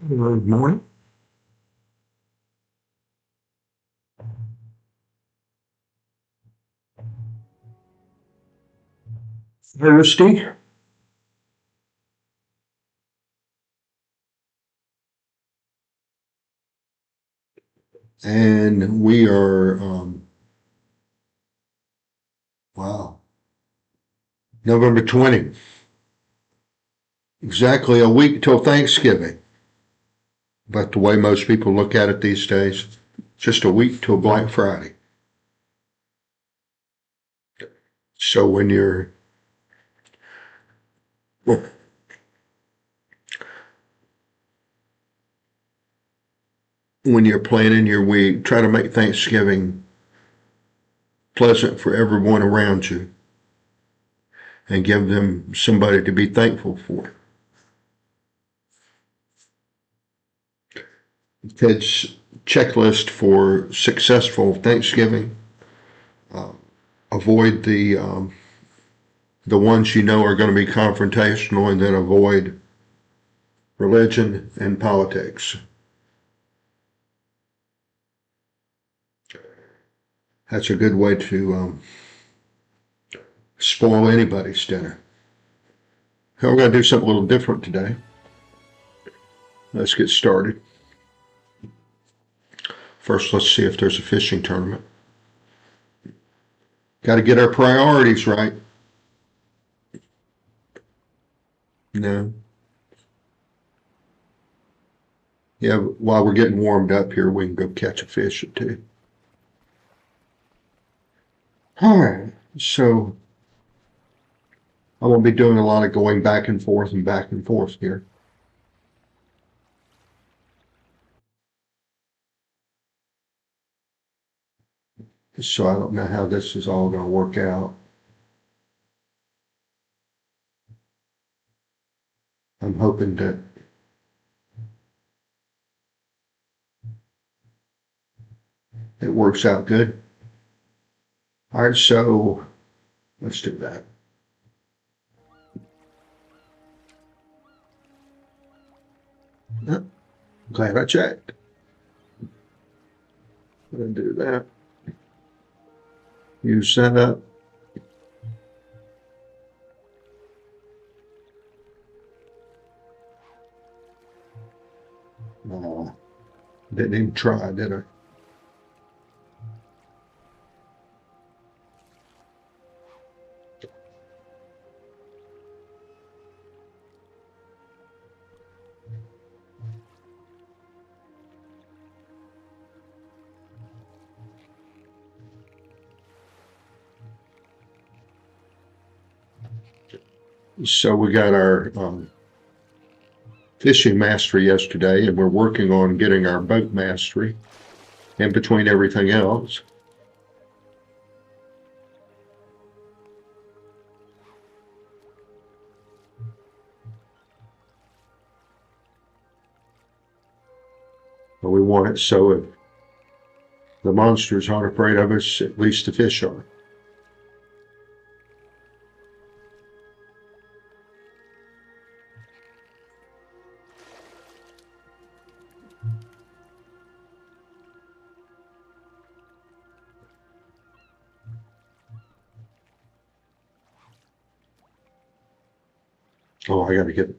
Good morning. Thursday. And we are, wow, November 20. Exactly a week till Thanksgiving. But the way most people look at it these days, just a week till Black Friday. So when you're planning your week, try to make Thanksgiving pleasant for everyone around you and give them somebody to be thankful for. Ted's checklist for successful Thanksgiving. Avoid the ones you know are going to be confrontational, and then avoid religion and politics. That's a good way to spoil anybody's dinner. So we're going to do something a little different today. Let's get started. First, let's see if there's a fishing tournament. Got to get our priorities right. No. Yeah, while we're getting warmed up here, we can go catch a fish or two. All right, so I won't be doing a lot of going back and forth here. So I don't know how this is all going to work out. I'm hoping that it works out good. All right, so let's do that. Glad I checked. I'm going to do that. Use setup. Didn't even try, did I? So we got our fishing mastery yesterday, and we're working on getting our boat mastery in between everything else. But we want it so if the monsters aren't afraid of us, at least the fish are. Oh, I got to get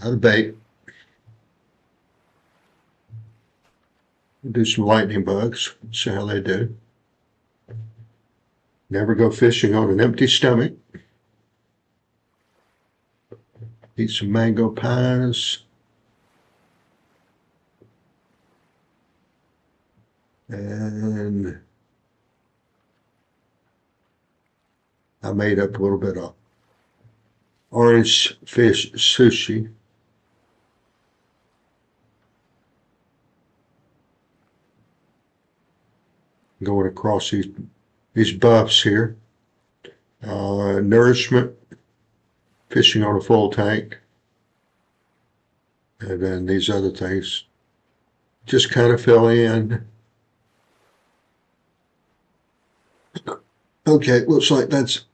out of bait. Do some lightning bugs. See how they do. Never go fishing on an empty stomach. Eat some mango pies. And I made up a little bit of orange fish sushi. Going across these buffs here. Nourishment, fishing on a full tank. And then these other things just kind of fill in. Okay, looks like that's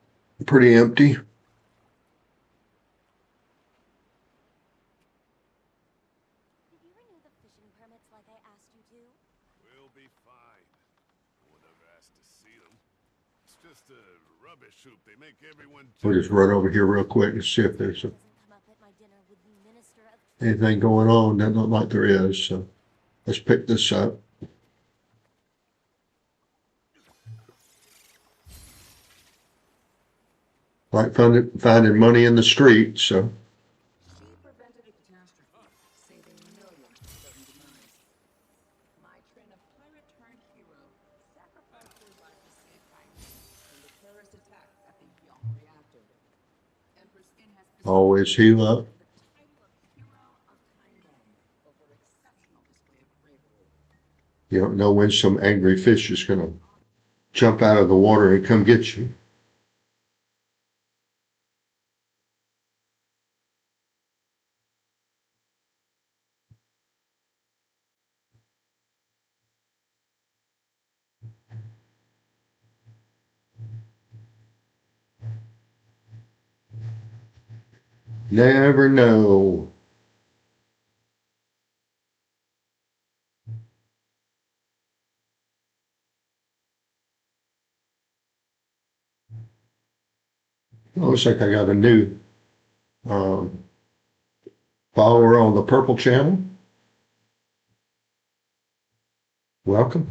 pretty empty. Did you renew the fishing permits like I asked you to? We'll be fine. No one ever asked to see them. It's just a rubbish soup they make everyone do. We'll just run over here real quick and see if there's Doesn't come up at my dinner with the Minister of anything going on. Doesn't look like there is. So let's pick this up. Like finding money in the street. So She prevented a catastrophe, saving millions from certain demise. My train of pirate turned hero sacrificed her life to save kindness in the terrorist attack at the young reactor. Empress Skin has always heal up. the title of Hero of Kindness for her exceptional display of bravery. You don't know when some angry fish is going to jump out of the water and come get you. Never know. Looks like I got a new um, follower on the Purple channel. Welcome.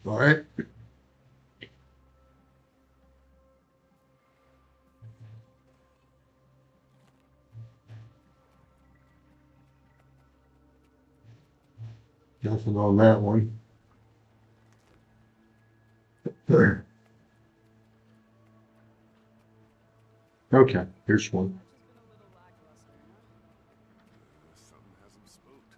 All right. Nothing on that one. There. Okay, here's one. Something has them spooked.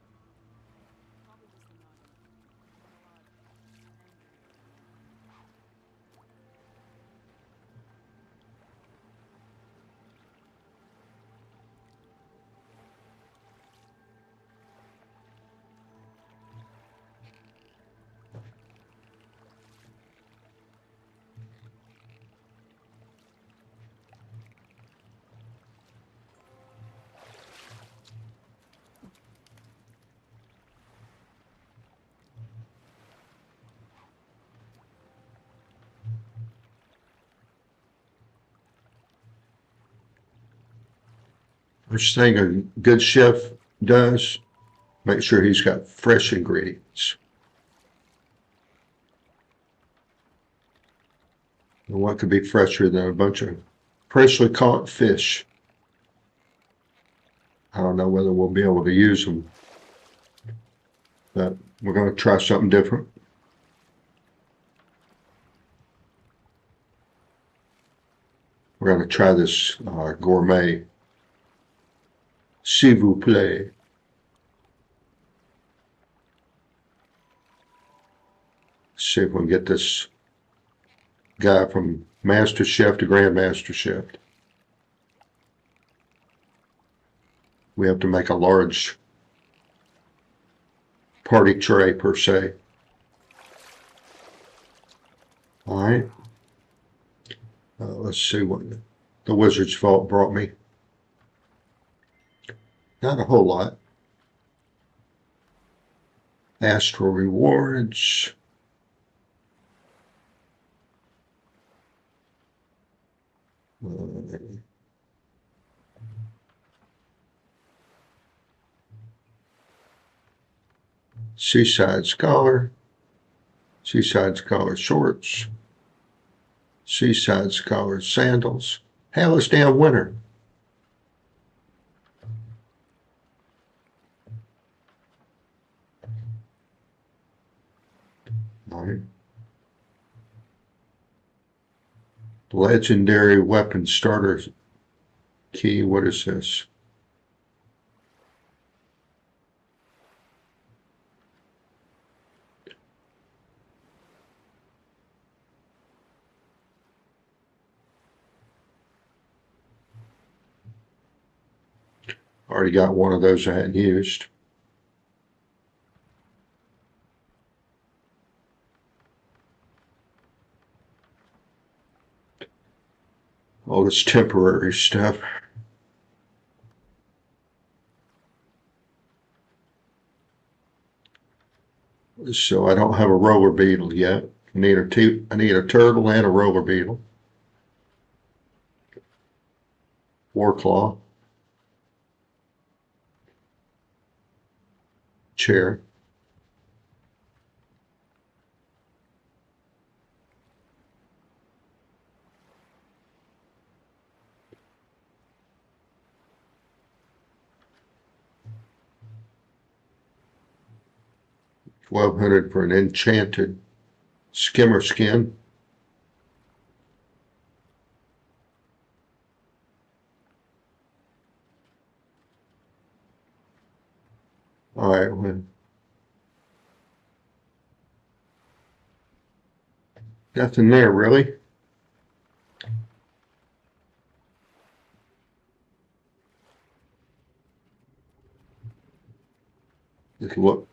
First thing a good chef does, make sure he's got fresh ingredients. And what could be fresher than a bunch of freshly caught fish? I don't know whether we'll be able to use them, but we're going to try something different. We're going to try this gourmet. S'il vous plaît. See if we can get this guy from Master Chef to Grandmaster Chef. We have to make a large party tray per se. All right. Let's see what the Wizard's Vault brought me. Not a whole lot. Astral rewards. Seaside Scholar. Seaside Scholar shorts. Seaside Scholar sandals. Hairless down winter. All right. Legendary weapon starter key. What is this? Already got one of those I hadn't used. All this temporary stuff. So I don't have a roller beetle yet. I need a turtle and a roller beetle. Warclaw. Chair. $1,200 for an enchanted skimmer skin. All right, well, nothing there really. Just look.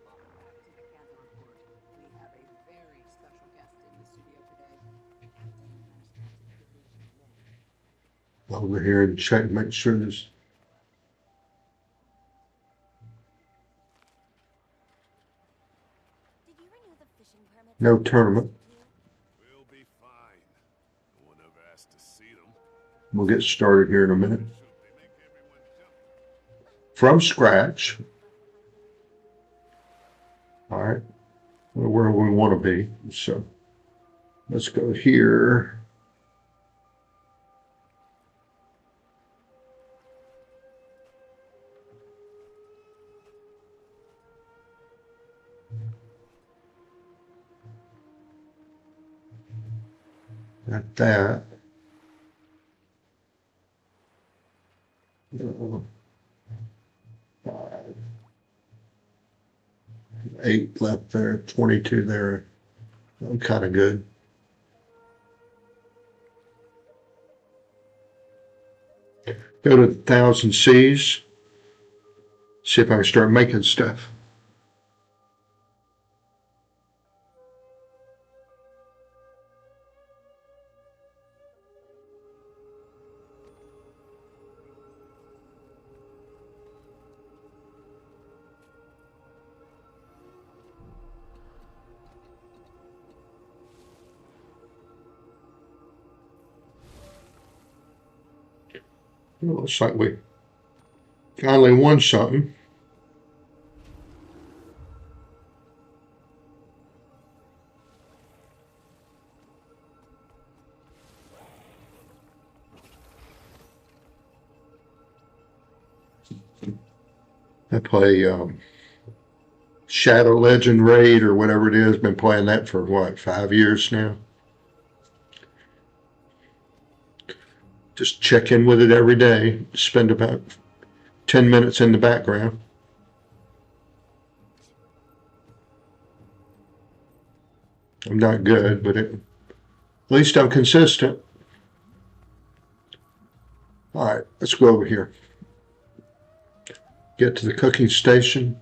Welcome back to the Cancer Report. We have a very special guest in the studio today. Acting Masters Division 1. Over here and check, make sure there's Did you renew the fishing permits? no tournament. We'll be fine. No one ever asked to see them. We'll get started here in a minute. Shoot, they make everyone jump. From scratch. All right. Well, where we want to be. So let's go here. Got that. Five. 8 left there, 22 there. I'm kind of good. Go to 1,000 Cs. See if I can start making stuff. Looks like we finally won something. I play Shadow Legend Raid or whatever it is. Been playing that for what, 5 years now? Just check in with it every day. Spend about 10 minutes in the background. I'm not good, but at least I'm consistent. All right, let's go over here. Get to the cooking station.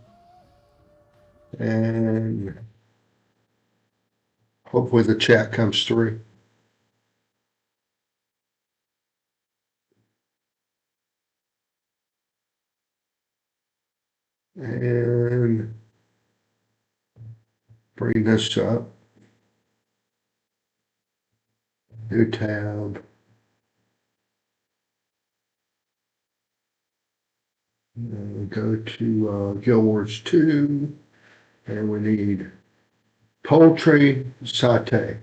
And hopefully the chat comes through. And bring this up. New tab. Go to Guild Wars 2. And we need poultry saute.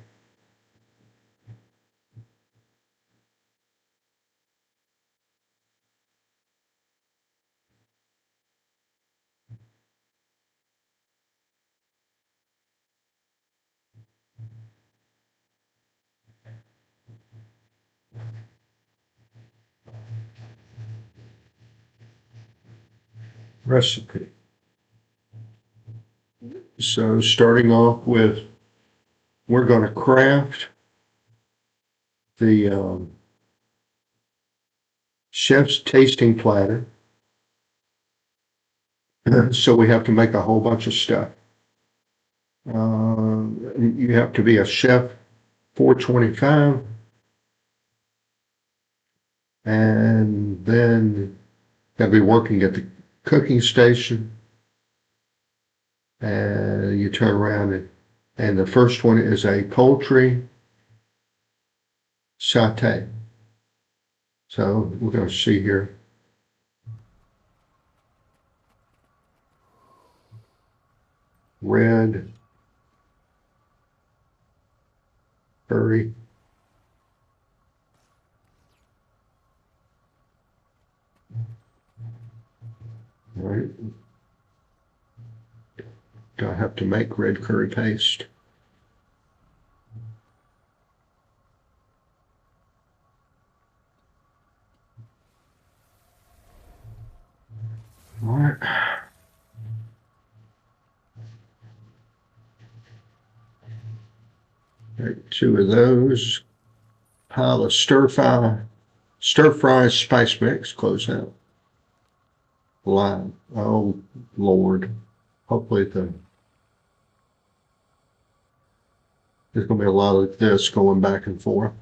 Recipe. So starting off with, we're going to craft the chef's tasting platter. So we have to make a whole bunch of stuff. You have to be a chef 425, and then got to be working at the cooking station. And you turn around and the first one is a poultry saute. So we're going to see here. Red curry. All right. Do I have to make red curry paste? All right. Take 2 of those. Pile of stir fry spice mix. Close out. Lime. Oh Lord. Hopefully there's going to be a lot of this going back and forth.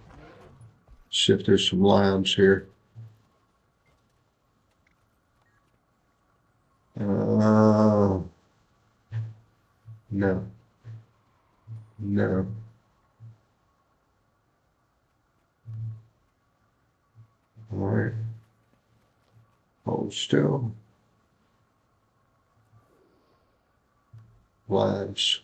See if there's some limes here. No. No. All right. Hold still. Limes.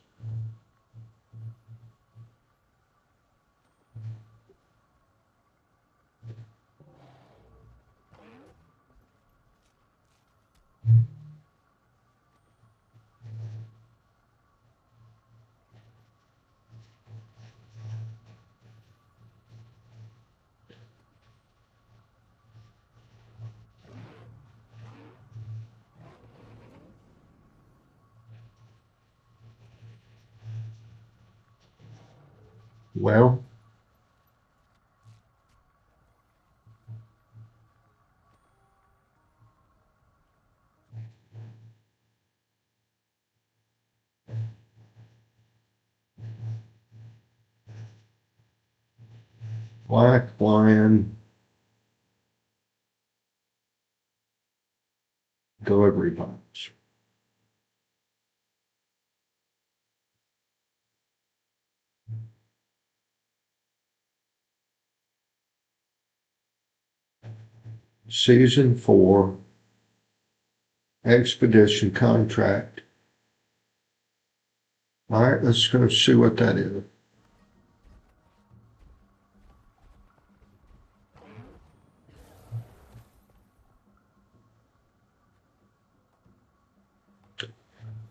Well, black lion delivery box. Season 4 expedition contract. All right, let's go see what that is.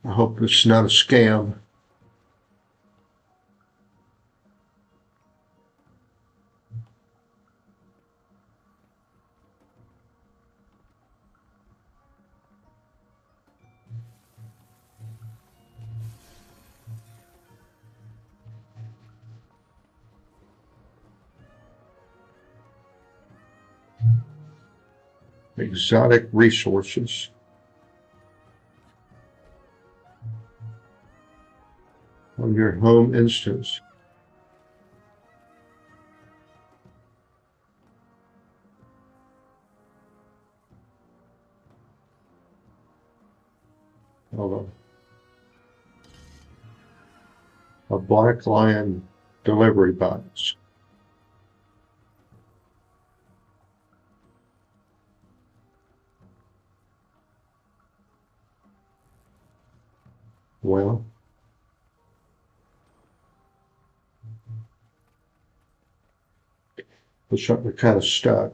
I hope it's not a scam. Exotic resources. On your home instance. Hold on. A Black Lion delivery box. Well, looks like we're kind of stuck.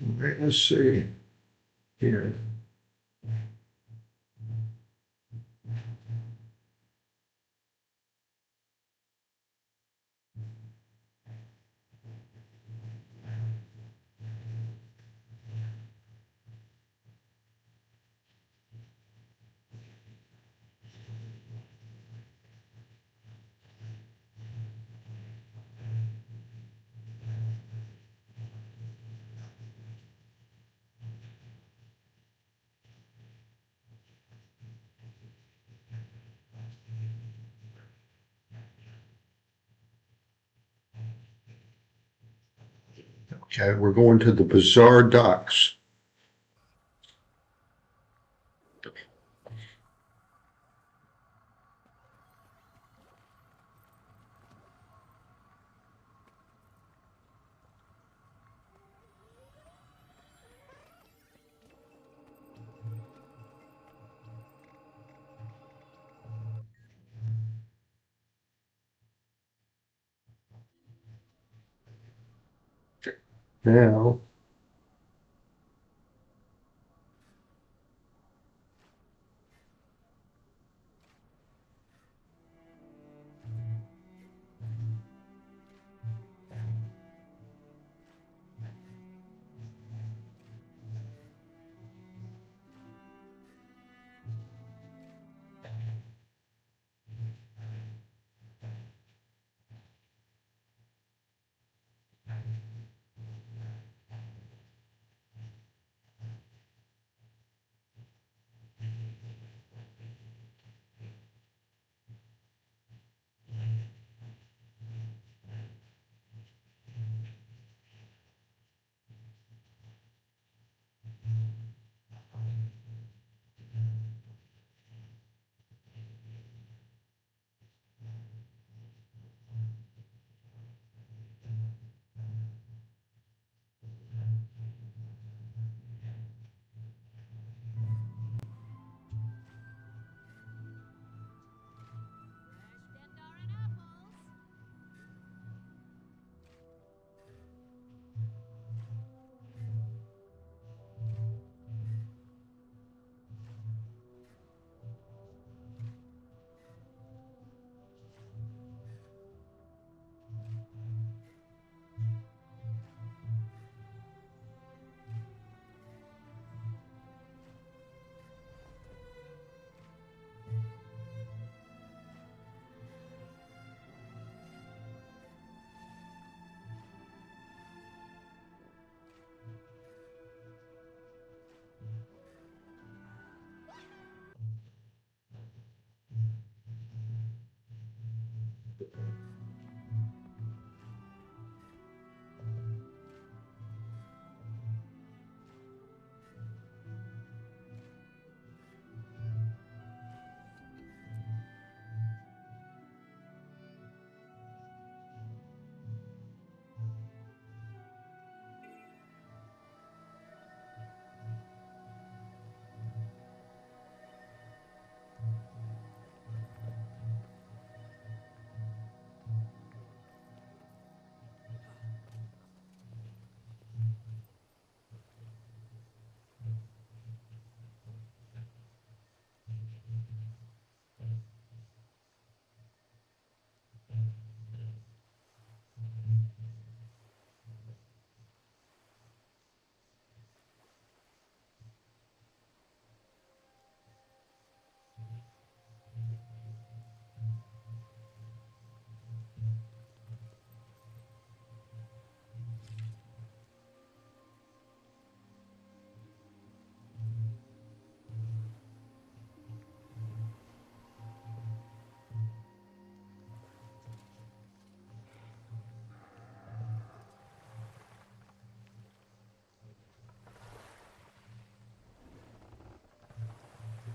All right, let's see here. Okay, we're going to the Bazaar Docks. Now,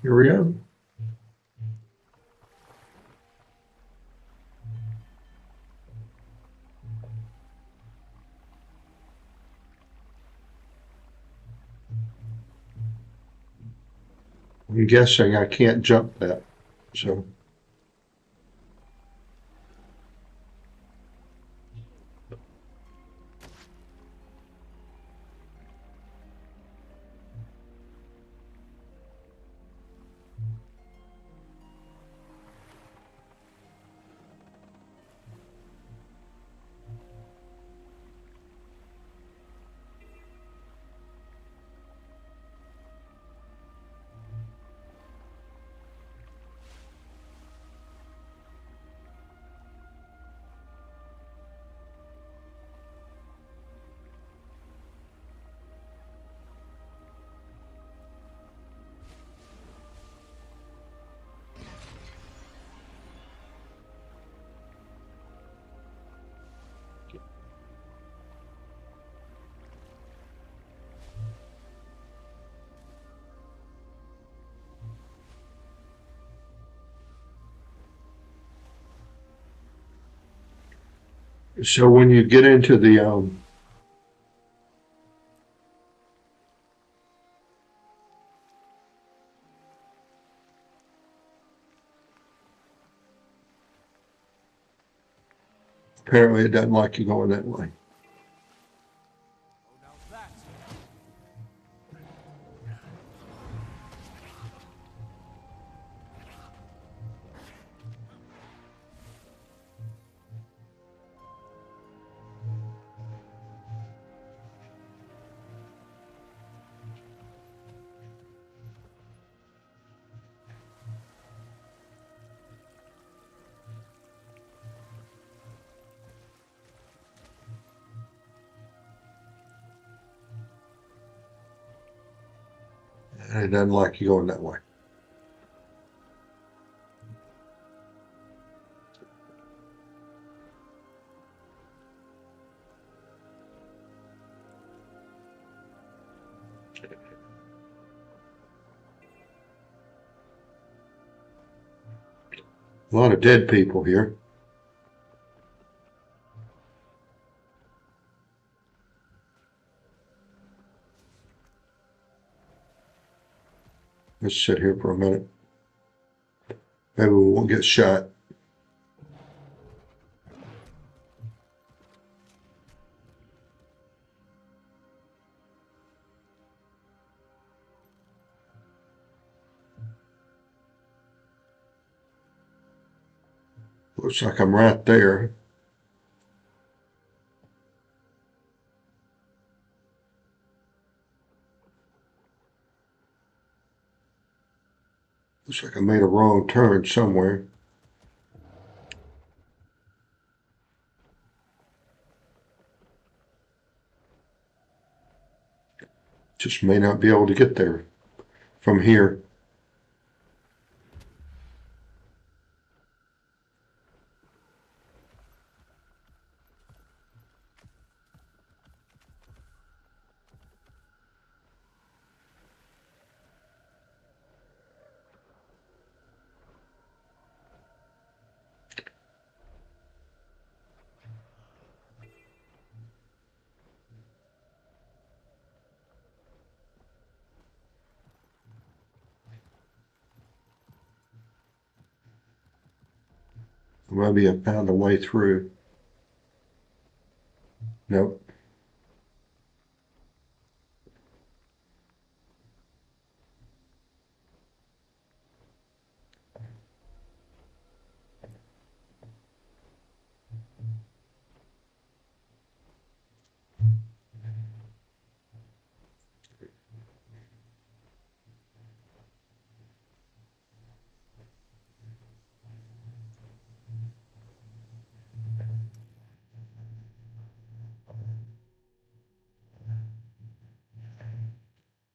Here we go. I'm guessing I can't jump that, so. So when you get into the apparently it doesn't like you going that way. And it doesn't like you going that way. A lot of dead people here. Let's sit here for a minute. Maybe we won't get shot. Looks like I'm right there. Looks like I made a wrong turn somewhere. Just may not be able to get there from here. Maybe I found a way through. Nope.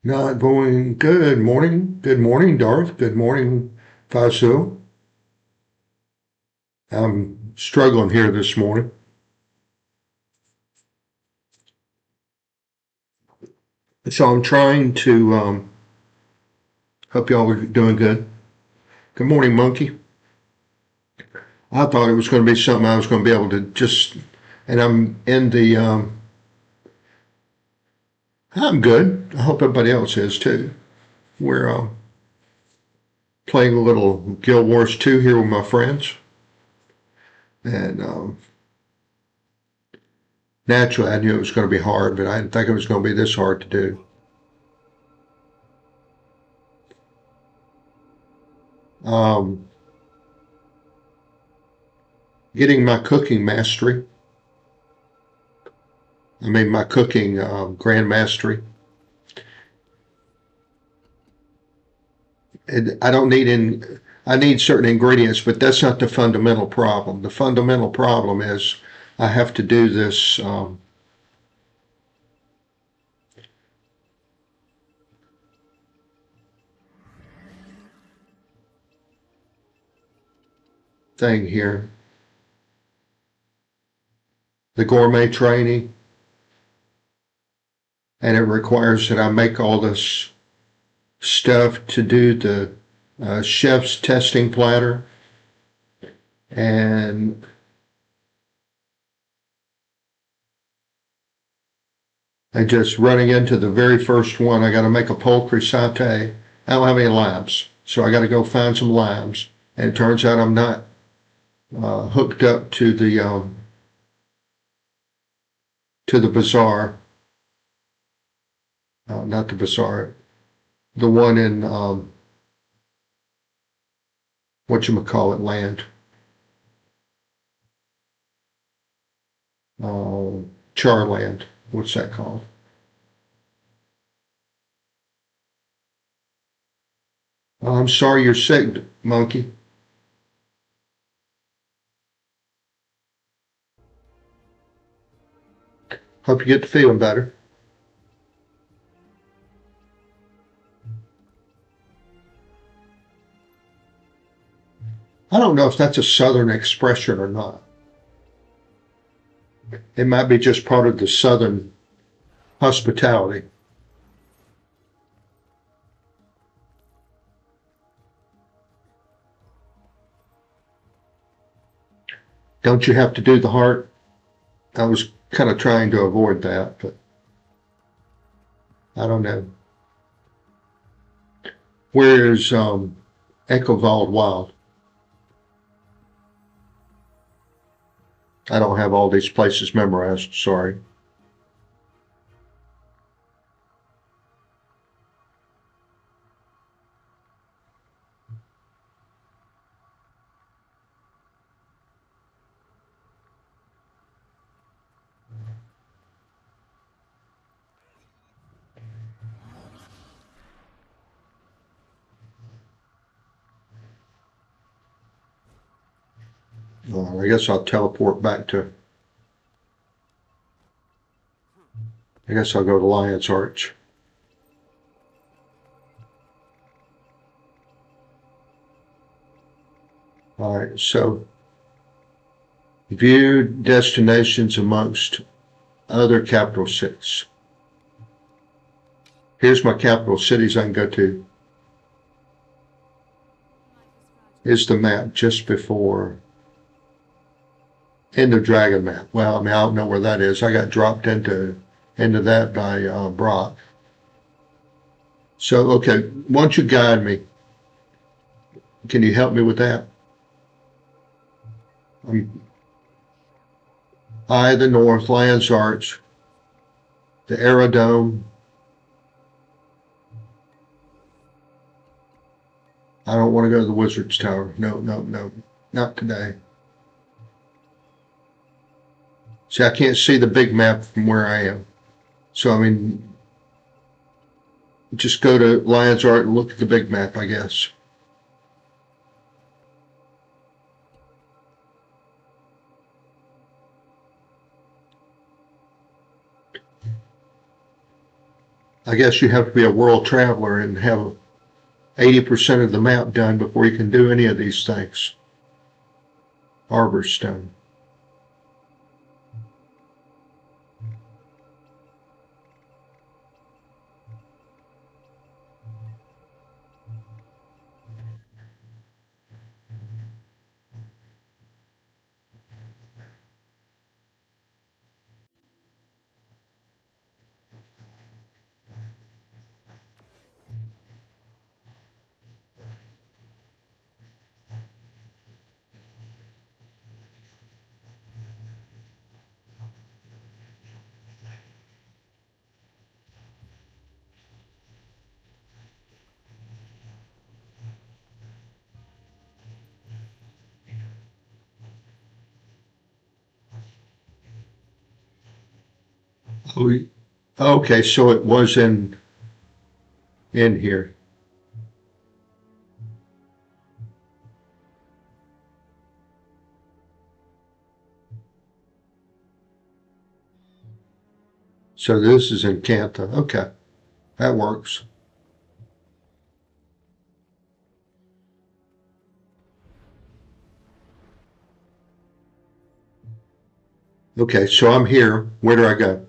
Not going. Good morning. Good morning, Darth. Good morning, Faso. I'm struggling here this morning. So I'm trying to Hope y'all are doing good. Good morning, Monkey. I thought it was going to be something I was going to be able to just, and I'm in the, I'm good. I hope everybody else is too. We're playing a little Guild Wars 2 here with my friends. And naturally, I knew it was going to be hard, but I didn't think it was going to be this hard to do. Getting my cooking mastery. My cooking grand mastery. I don't need I need certain ingredients, but that's not the fundamental problem. The fundamental problem is I have to do this thing here. The gourmet training. And it requires that I make all this stuff to do the chef's testing platter. And I just running into the very first one, I got to make a poultry satay. I don't have any limes, so I got to go find some limes. And it turns out I'm not hooked up to the bazaar. Not the bazaar, the one in whatchamacallit land. Charland. What's that called? I'm sorry you're sick, Monkey. Hope you get to feeling better. I don't know if that's a Southern expression or not. It might be just part of the Southern hospitality. Don't you have to do the heart? I was kind of trying to avoid that, but I don't know. Where is Echovald Wild? I don't have all these places memorized, sorry. I guess I'll teleport back to. I guess I'll go to Lion's Arch. All right, so view destinations amongst other capital cities. Here's my capital cities I can go to. Here's the map just before. In the dragon map. Well, I don't know where that is. I got dropped into that by Brock. So, okay, why don't you guide me? Can you help me with that? Eye of the North, Lion's Arch, the Aerodome. I don't want to go to the Wizard's Tower. No, not today. See, I can't see the big map from where I am. So, just go to Lion's Arch and look at the big map, I guess. I guess you have to be a world traveler and have 80% of the map done before you can do any of these things. Arborstone. Okay, so it was in here. So this is in Canta. Okay, that works. Okay, so I'm here. Where do I go?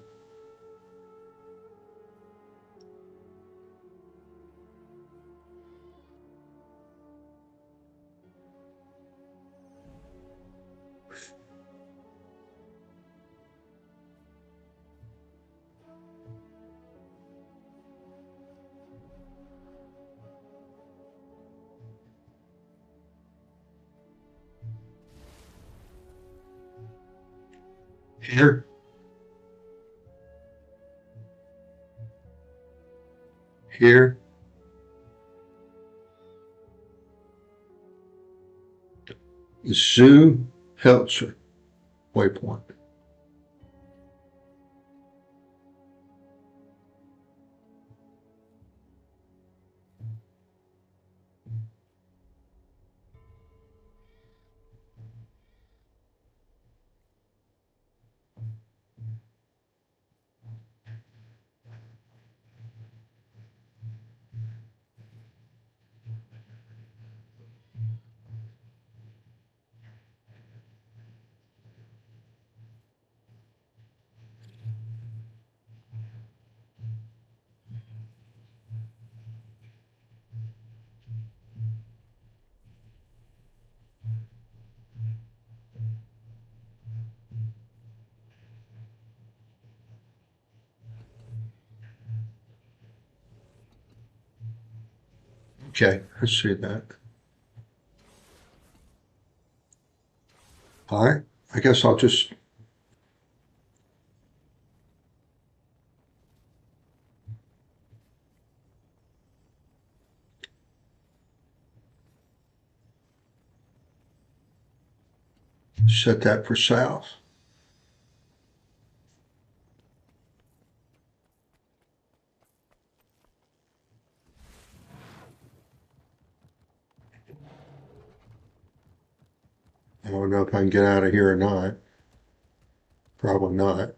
Here? Here? Zoo Heltzer waypoint. Okay, I see that. All right, I guess I'll just set that for south. I don't know if I can get out of here or not. Probably not.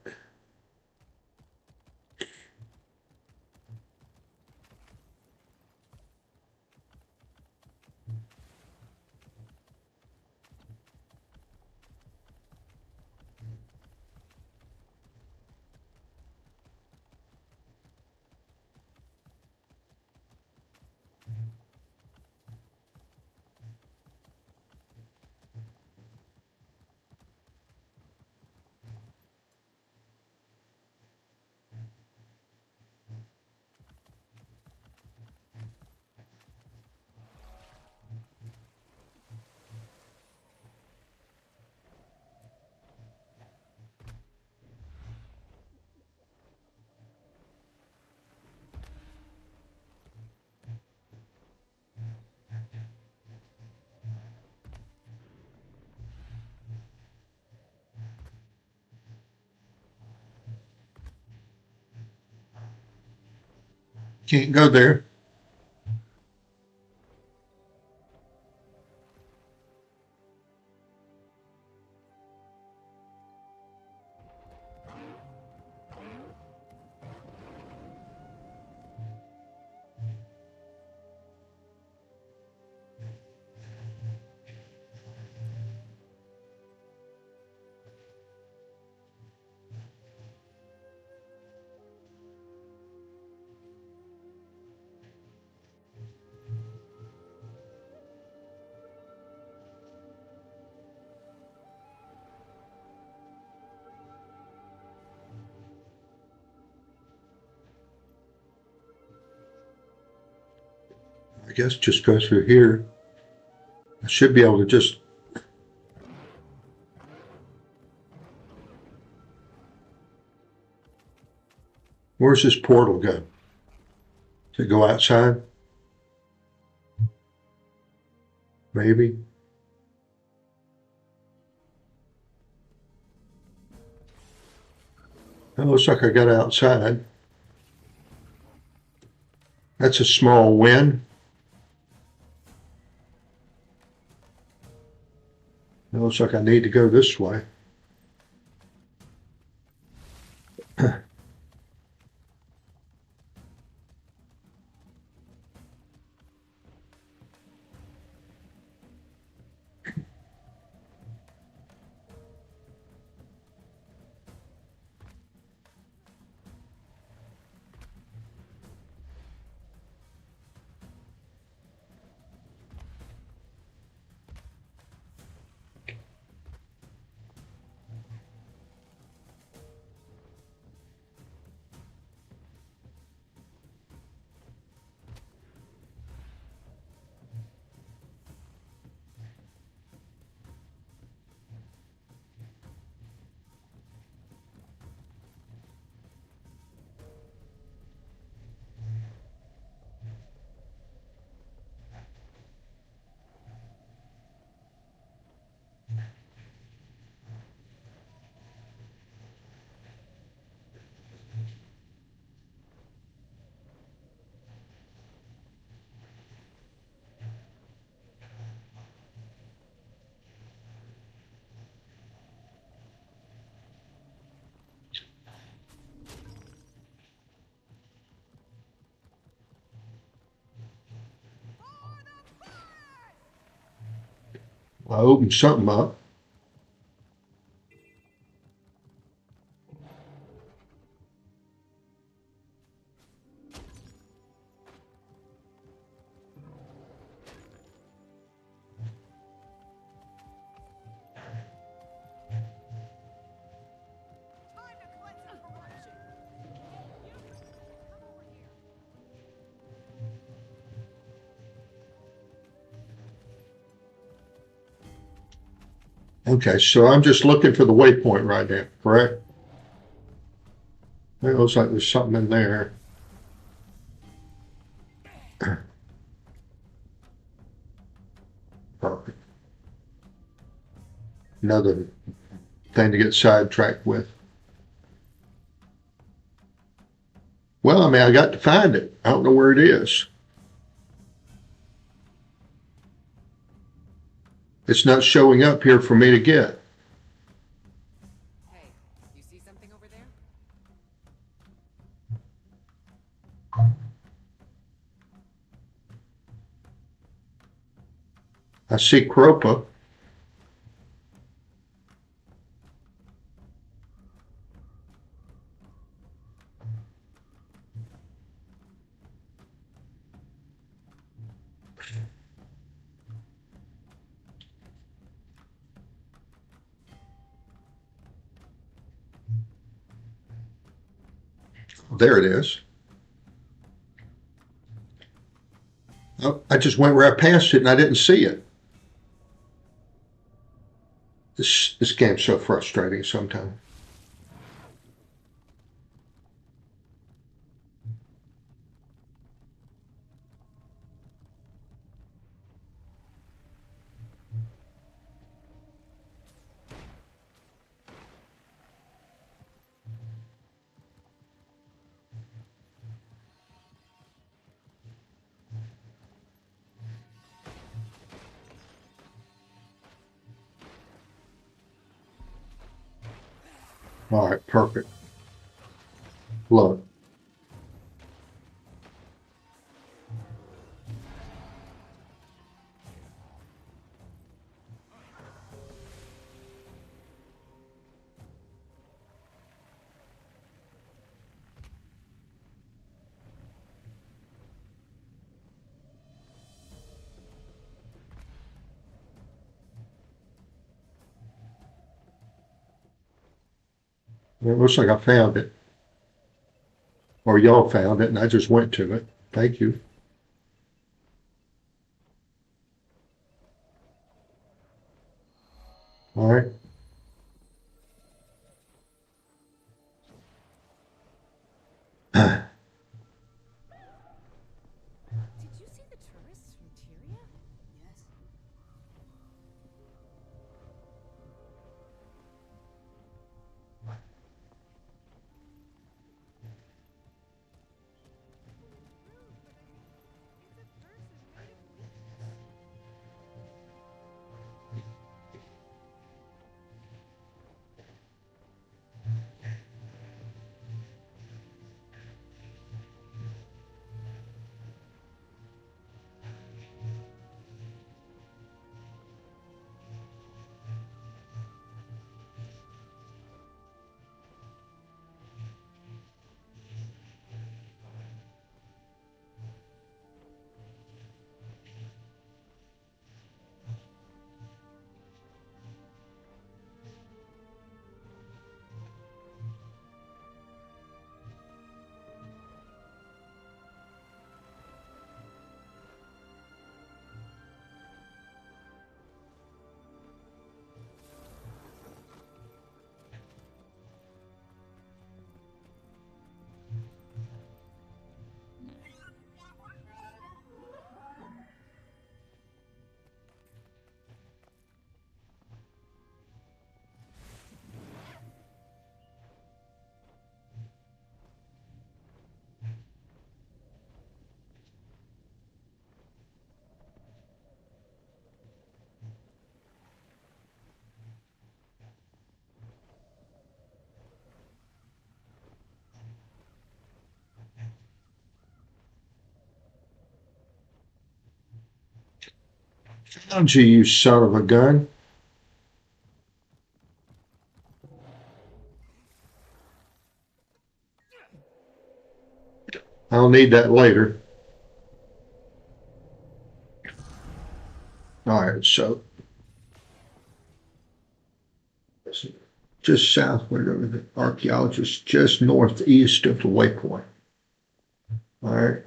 Can't go there. I guess just go through here. I should be able to just. Where's this portal go? To go outside? Maybe. It looks like I got outside. That's a small win. It looks like I need to go this way. I opened something up. Time to cleanse the corruption. You come over here. Okay, so I'm just looking for the waypoint right now, correct? It looks like there's something in there. Perfect. Another thing to get sidetracked with. Well, I mean, I got to find it. I don't know where it is. It's not showing up here for me to get. Hey, you see something over there? I see Cropa. There it is. Oh, I just went right past it and I didn't see it. This game's so frustrating sometimes. All right, perfect. Look. It looks like I found it. Or y'all found it and I just went to it. Thank you. All right. Did you see the tourists from Tyria? Yes. Found you, you son of a gun. I'll need that later. All right, so just southward of the archaeologist, just northeast of the waypoint. All right.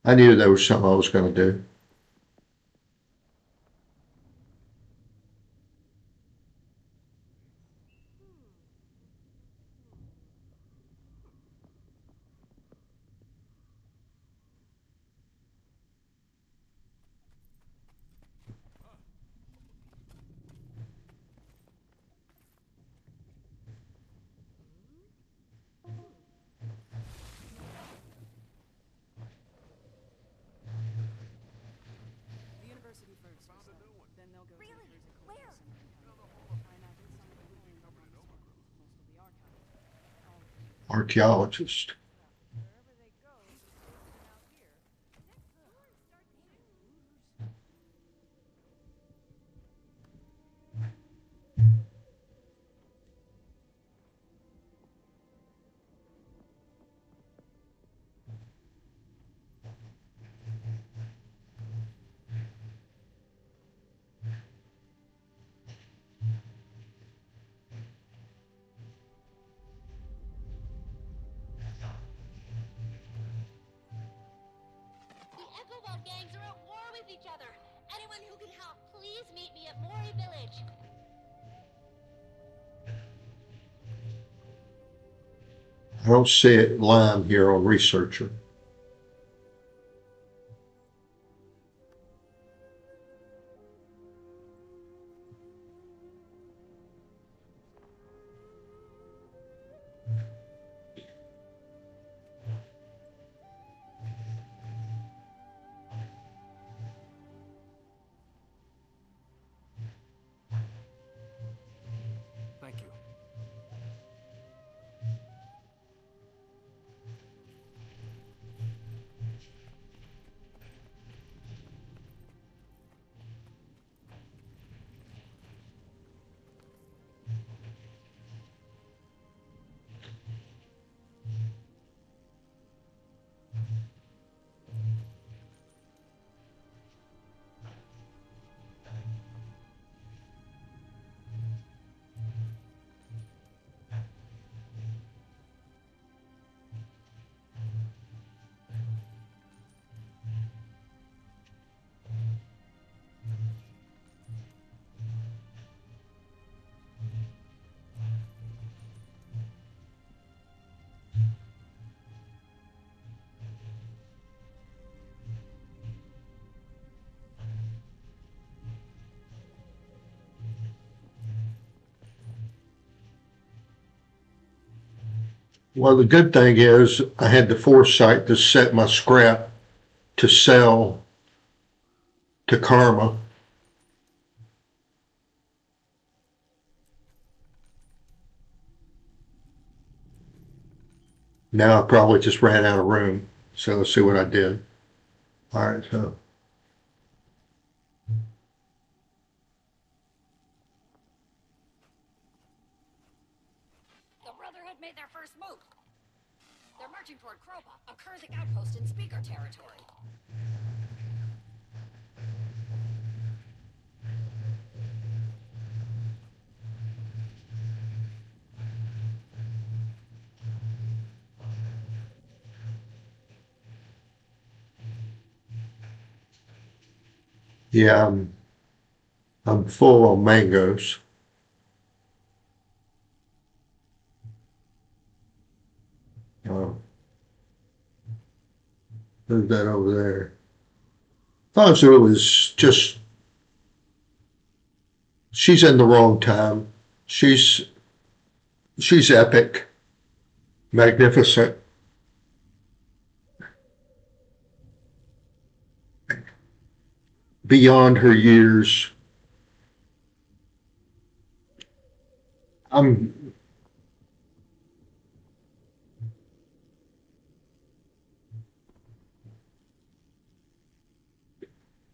I knew there was something I was going to do. The university first. Found a new one. Then they'll go Really? to the Where? I imagine some of them will end up on this one. Most will be archives. All of them. Archaeologist. Wherever they go, it's closer out here. The Echobot gangs are at war with each other. Anyone who can help, please meet me at Mori Village. I don't see it line here on researcher. Thank you. Well, the good thing is I had the foresight to set my scrap to sell to Karma. Now I probably just ran out of room. So let's see what I did. All right, so The Brotherhood made their first move. They're marching toward Kropa, a Kurzik outpost in Speaker territory. yeah, I'm full on mangoes. Uh, who's that over there? Thought it was just she's in the wrong time. She's epic, magnificent. Beyond her years. I'm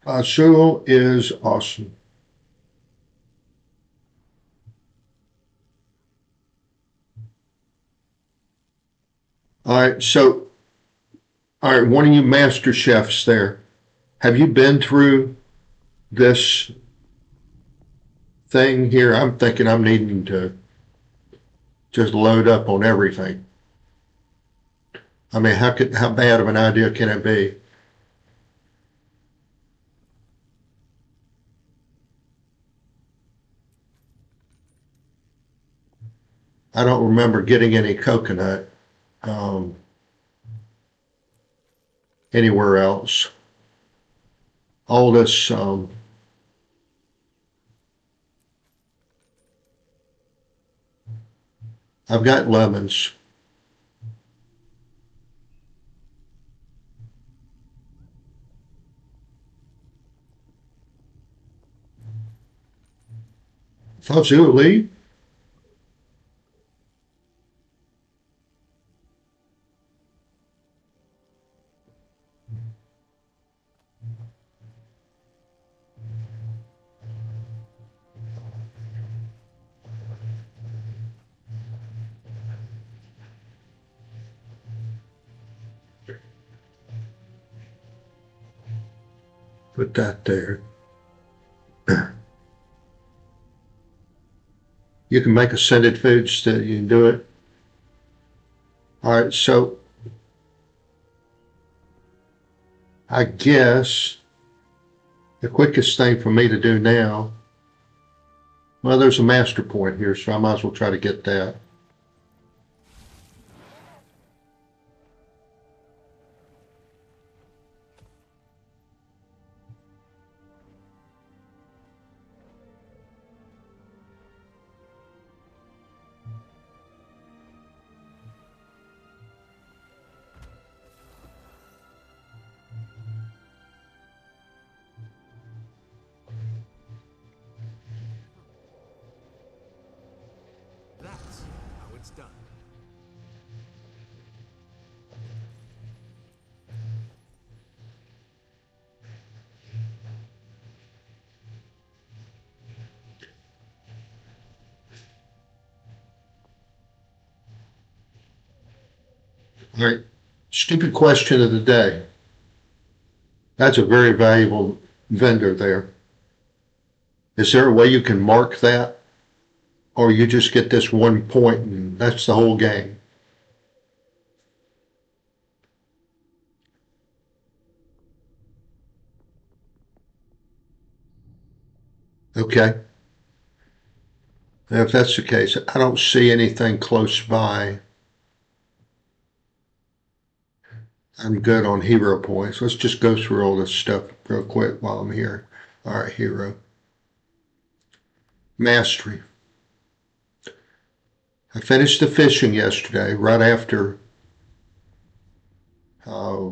Sugo is awesome. All right, so, all right, one of you master chefs there, have you been through this thing here? I'm thinking I'm needing to just load up on everything. I mean, how bad of an idea can it be? I don't remember getting any coconut um, anywhere else. All this, I've got lemons. Thought you would leave. Put that there. You can make ascended foods that you can do it. All right, so I guess the quickest thing for me to do now, well, there's a master point here, so I might as well try to get that. That's how it's done. All right, stupid question of the day. That's a very valuable vendor there. Is there a way you can mark that? Or you just get this 1 point and that's the whole game? Okay. If that's the case, I don't see anything close by. I'm good on hero points. Let's just go through all this stuff real quick while I'm here. All right, hero. Mastery. I finished the fishing yesterday, right after uh,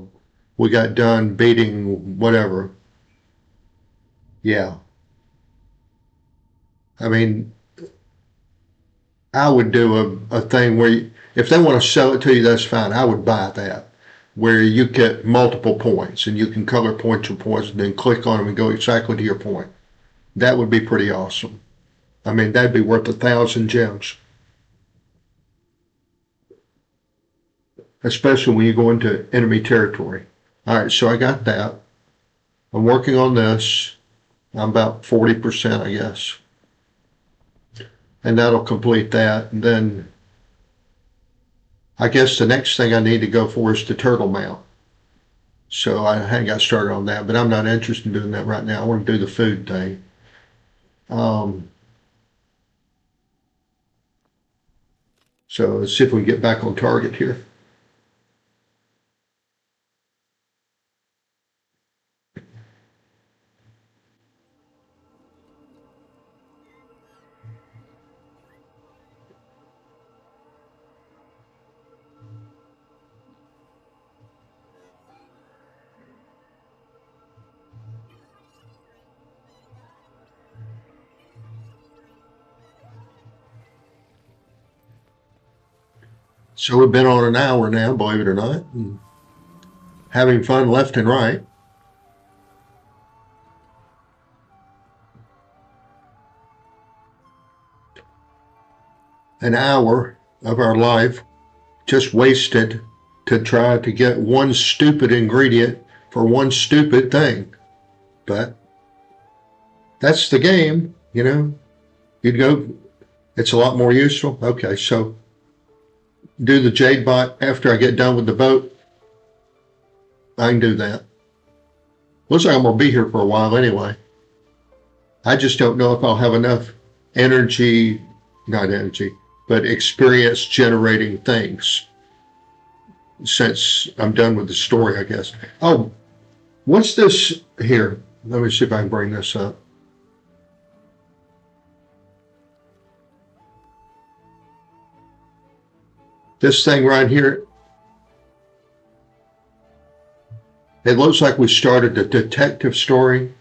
we got done beating whatever. Yeah. I mean, I would do a thing where if they want to sell it to you, that's fine. I would buy that, where you get multiple points and you can color point your points and then click on them and go exactly to your point. That would be pretty awesome. I mean, that'd be worth 1,000 gems. Especially when you go into enemy territory. All right, so I got that. I'm working on this. I'm about 40%, I guess. And that'll complete that. And then I guess the next thing I need to go for is the turtle mount. So I hadn't got started on that, but I'm not interested in doing that right now. I want to do the food thing. So let's see if we can get back on target here. So we've been on an hour now, believe it or not, and having fun left and right. an hour of our life just wasted to try to get one stupid ingredient for one stupid thing. But that's the game, you know. You'd go, it's a lot more useful. Okay, so do the Jade bot after I get done with the boat. I can do that. Looks like I'm going to be here for a while anyway. I just don't know if I'll have enough energy, not energy, but experience generating things since I'm done with the story, I guess. Oh, what's this here? Let me see if I can bring this up. This thing right here, it looks like we started a detective story.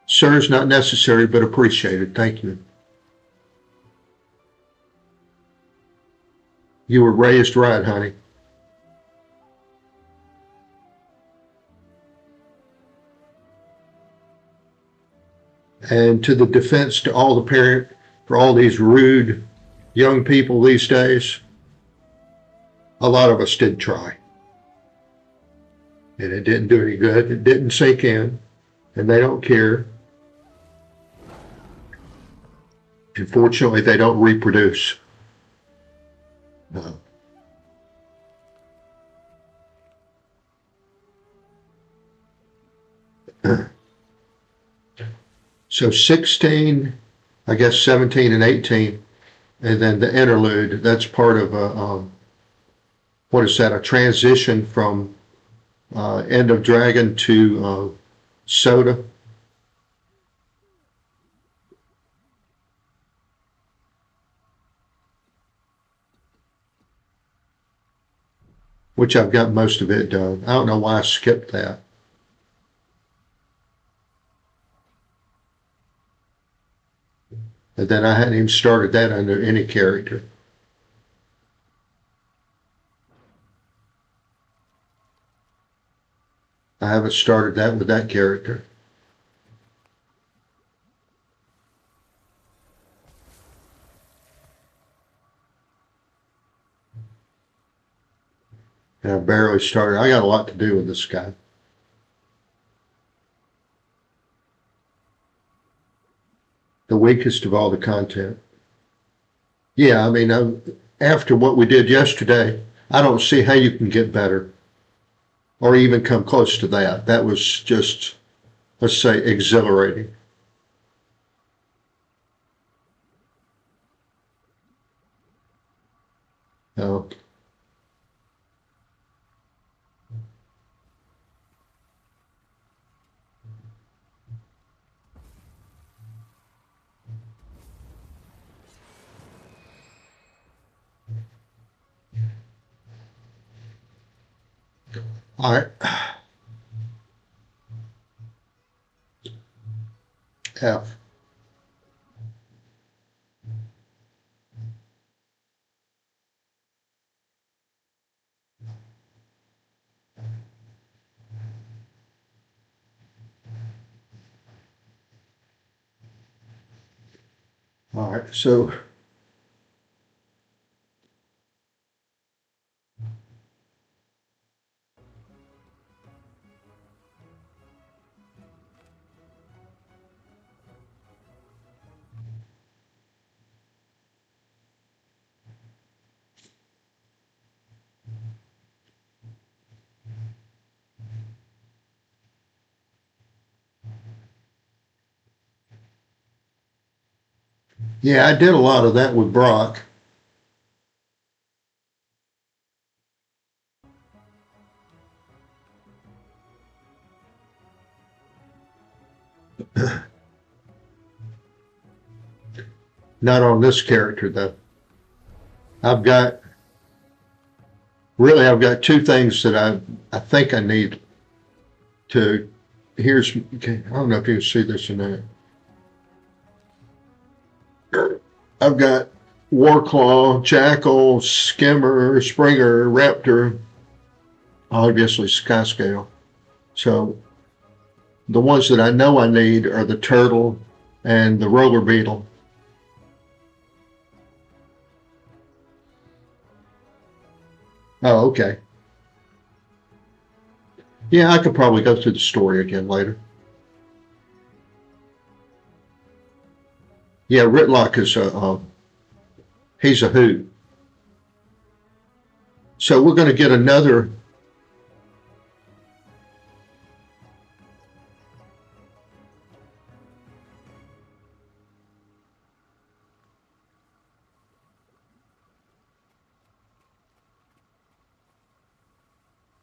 Sir, is not necessary, but appreciated. Thank you. You were raised right, honey. And to the defense to all the parent, for all these rude young people these days, a lot of us did try. And it didn't do any good. It didn't sink in. And they don't care. Unfortunately, they don't reproduce. No. So 16, I guess 17 and 18, and then the interlude, that's part of a, what is that, a transition from End of Dragon to Soda. Which I've got most of it done. I don't know why I skipped that. And then I hadn't even started that under any character. I haven't started that with that character. And I barely started. I got a lot to do with this guy. The weakest of all the content. Yeah, I mean, after what we did yesterday, I don't see how you can get better or even come close to that. That was just, let's say, exhilarating. No. All right. F. All right, so yeah, I did a lot of that with Brock. Not on this character though. I've got two things that I think I need to. Here's, okay, I don't know if you can see this or not. I've got Warclaw, Jackal, Skimmer, Springer, Raptor, obviously skyscale. So the ones that I know I need are the Turtle, and the roller beetle. Oh, okay. Yeah, I could probably go through the story again later. Yeah, Ritlock is he's a hoot. So we're going to get another.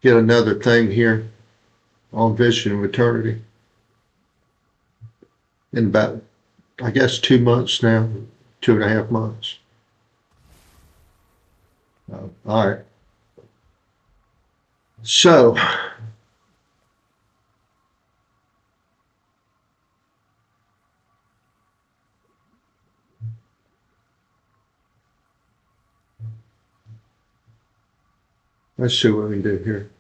Get another thing here on Vision of Eternity in about, I guess, 2 months now, 2.5 months. All right. So let's see what we can do here.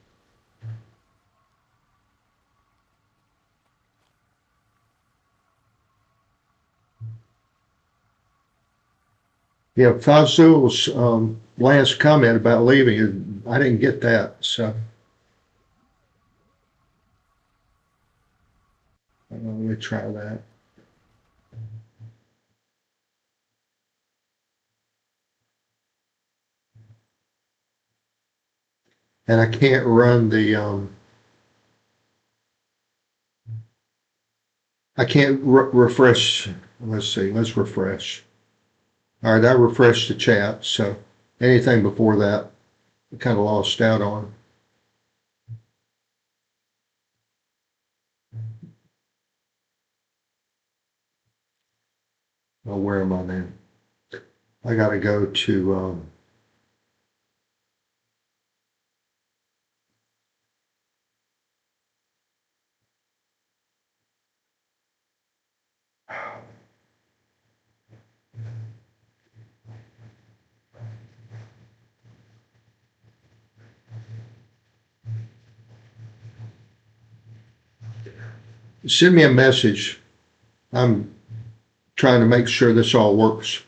Yeah, Fazul's last comment about leaving, I didn't get that. So let me try that. And I can't run the, I can't refresh. Let's see, let's refresh. All right, I refreshed the chat. So anything before that, I kind of lost out on. Oh, where am I now? I got to go to, send me a message. I'm trying to make sure this all works.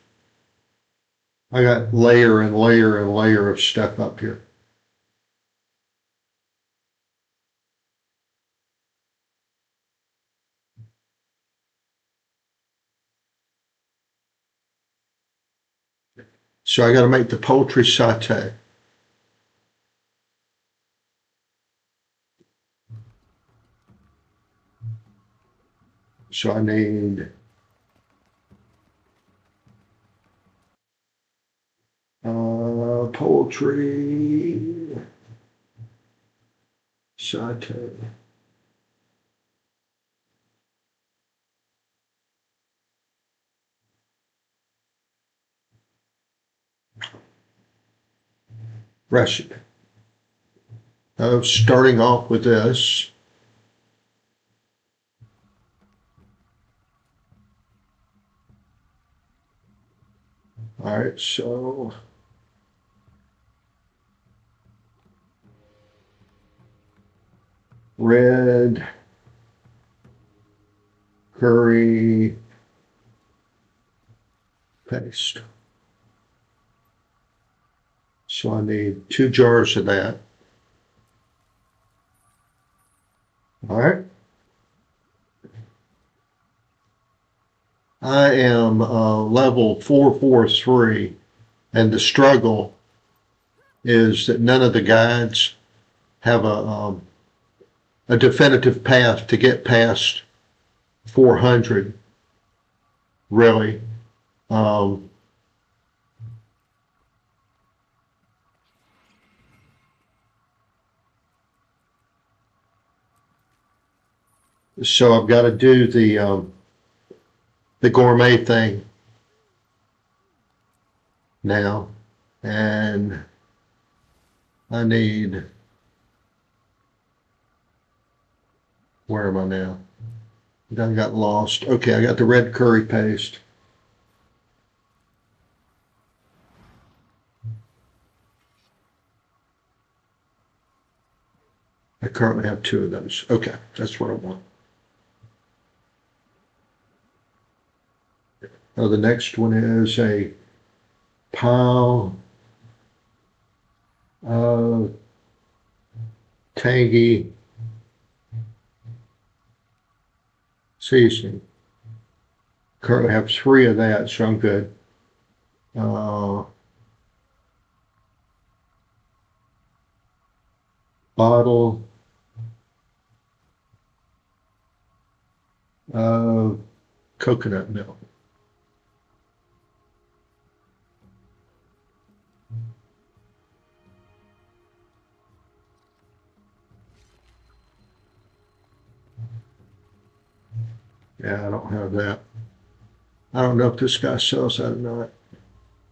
I got layer and layer and layer of stuff up here. So I got to make the poultry satay. So I need poultry satay. Recipe. Starting off with this. All right, so red curry paste. So I need 2 jars of that. All right. I am level 443, and the struggle is that none of the guides have a definitive path to get past 400, really. So I've got to do the gourmet thing now, and I need, where am I now? I got lost. Okay, I got the red curry paste. I currently have 2 of those. Okay, that's what I want. Oh, the next one is a pile of tangy seasoning. Currently have 3 of that, so I'm good. Bottle of coconut milk. Yeah, I don't have that. I don't know if this guy sells that or not.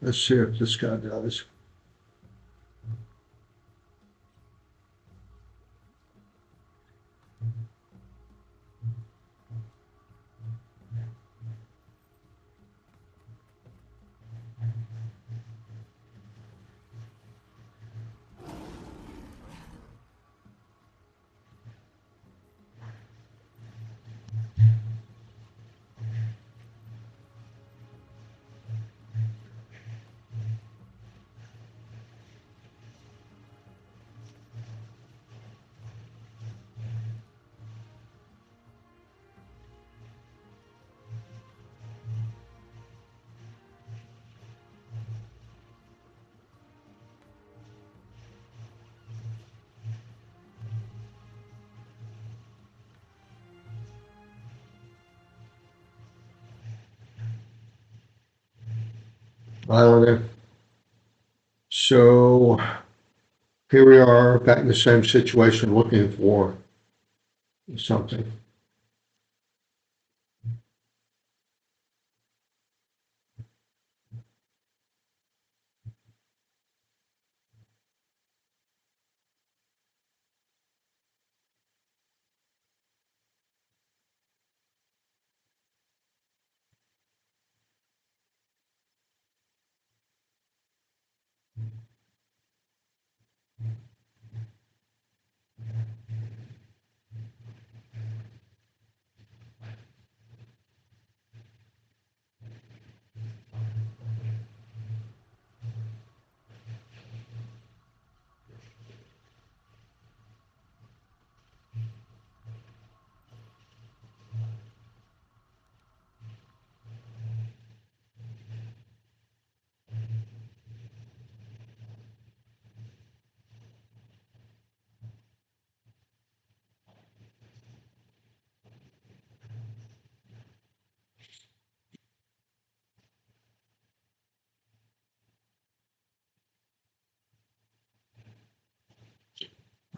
Let's see if this guy does. I don't know. So here we are back in the same situation looking for something.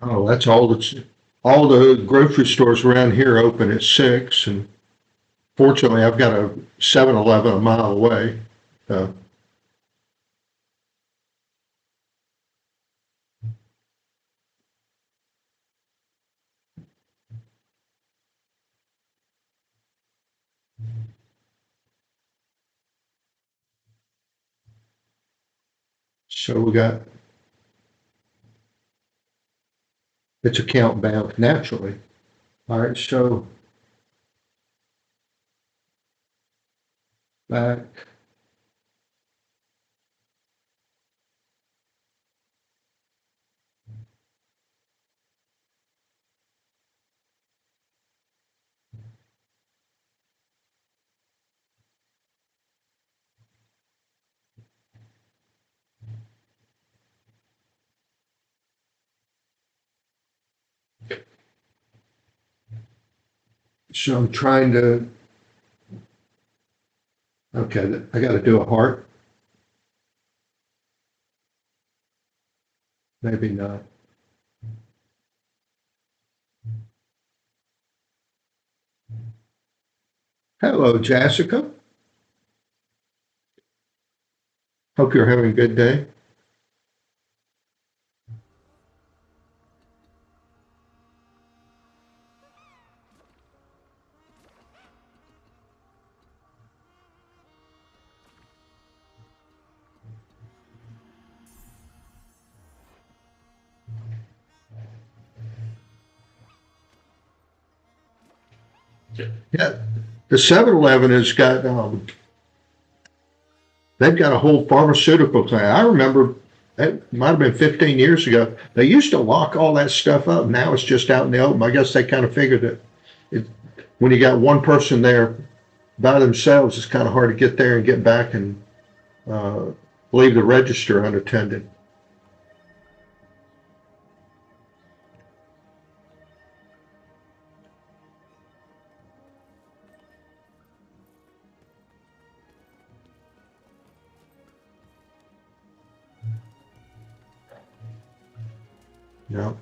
Oh, that's all the grocery stores around here open at 6, and fortunately I've got a 7-Eleven a mile away. So we got, it's account bound naturally. All right, so back. So I'm trying to, okay, I got to do a heart. Maybe not. Hello, Jessica. Hope you're having a good day. Yeah, the 7-Eleven has got They've got a whole pharmaceutical plant. I remember that might have been 15 years ago. They used to lock all that stuff up. Now it's just out in the open. I guess they kind of figured that when you got one person there by themselves, it's kind of hard to get there and get back and leave the register unattended. Yeah.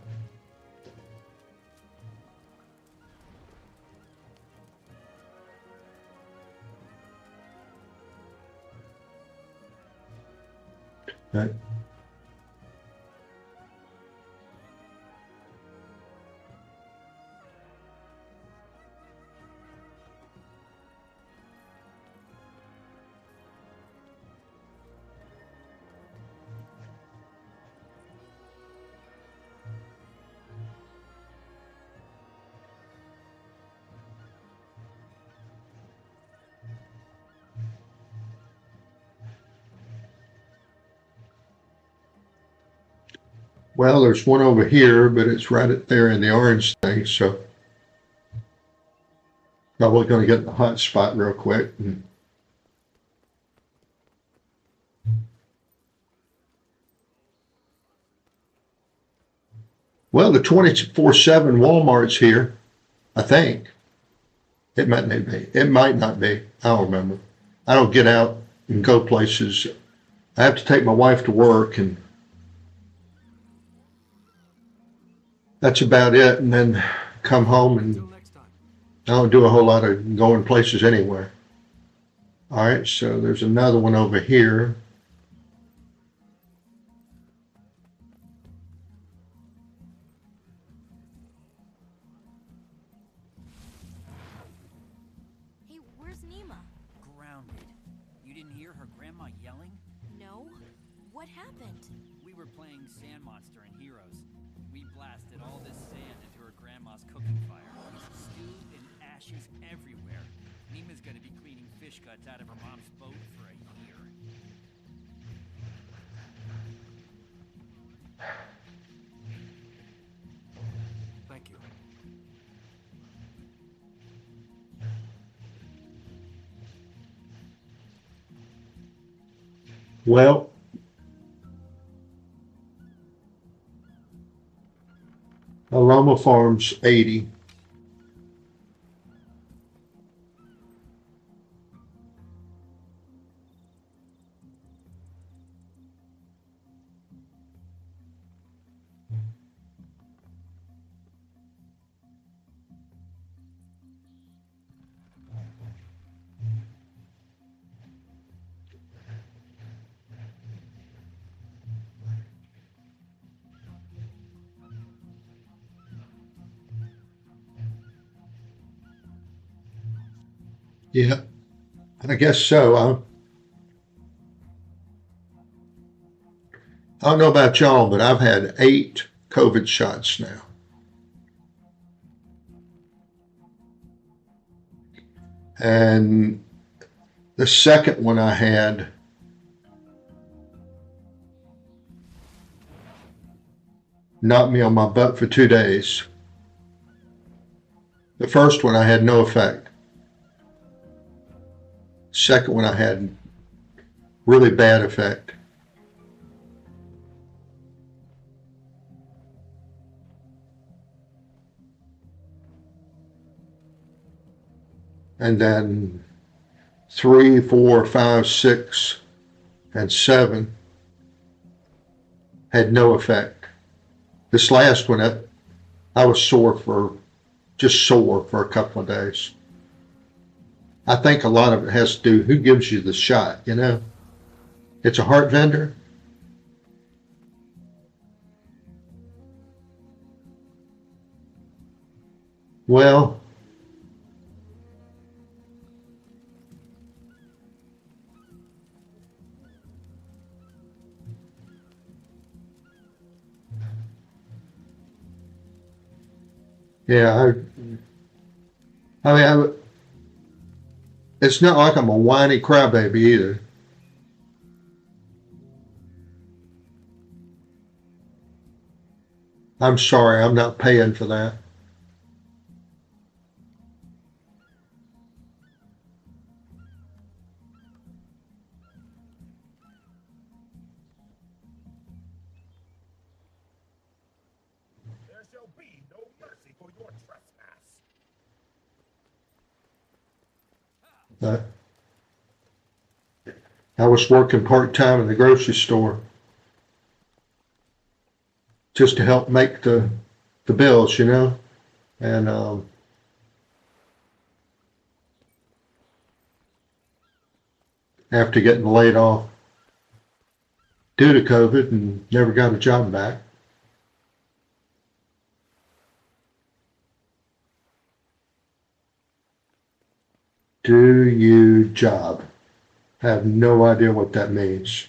Right. Well, there's one over here, but it's right up there in the orange thing, so probably going to get in the hot spot real quick. Well, the 24/7 Walmart's here, I think. It might not be. It might not be. I don't remember. I don't get out and go places. I have to take my wife to work, and that's about it. And then come home, and Until next time. I don't do a whole lot of going places anywhere. All right, so there's another one over here. Hey, where's Nima? Grounded. You didn't hear her grandma yelling? No? What happened? We were playing Sand Monster and Heroes. We blasted all this sand into her grandma's cooking fire. Stew and ashes everywhere. Nima's gonna be cleaning fish guts out of her mom's boat for a year. Thank you. Well, Aroma Farms 80. Yeah, I guess so. I don't know about y'all, but I've had 8 COVID shots now. And the second one I had knocked me on my butt for 2 days. The first one I had no effect. Second one I had really bad effect. And then 3, 4, 5, 6, and 7 had no effect. This last one, I was just sore for a couple of days. I think a lot of it has to do who gives you the shot, you know? It's a heart vendor. Well, yeah, I mean, it's not like I'm a whiny crybaby either. I'm sorry, I'm not paying for that. There shall be no mercy for your trespass. Uh, I was working part-time in the grocery store just to help make the bills, you know? And after getting laid off due to COVID and never got a job back. Do you job? Have no idea what that means.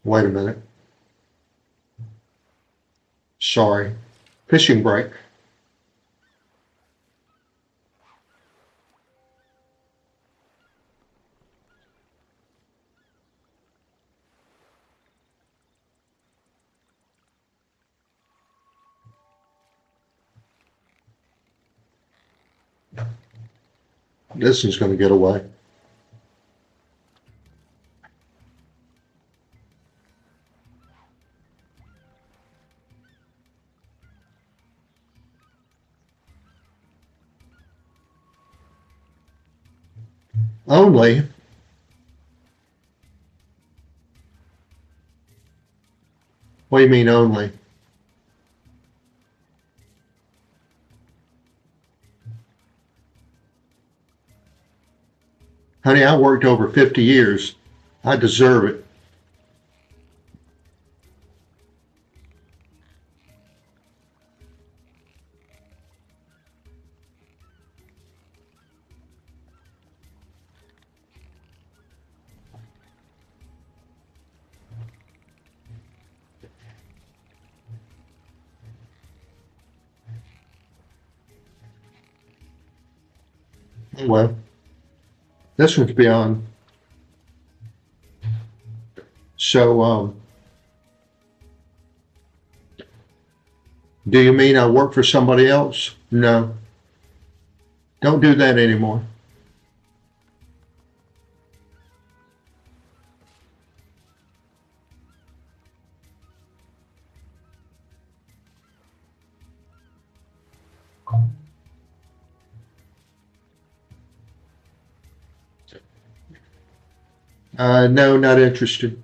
Wait a minute. Sorry. Fishing break. This is going to get away. Only. What do you mean only? Honey, I worked over 50 years. I deserve it. Well, this one's beyond. So, do you mean I work for somebody else? No. Don't do that anymore. No, not interested.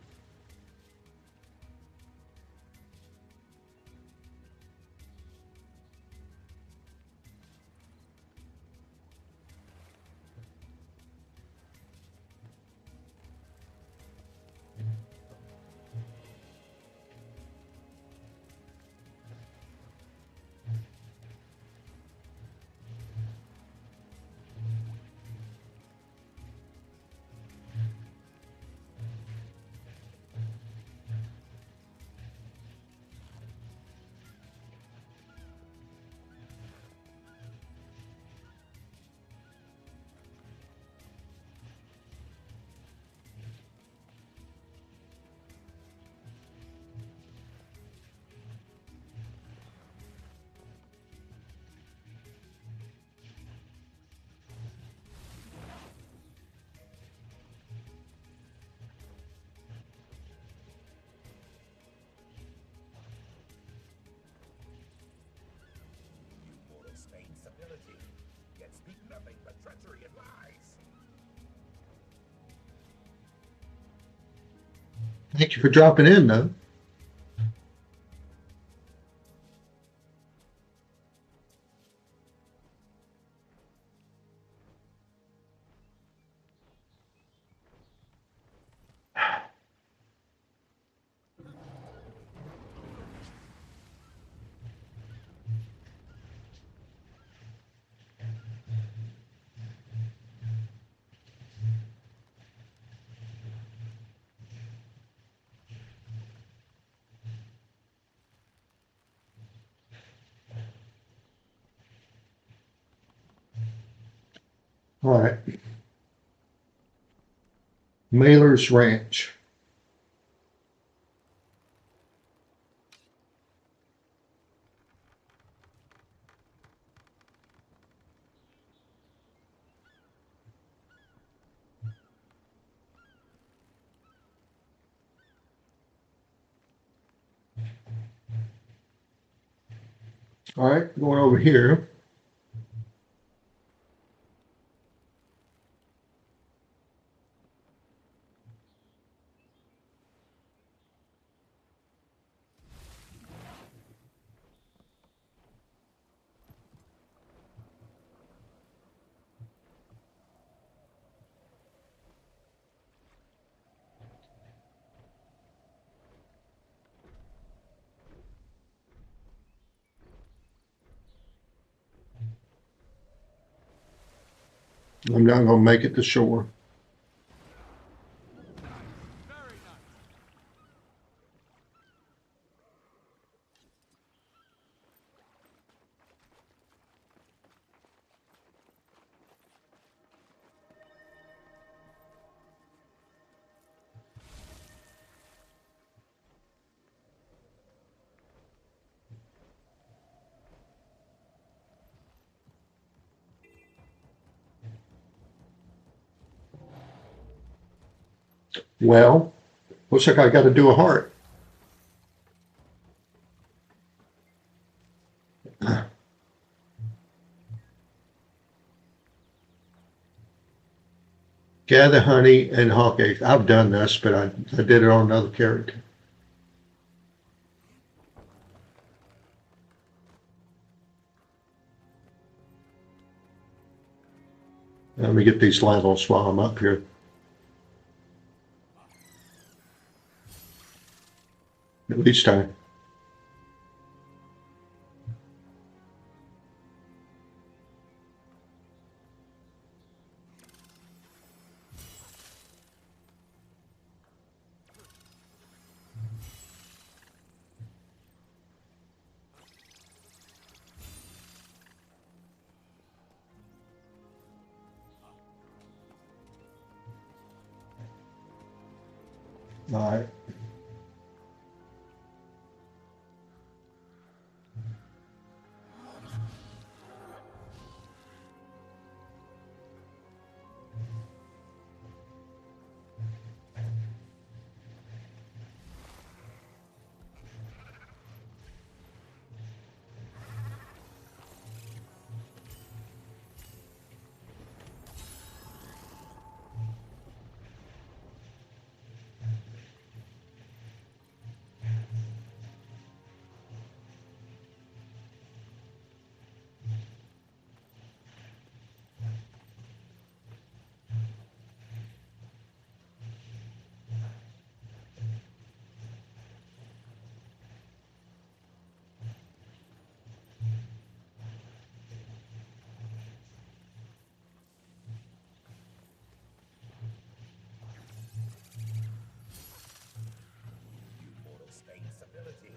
Mortals feign civility, yet speak nothing but treachery and lies. Thank you for dropping in, though. All right. Mailer's Ranch. All right, going over here. I'm not going to make it to shore. Well, looks like I got to do a heart. Gather honey and hawk eggs. I've done this, but I did it on another character. Let me get these levels while I'm up here. At least I. All right. You mortals feign civility,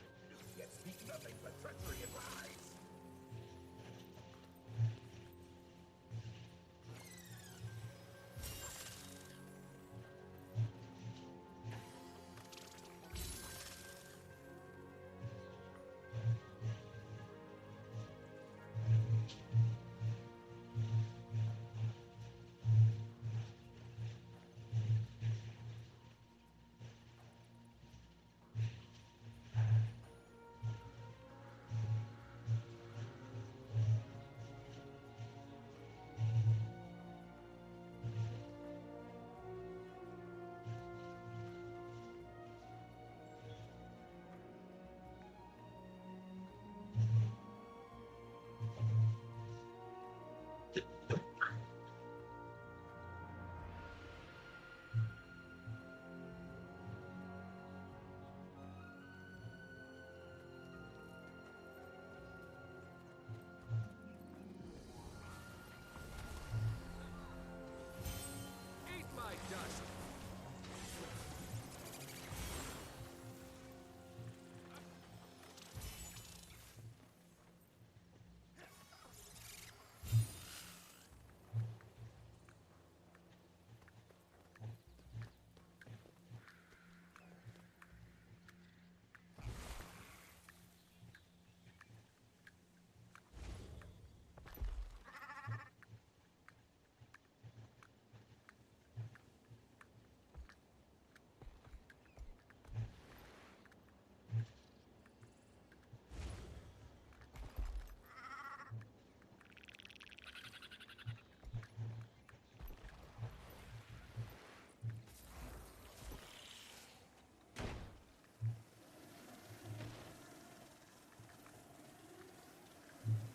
yet speak nothing but treachery and lies.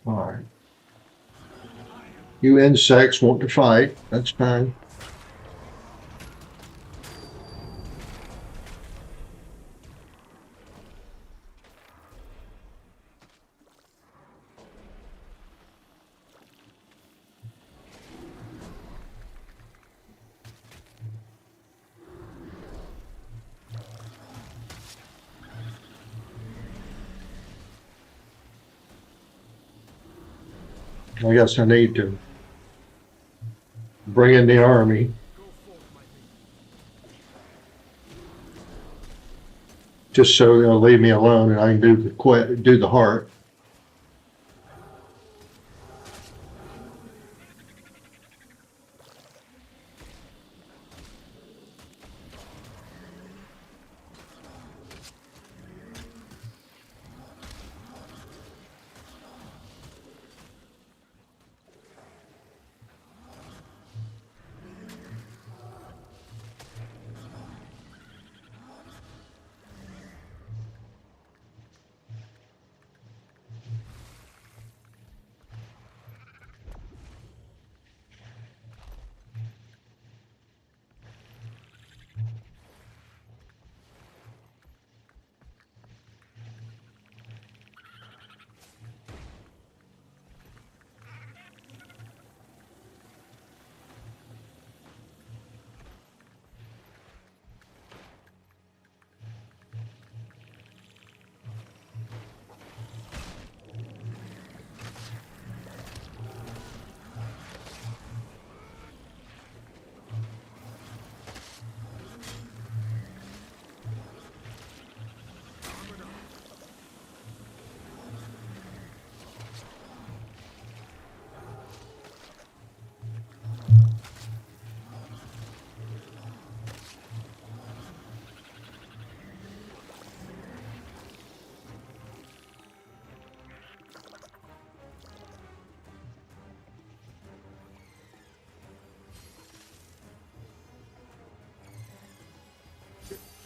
All right. You insects want to fight. That's fine. I guess I need to bring in the army just so they'll leave me alone and I can do the heart.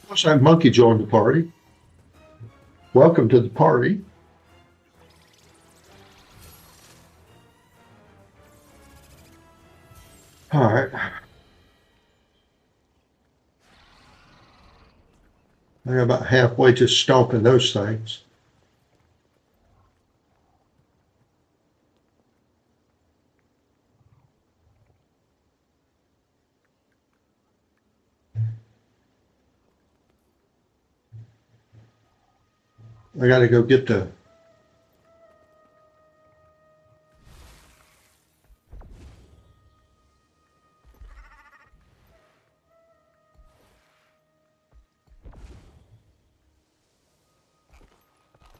Looks like Monkey joined the party. Welcome to the party. All right. I'm about halfway to stomping those things. I got to go get the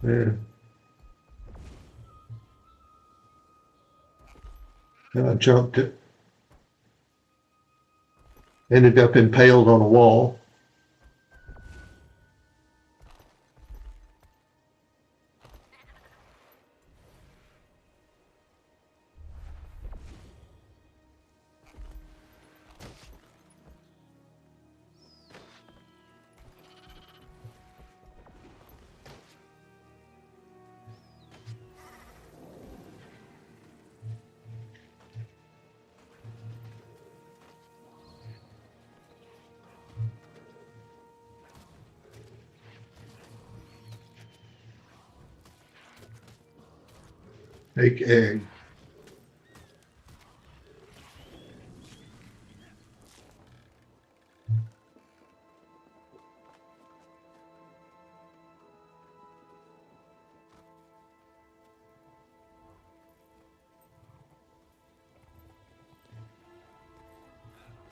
yeah. And I jumped it. Ended up impaled on a wall. Take egg.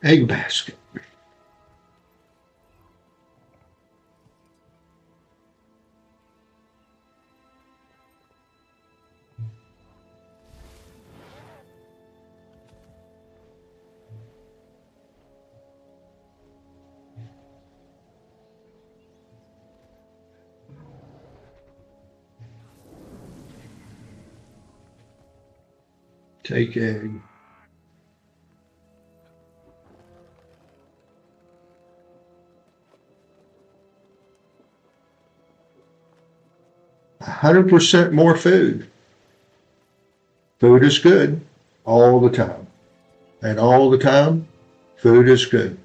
Egg basket. Take egg. $100% more food. Food is good all the time. And all the time, food is good.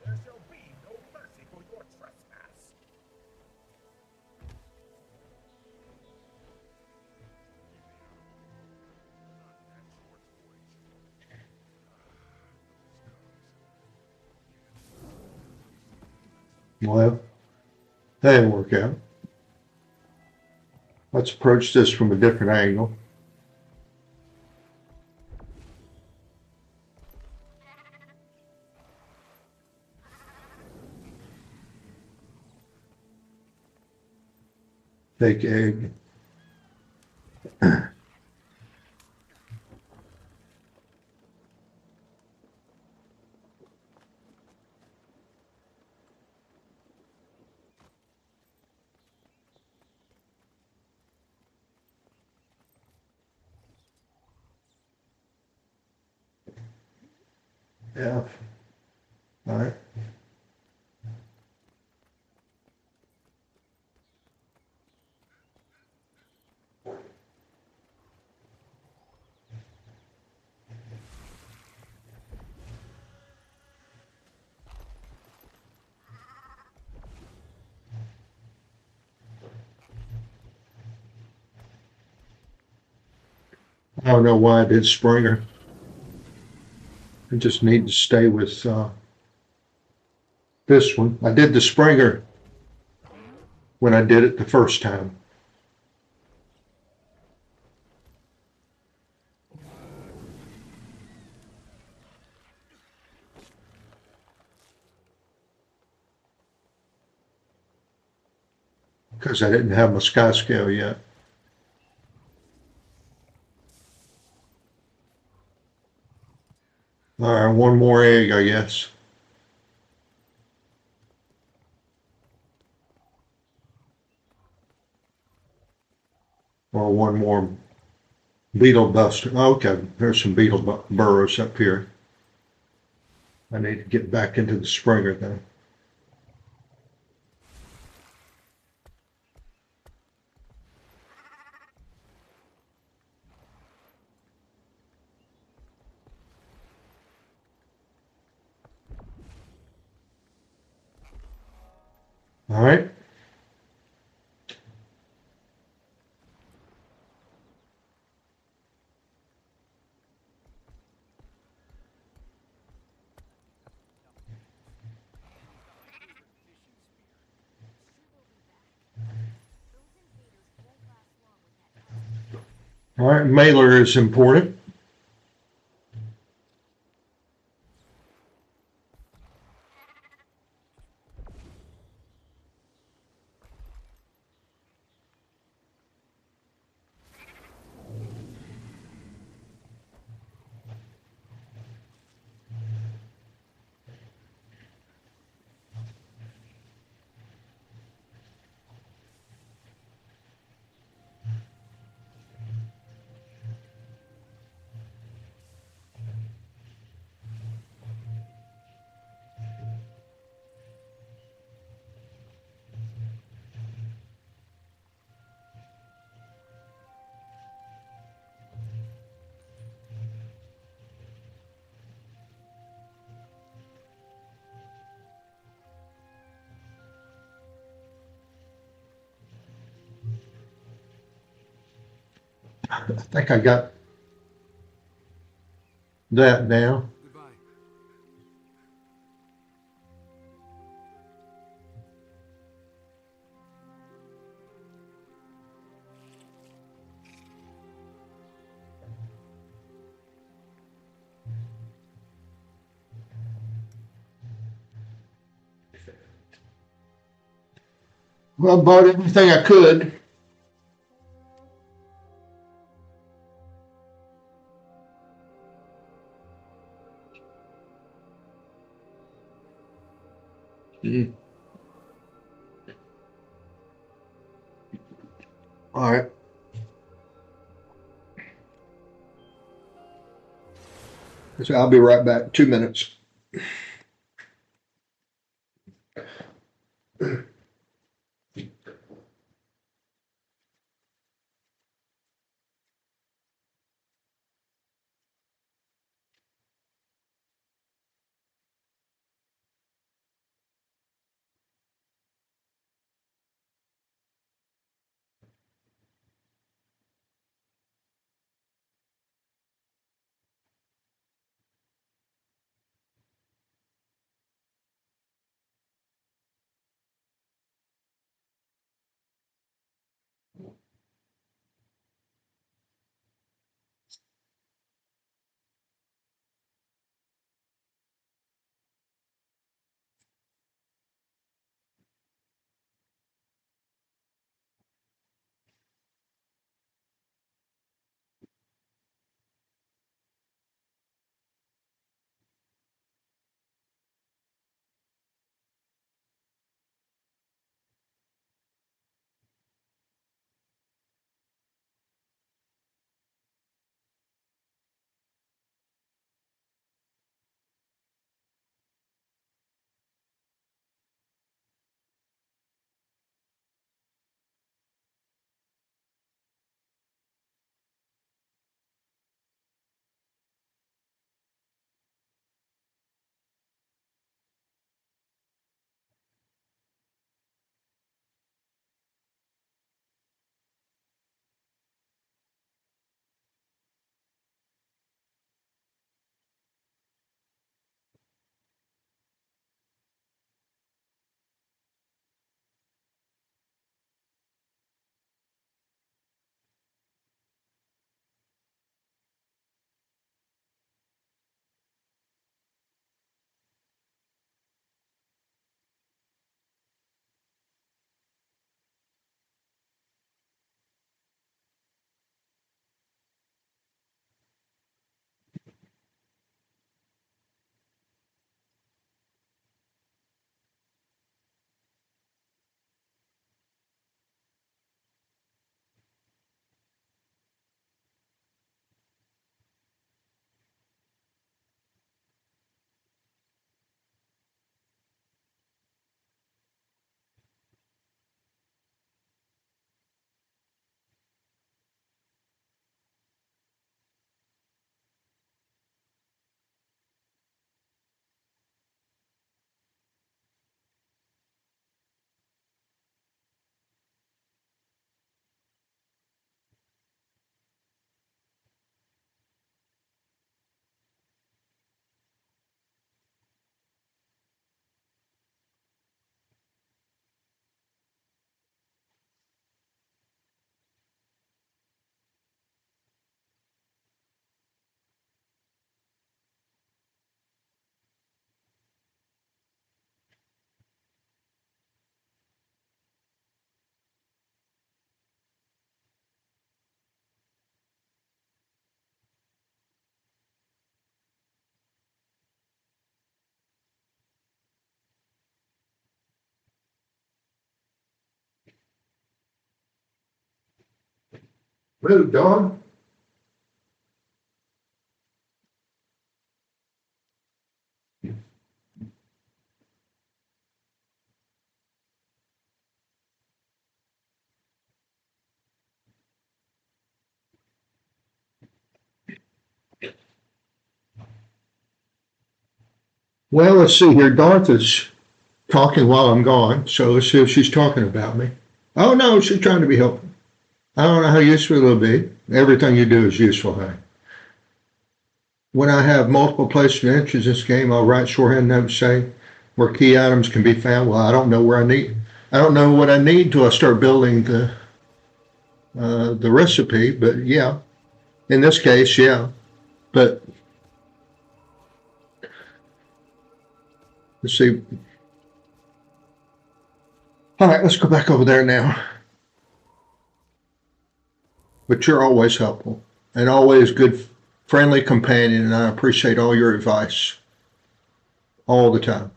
There shall be no mercy for your trespass. Well, that didn't work out. Let's approach this from a different angle. Fake egg. Yeah. All right. I don't know why I did Springer. I just need to stay with this one. I did the Springer when I did it the first time. Because I didn't have my skyscale yet. All right, one more egg, I guess. Or one more beetle buster. Okay, there's some beetle burrows up here. I need to get back into the Springer then. All right. All right, mailer is important. I think I got that now. Goodbye. Well, I bought everything I could. All right. So I'll be right back. 2 minutes. Move, Dawn. Well, let's see here. Dorothy's talking while I'm gone, so let's see if she's talking about me. Oh, no, she's trying to be helpful. I don't know how useful it'll be. Everything you do is useful, honey. When I have multiple places to enter this game, I'll write shorthand notes saying where key items can be found. Well, I don't know where I don't know what I need till I start building the recipe, but yeah, in this case, yeah. But let's see. All right, let's go back over there now. But you're always helpful and always good, friendly companion, and I appreciate all your advice all the time.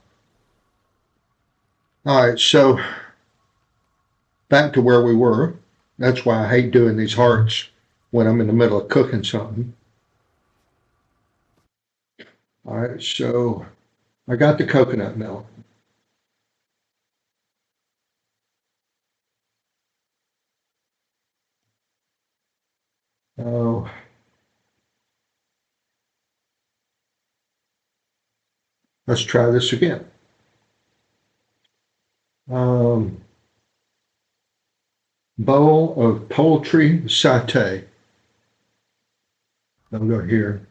All right, so back to where we were. That's why I hate doing these hearts when I'm in the middle of cooking something. All right, so I got the coconut milk. Oh, let's try this again. Bowl of poultry satay. I'll go here.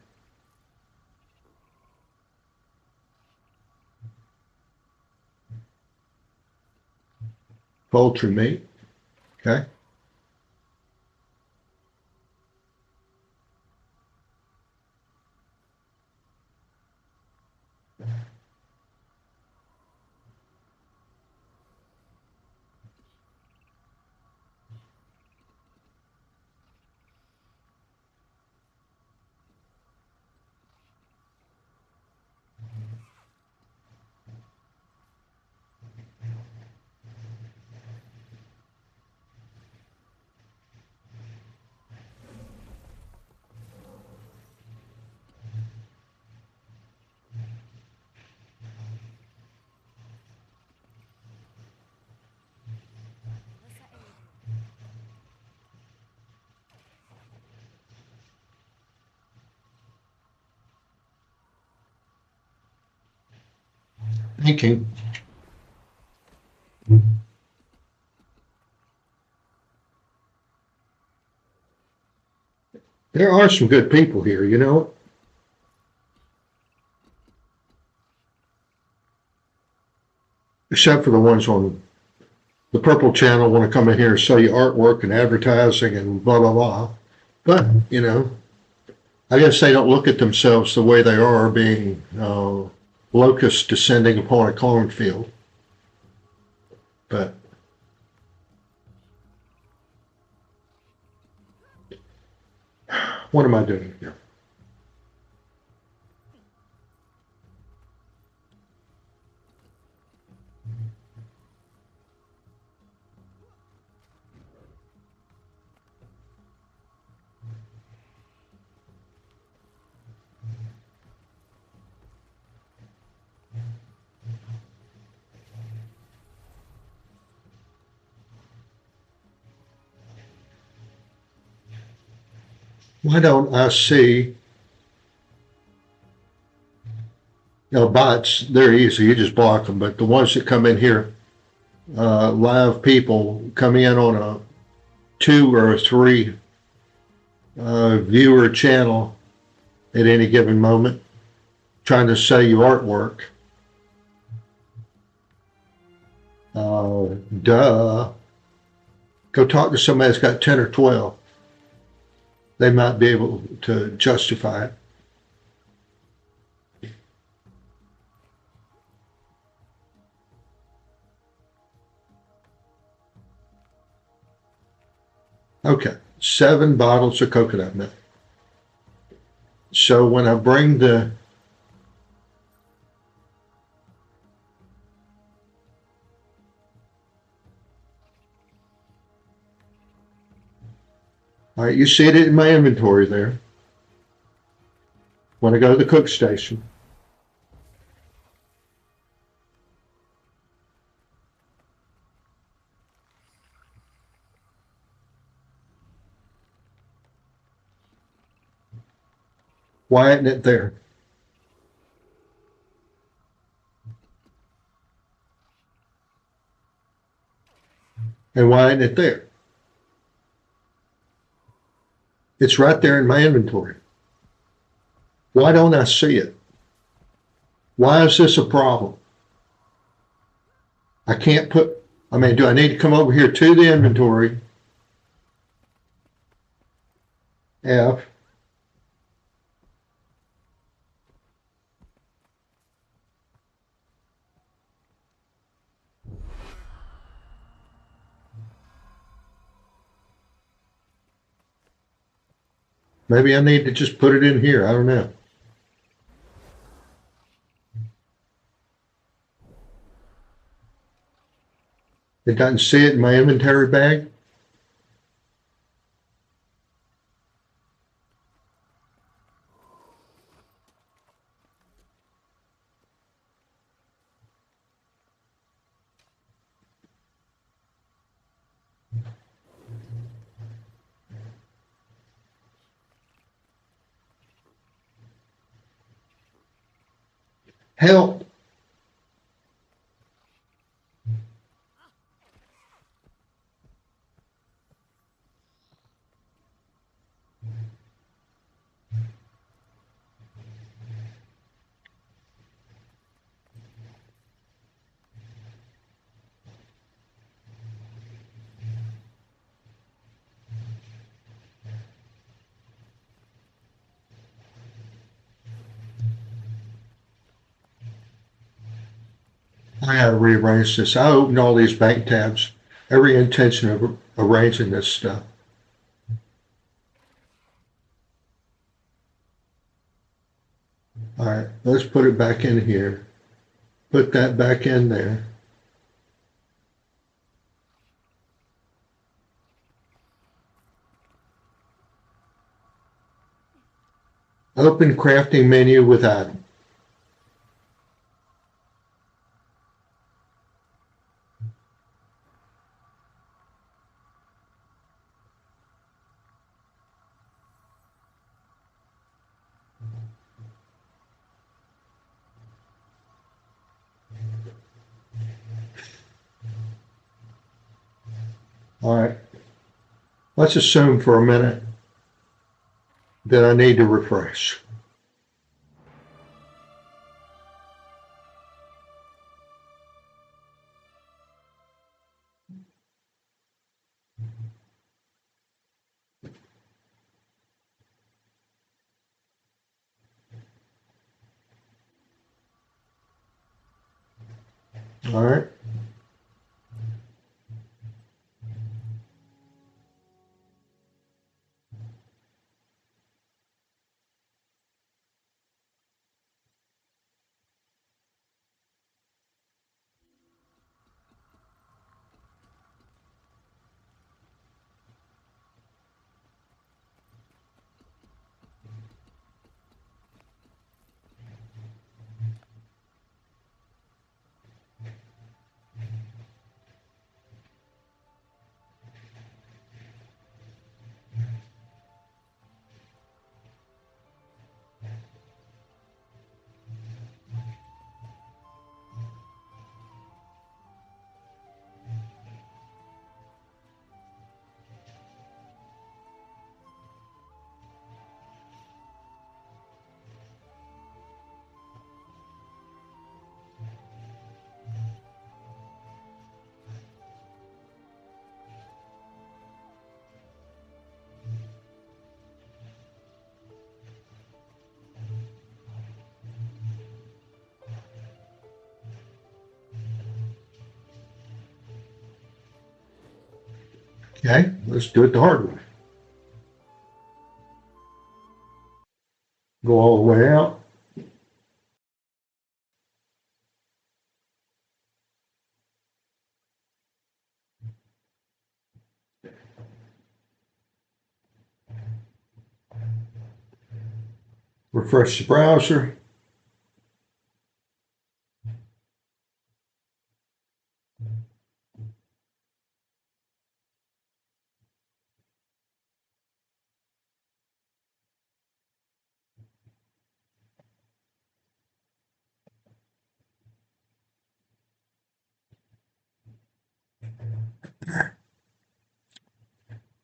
Poultry meat. Okay. Thank you. There are some good people here, you know. Except for the ones on the Purple Channel want to come in here and sell you artwork and advertising and blah, blah, blah. But, you know, I guess they don't look at themselves the way they are, being locusts descending upon a cornfield. But what am I doing here? Why don't I see, bots? They're easy. You just block them. But the ones that come in here, live people come in on a 2 or a 3 viewer channel at any given moment, trying to sell you artwork. Duh. Go talk to somebody that's got 10 or 12. They might be able to justify it. Okay, 7 bottles of coconut milk. So when I bring the all right, you see it in my inventory there. When I go to the cook station, why isn't it there? And why isn't it there? It's right there in my inventory. Why don't I see it? Why is this a problem? I can't put, I mean, do I need to come over here to the inventory? F. Maybe I need to just put it in here. I don't know. It doesn't see it in my inventory bag. Help. I gotta rearrange this. I opened all these bank tabs. Every intention of arranging this stuff. All right, let's put it back in here. Put that back in there. Open crafting menu with item. All right. Let's assume for a minute that I need to refresh. All right. Okay, let's do it the hard way. Go all the way out. Refresh the browser.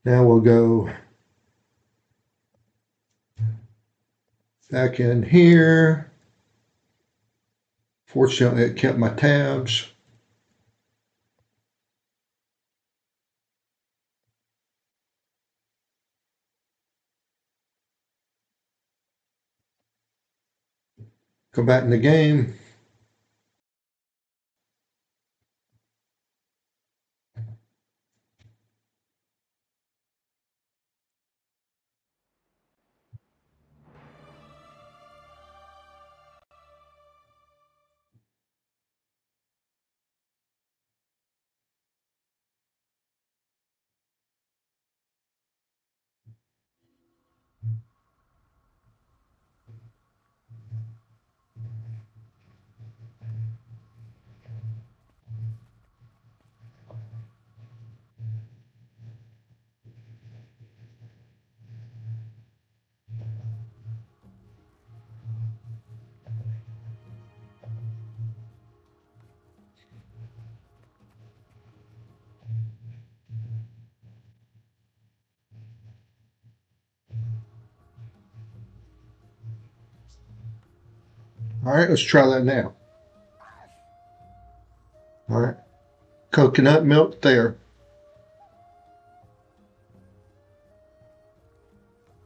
Now we'll go back in here. Fortunately, it kept my tabs. Go back in the game. All right, let's try that now. All right. Coconut milk there.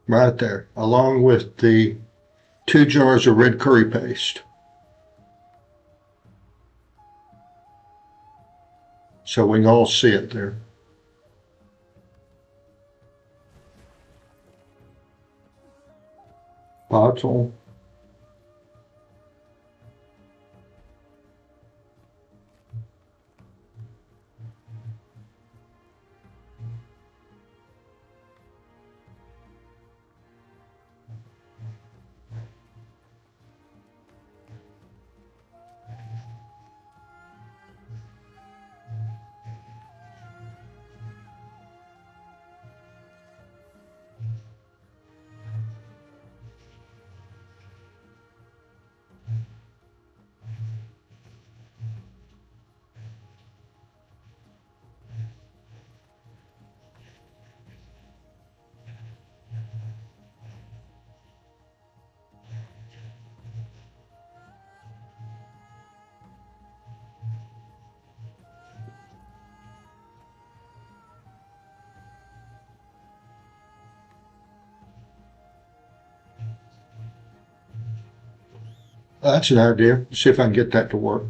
Right there, along with the 2 jars of red curry paste. So we can all see it there. Bottle. That's an idea. See if I can get that to work.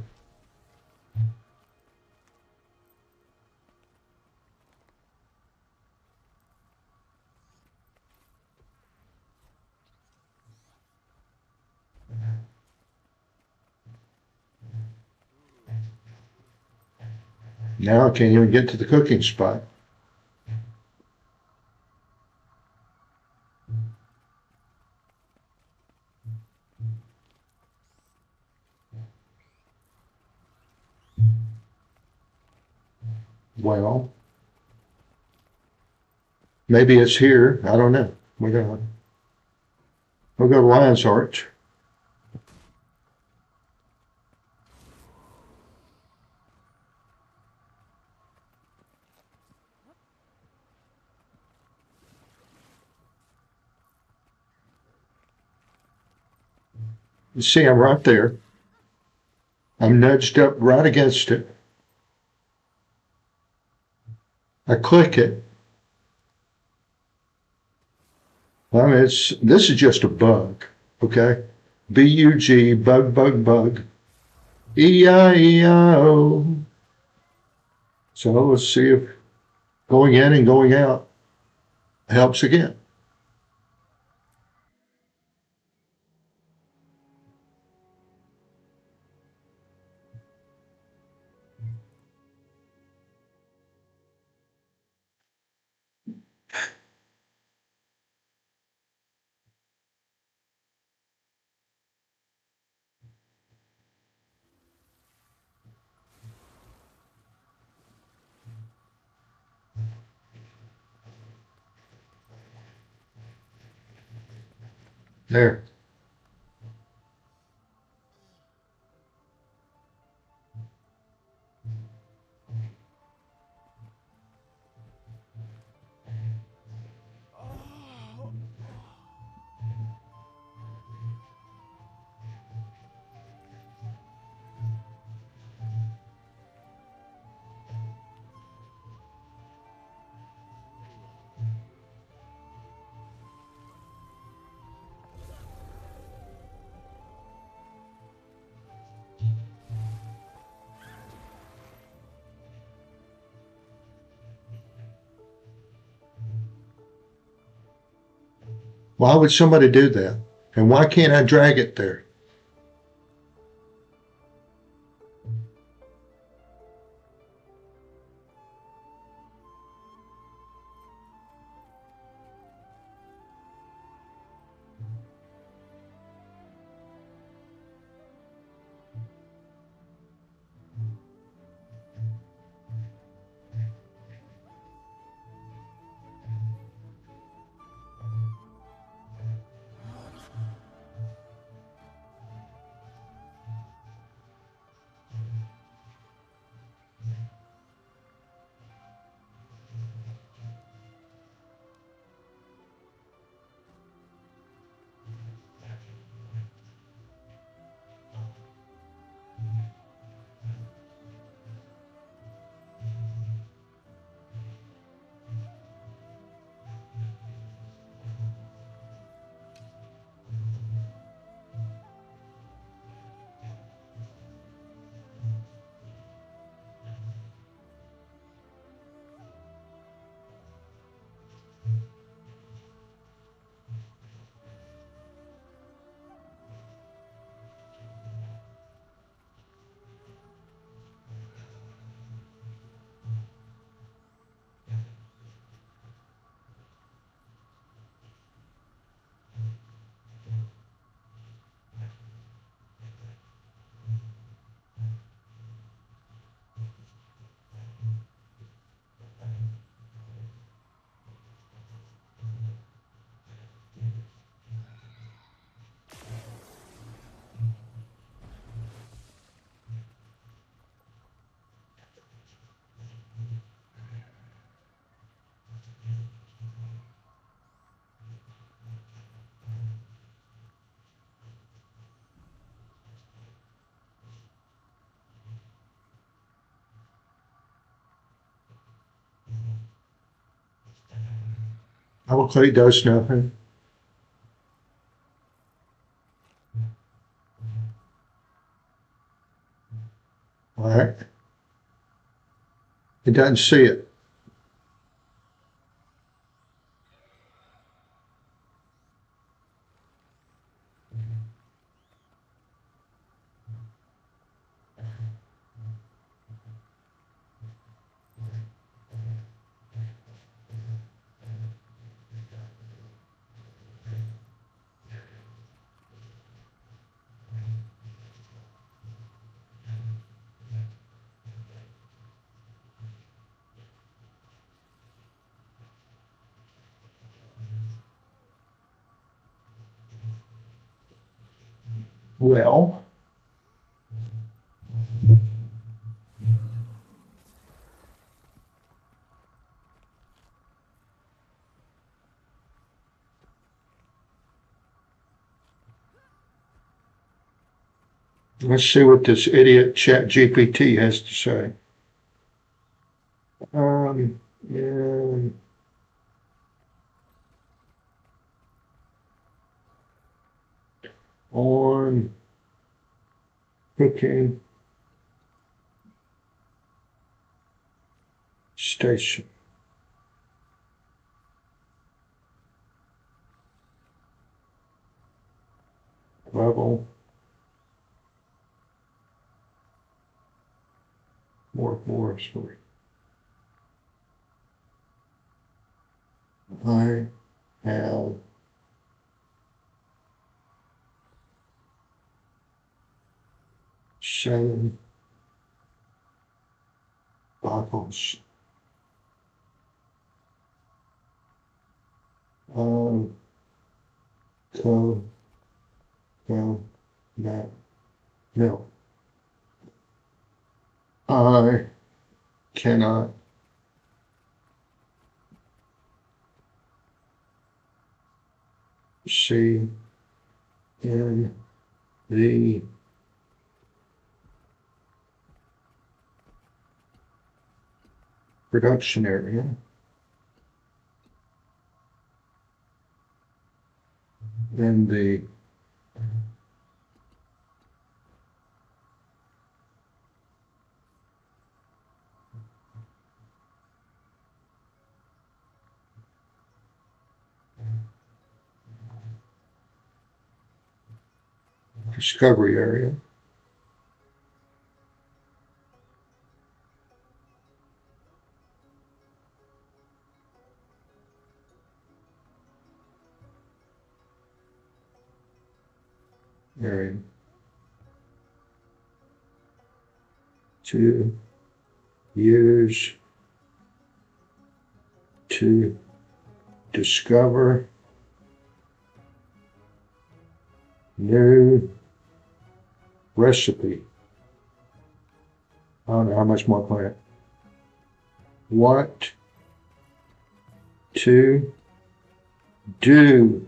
Now I can't even get to the cooking spot. Well, maybe it's here. I don't know. We'll go to Lion's Arch. You see, I'm right there. I'm nudged up right against it. I click it. I mean, this is just a bug, okay? B-U-G, bug, bug, bug. E-I-E-I-O. So let's see if going in and going out helps again. There. Why would somebody do that? And why can't I drag it there? Double click does nothing. All right. It doesn't see it. Well, let's see what this idiot chat GPT has to say. Yeah. On cooking station. Level. More story. I have seven bottles of coconut milk. I cannot see in the production area. In the discovery area. Area to use to discover new recipe. I don't know how much more plant. What to do.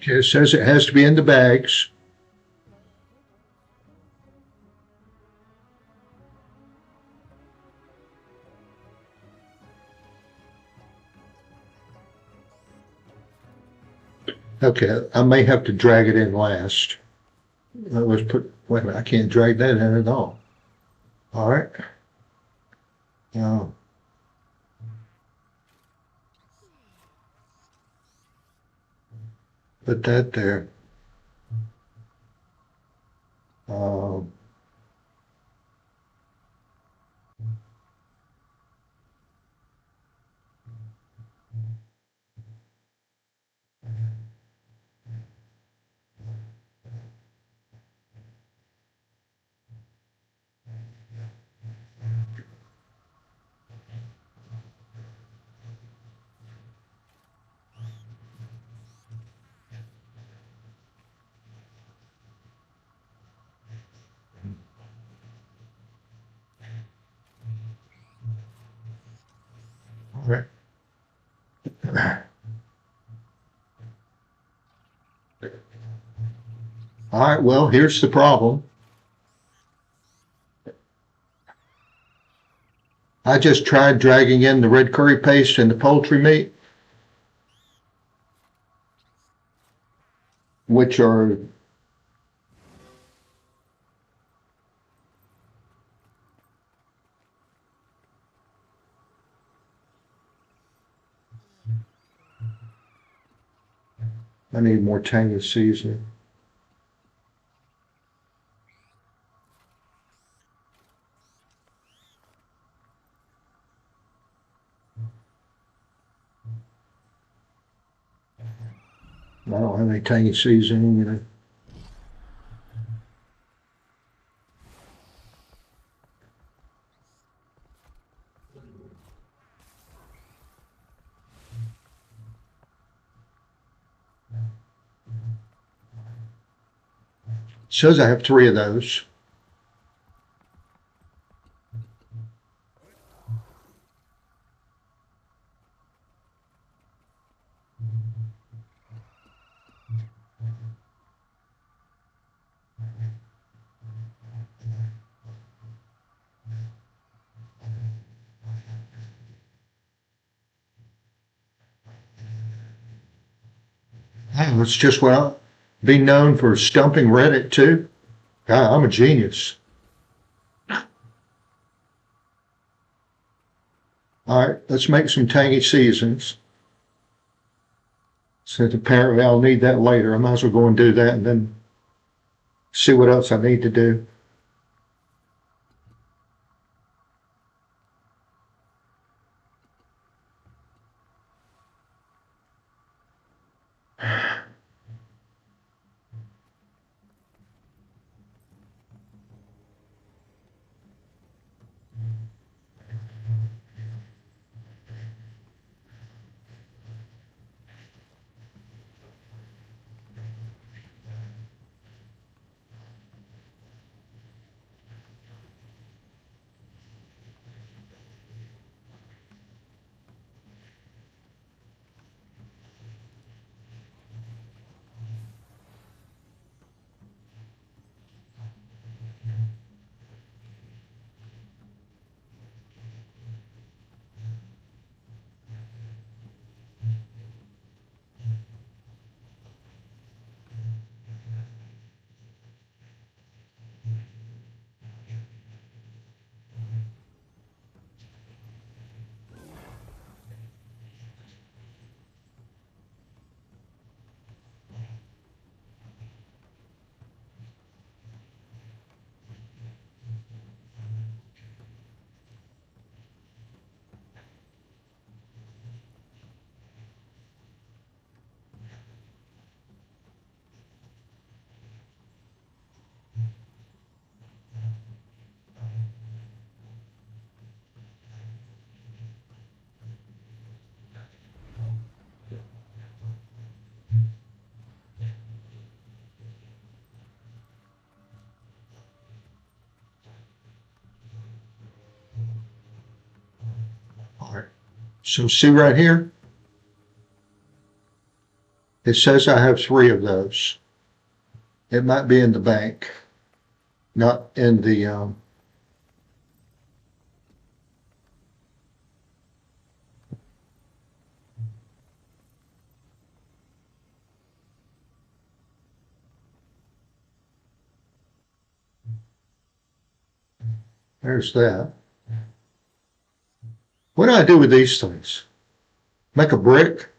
Okay, it says it has to be in the bags. Okay, I may have to drag it in last. Let's put, wait a minute, I can't drag that in at all. All right. Oh. Put that there. Um, all right. All right, well, here's the problem. I just tried dragging in the red curry paste and the poultry meat, which are I need more tangy seasoning. I don't have any tangy seasoning, you know. It says I have 3 of those. It's just what I'll be known for, stumping Reddit too. God, I'm a genius. All right, let's make some tangy seasons. Since apparently I'll need that later, I might as well go and do that and then see what else I need to do. All right. So see right here, it says I have 3 of those. It might be in the bank, not in the, there's that. What do I do with these things? Make a brick?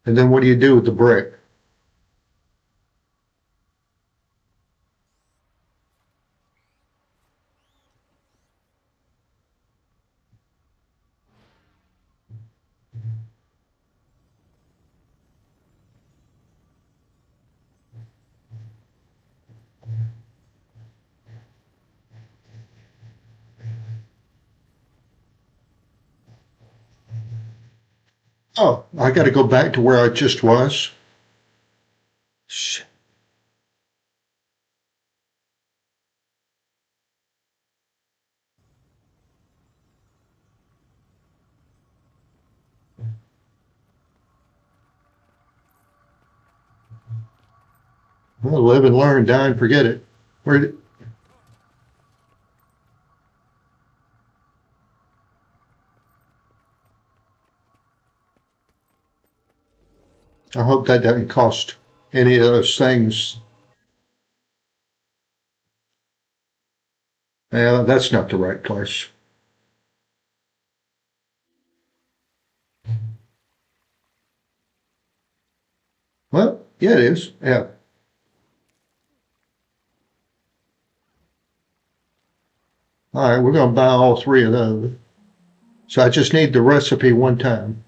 And then what do you do with the brick? Oh, I got to go back to where I just was. Shit. Well, live and learn, die and forget it. Where did, I hope that doesn't cost any of those things. Yeah, that's not the right place. Well, yeah, it is. Yeah. All right, we're going to buy all three of those. So I just need the recipe one time.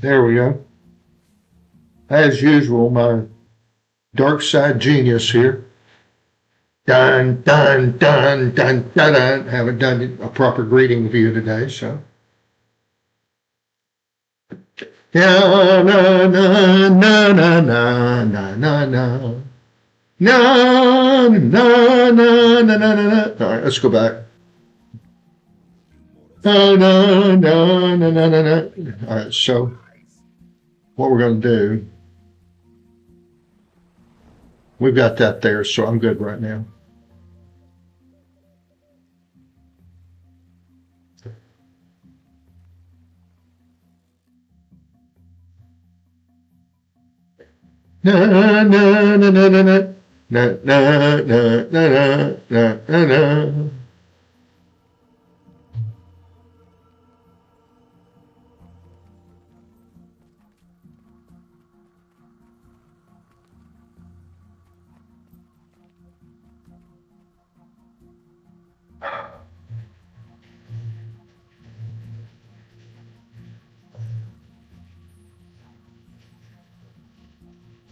There we go. As usual, my dark side genius here. Dun, dun, dun, dun, dun, dun. Haven't done a proper greeting of you today, so. Yeah, na, na, na, na, na, na, na, na. Na, na, na, na, na, na, na. All right, let's go back. Na, na, na, na, na, na, na. All right, so what we're going to do, we've got that there, so I'm good right now. Na na na na na na na na na na na na na.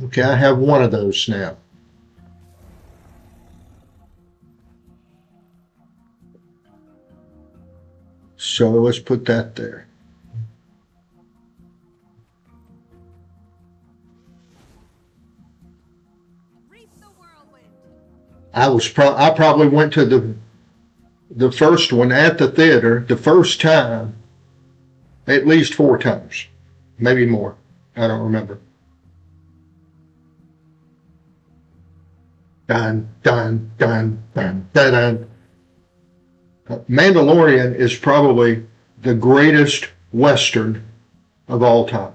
Okay, I have one of those now. So let's put that there. Reap the whirlwind. I probably went to the first one at the theater the first time at least 4 times, maybe more. I don't remember. Dun dun dun dun dun dun. Mandalorian is probably the greatest Western of all time.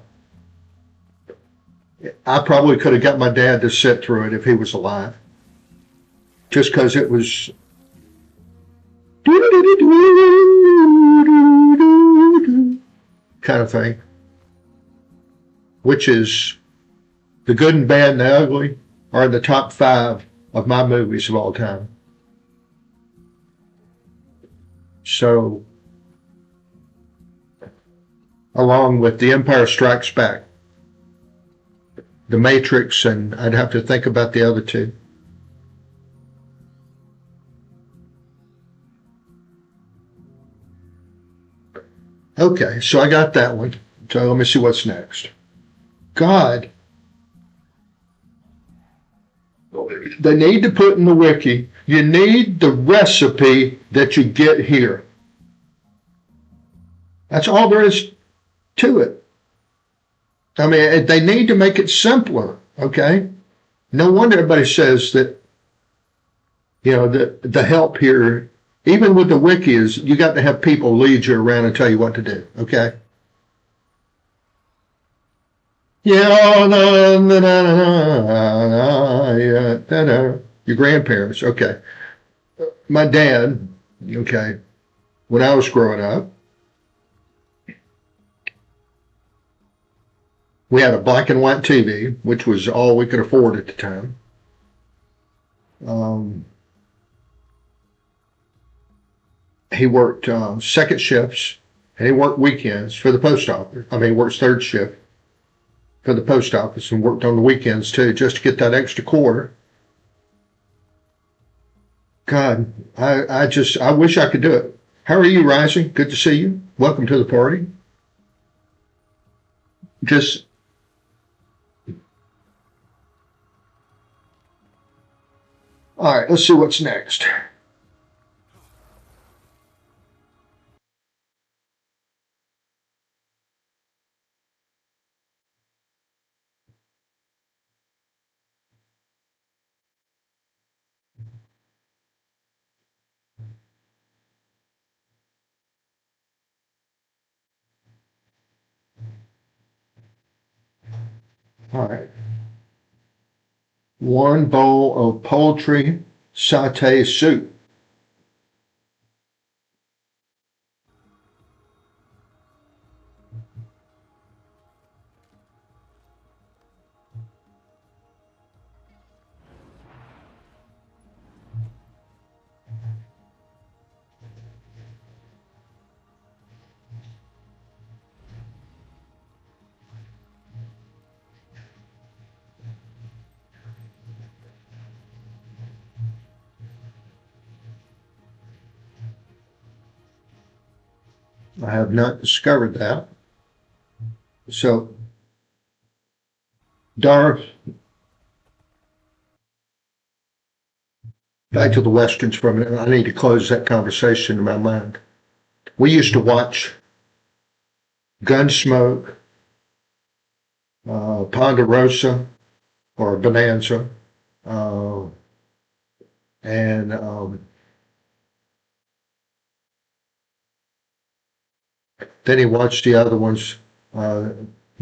I probably could have got my dad to sit through it if he was alive. Just because it was kind of thing. Which is The Good and Bad and the Ugly are in the top 5 of my movies of all time. So, along with The Empire Strikes Back, The Matrix, and I'd have to think about the other two. Okay, so I got that one. So let me see what's next. God. They need to put in the wiki, you need the recipe that you get here. That's all there is to it. I mean, they need to make it simpler, okay? No wonder everybody says that, the help here, even with the wiki, is you got to have people lead you around and tell you what to do, okay? Yeah, your grandparents, okay. My dad, okay, when I was growing up, we had a black and white TV, which was all we could afford at the time. He worked second shifts, and he worked weekends for the post office. I mean, he works third shift for the post office and worked on the weekends too, just to get that extra quarter. God, I wish I could do it. How are you, Rising? Good to see you. Welcome to the party. Just all right, let's see what's next. All right. One bowl of poultry sauté soup. I have not discovered that. So, Darth, back to the Westerns for a minute. I need to close that conversation in my mind. We used to watch Gunsmoke, Ponderosa, or Bonanza, and then he watched the other ones,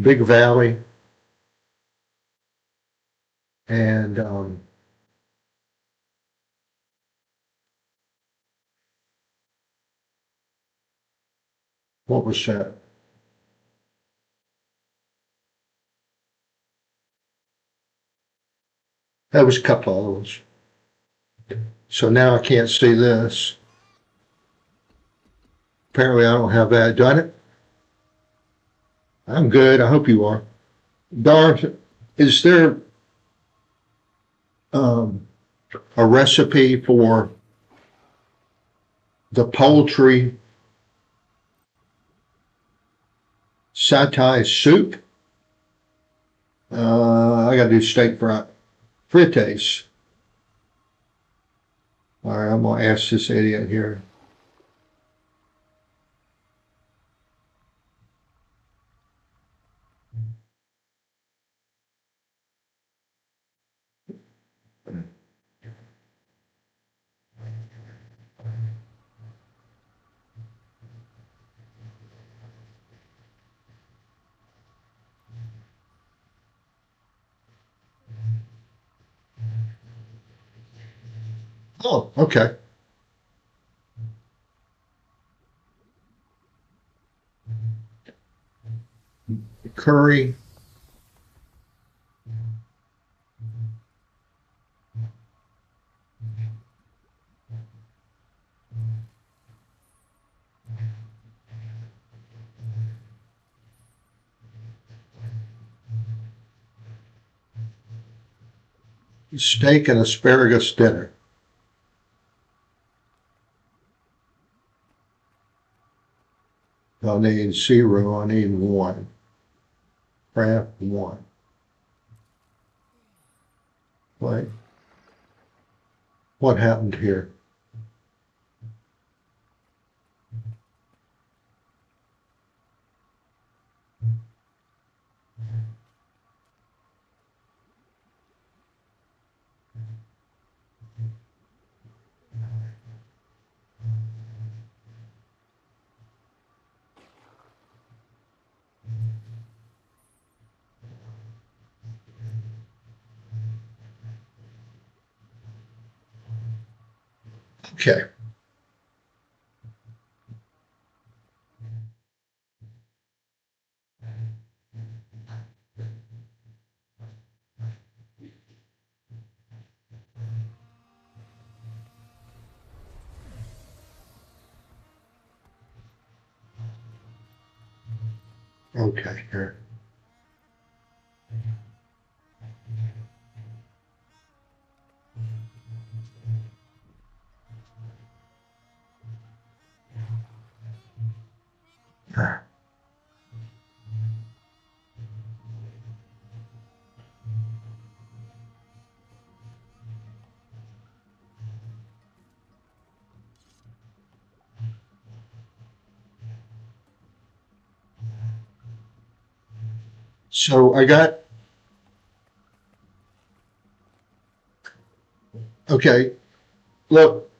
Big Valley, and what was that? That was a couple of others. So now I can't see this. Apparently I don't have that. Done it? I'm good. I hope you are. Darth, is there a recipe for the poultry satay soup? I got to do steak frites. All right, I'm going to ask this idiot here. Oh, okay. Curry. Steak and asparagus dinner. I'll need 0. I need 1. Craft 1. Right. what happened here. Okay. Okay, here. So I got, okay, look,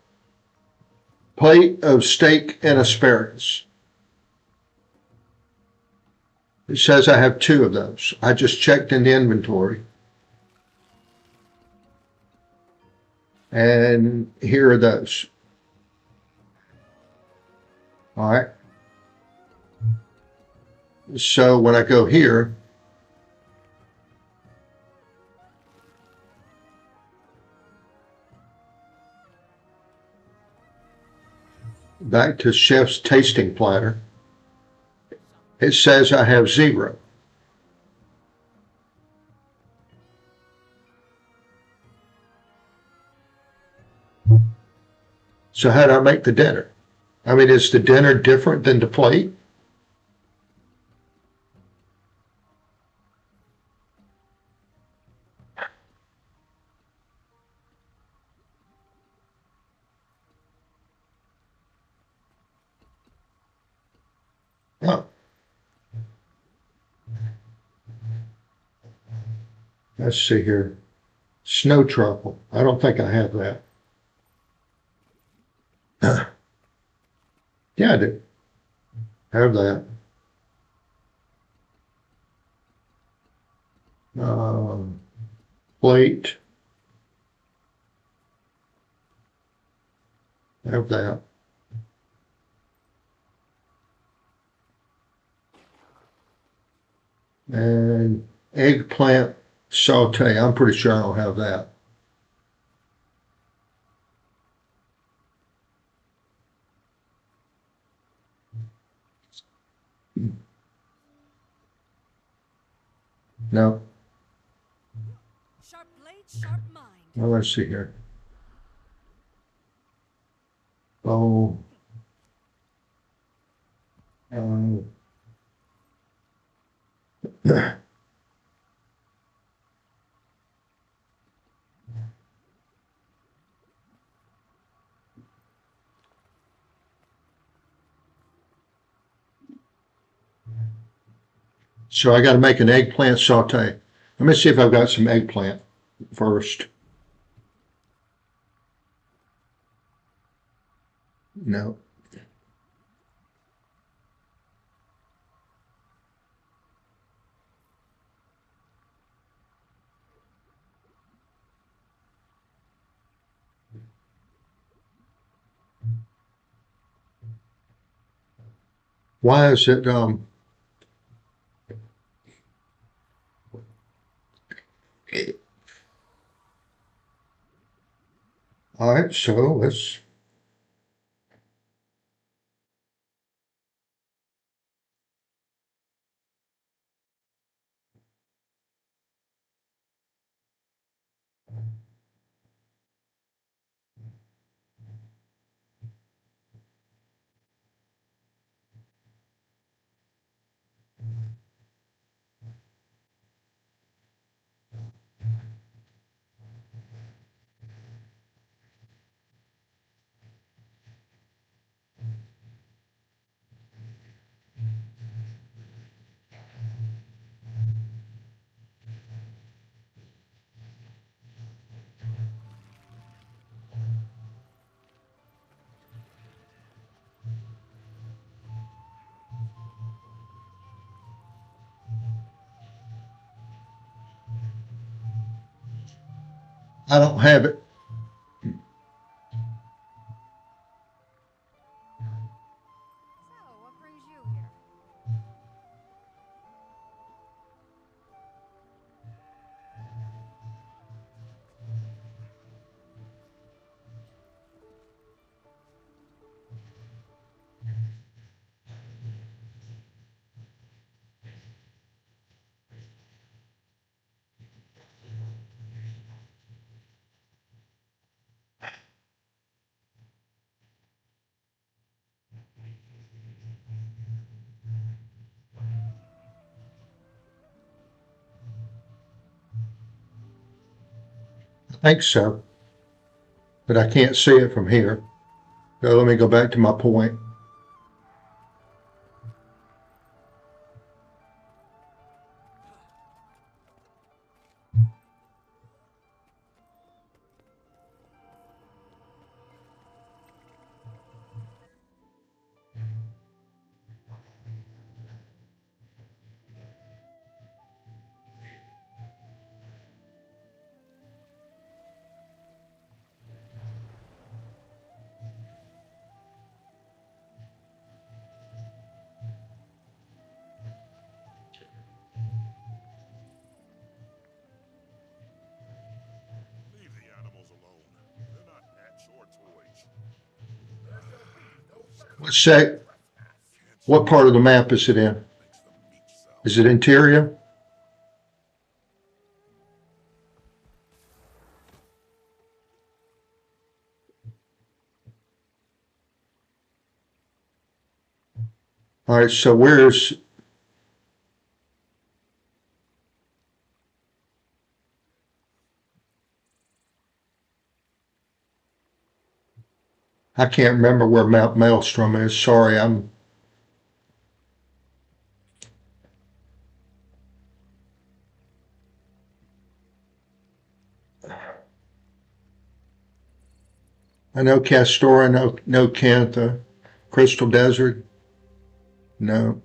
plate of steak and asparagus. It says I have 2 of those. I just checked in the inventory. And here are those. All right. So when I go here, back to chef's tasting platter, it says I have 0. So how do I make the dinner? I mean, is the dinner different than the plate? Oh, let's see here. Snow truffle. I don't think I have that. Yeah, I do. Have that. Um, Plate. Have that. And eggplant saute. I'm pretty sure I don't have that. No. Sharp blade, sharp mind. Well, let's see here. Oh. Um, so I got to make an eggplant saute. Let me see if I've got some eggplant first. No. Why is it all right, so let's I don't have it. So, what brings you here? I think so, but I can't see it from here. So let me go back to my point. Leave the animals alone. They're not pets or toys. Let's say, what part of the map is it in? Makes the meat sour. Is it in Tyria? All right, so where's, I can't remember where Mount Maelstrom is. Sorry, I know Castora, no Cantha. Crystal Desert, no.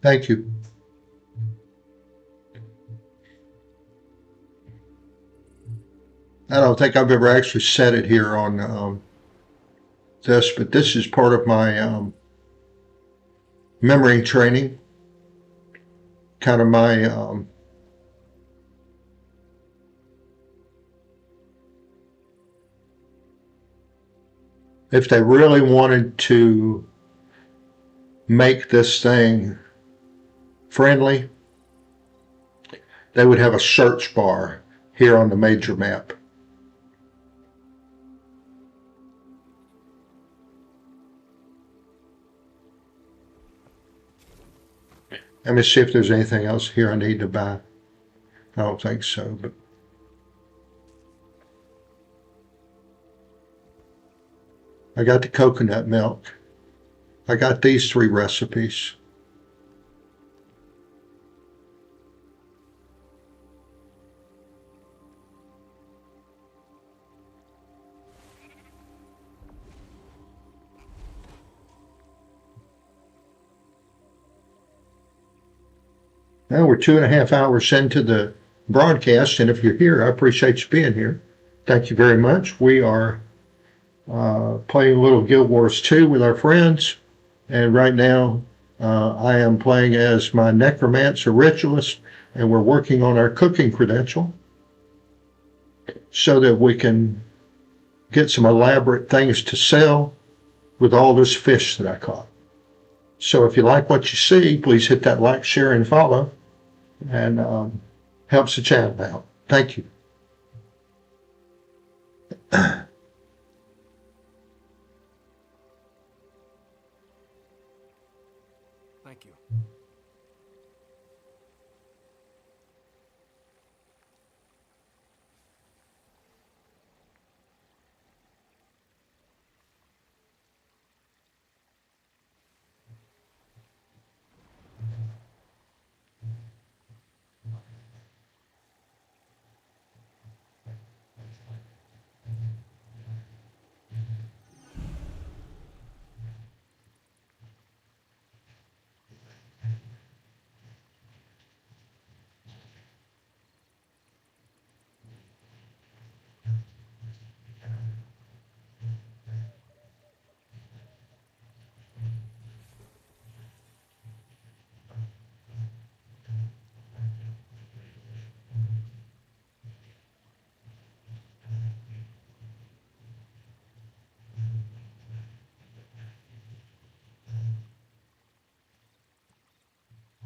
Thank you. I don't think I've ever actually said it here on this, but this is part of my memory training. Kind of my if they really wanted to make this thing friendly, they would have a search bar here on the major map. Let me see if there's anything else here I need to buy. I don't think so, but I got the coconut milk. I got these 3 recipes. Now we're 2.5 hours into the broadcast, and if you're here, I appreciate you being here. Thank you very much. We are playing a little Guild Wars 2 with our friends, and right now I am playing as my Necromancer Ritualist, and we're working on our cooking credential so that we can get some elaborate things to sell with all this fish that I caught. So if you like what you see, please hit that like, share, and follow, and helps the channel out. Thank you. Thank you.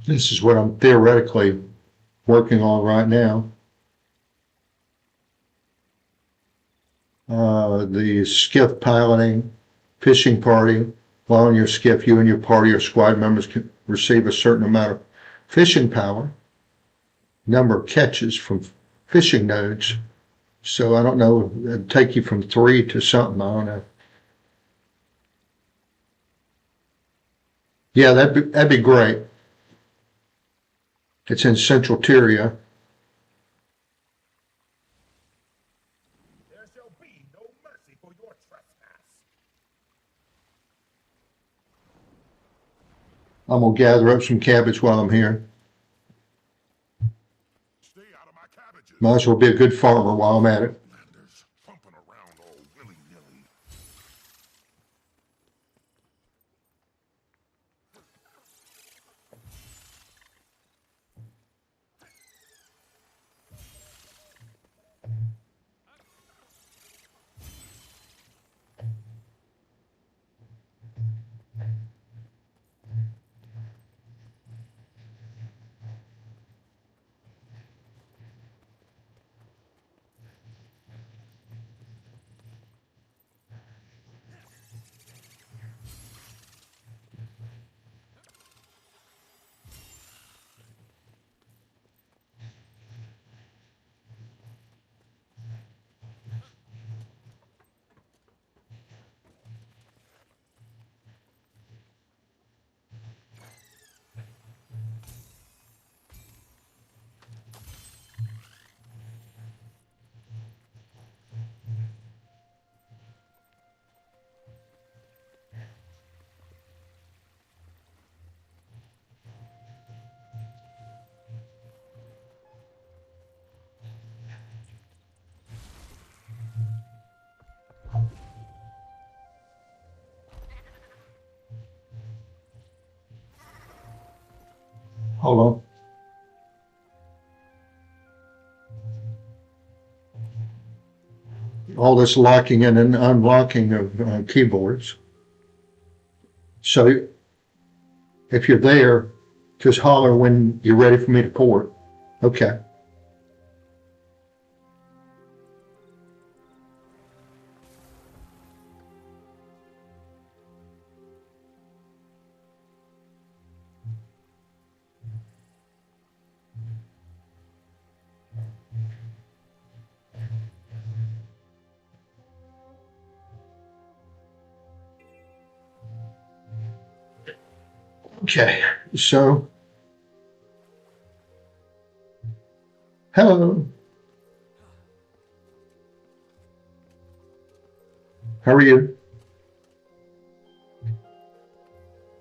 This is what I'm theoretically working on right now. The skiff piloting, fishing party. While on your skiff, you and your party or squad members can receive a certain amount of fishing power, number of catches from fishing nodes. So I don't know, it'd take you from 3 to something, I don't know. Yeah, that'd be great. It's in central Tyria. There shall be no mercy for your trespass. I'm gonna gather up some cabbage while I'm here. Stay out of my cabbages. Might as well be a good farmer while I'm at it. Landers thumping around all willy-nilly. Hold on. All this locking and unlocking of keyboards. So if you're there, just holler when you're ready for me to port. Okay. Okay, so hello. How are you?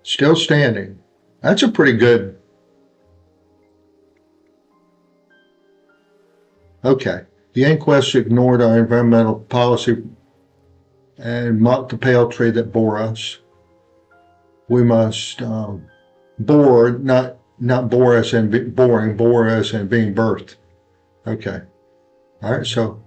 Still standing. That's a pretty good. Okay. The inquest ignored our environmental policy and mocked the pale tree that bore us. We must bore, not bore us and boring, bore us and being birthed. Okay. All right. So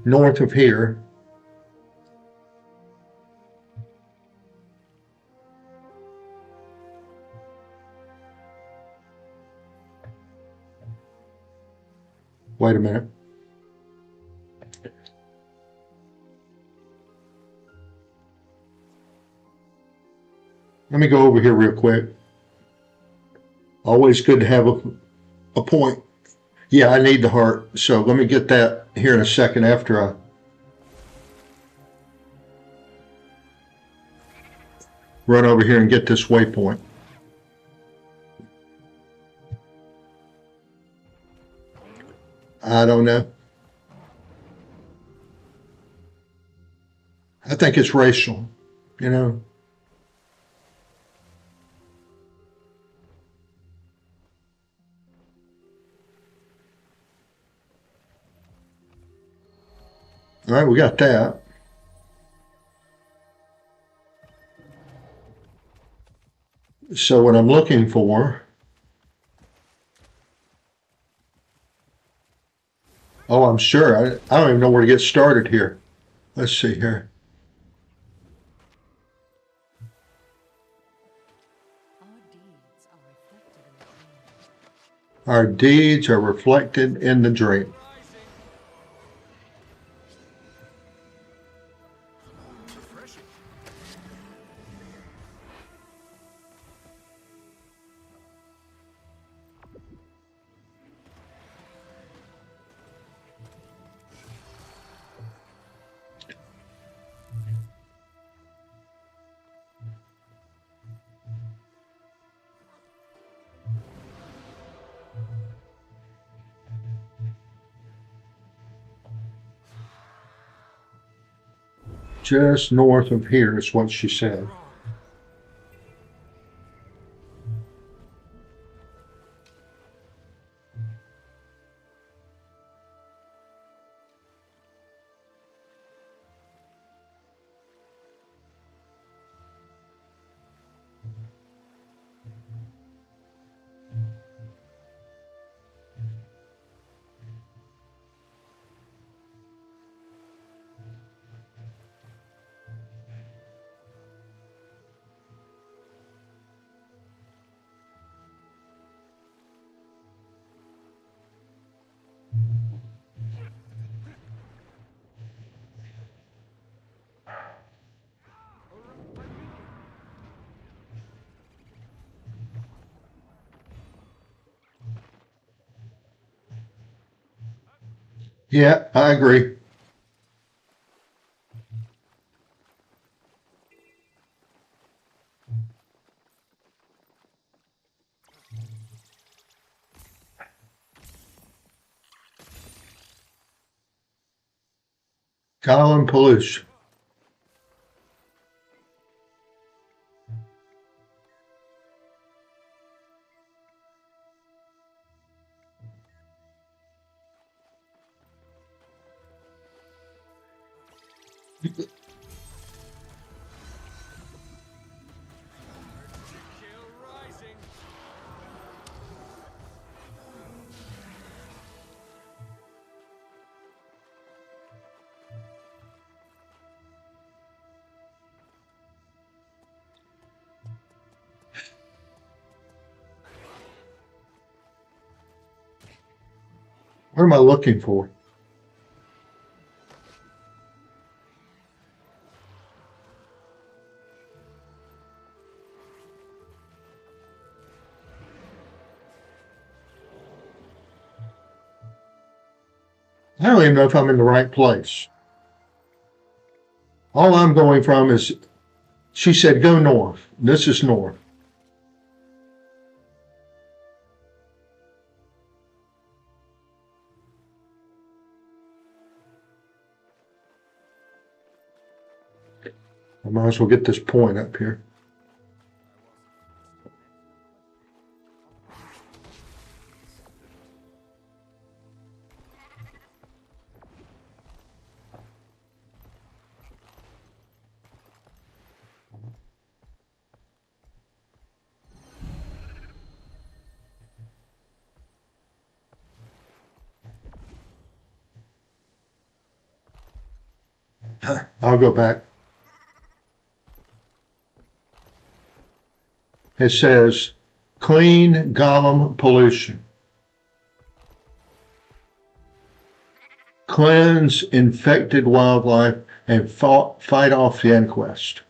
north of here. Wait a minute. Let me go over here real quick. Always good to have a point. Yeah, I need the heart. So let me get that here in a second after I run over here and get this waypoint. I don't know. I think it's racial, you know. All right, we got that. So what I'm looking for Oh, I'm sure. I don't even know where to get started here. Let's see here. Our deeds are reflected in the dream. Our deeds are reflected in the dream. Refreshing. Just north of here is what she said. Yeah, I agree. Colin Palouche. Kill rising. What am I looking for? I don't even know if I'm in the right place. All I'm going from is, she said, go north. This is north. I might as well get this point up here. I'll go back. It says clean golem pollution. Cleanse infected wildlife and fight off the inquest.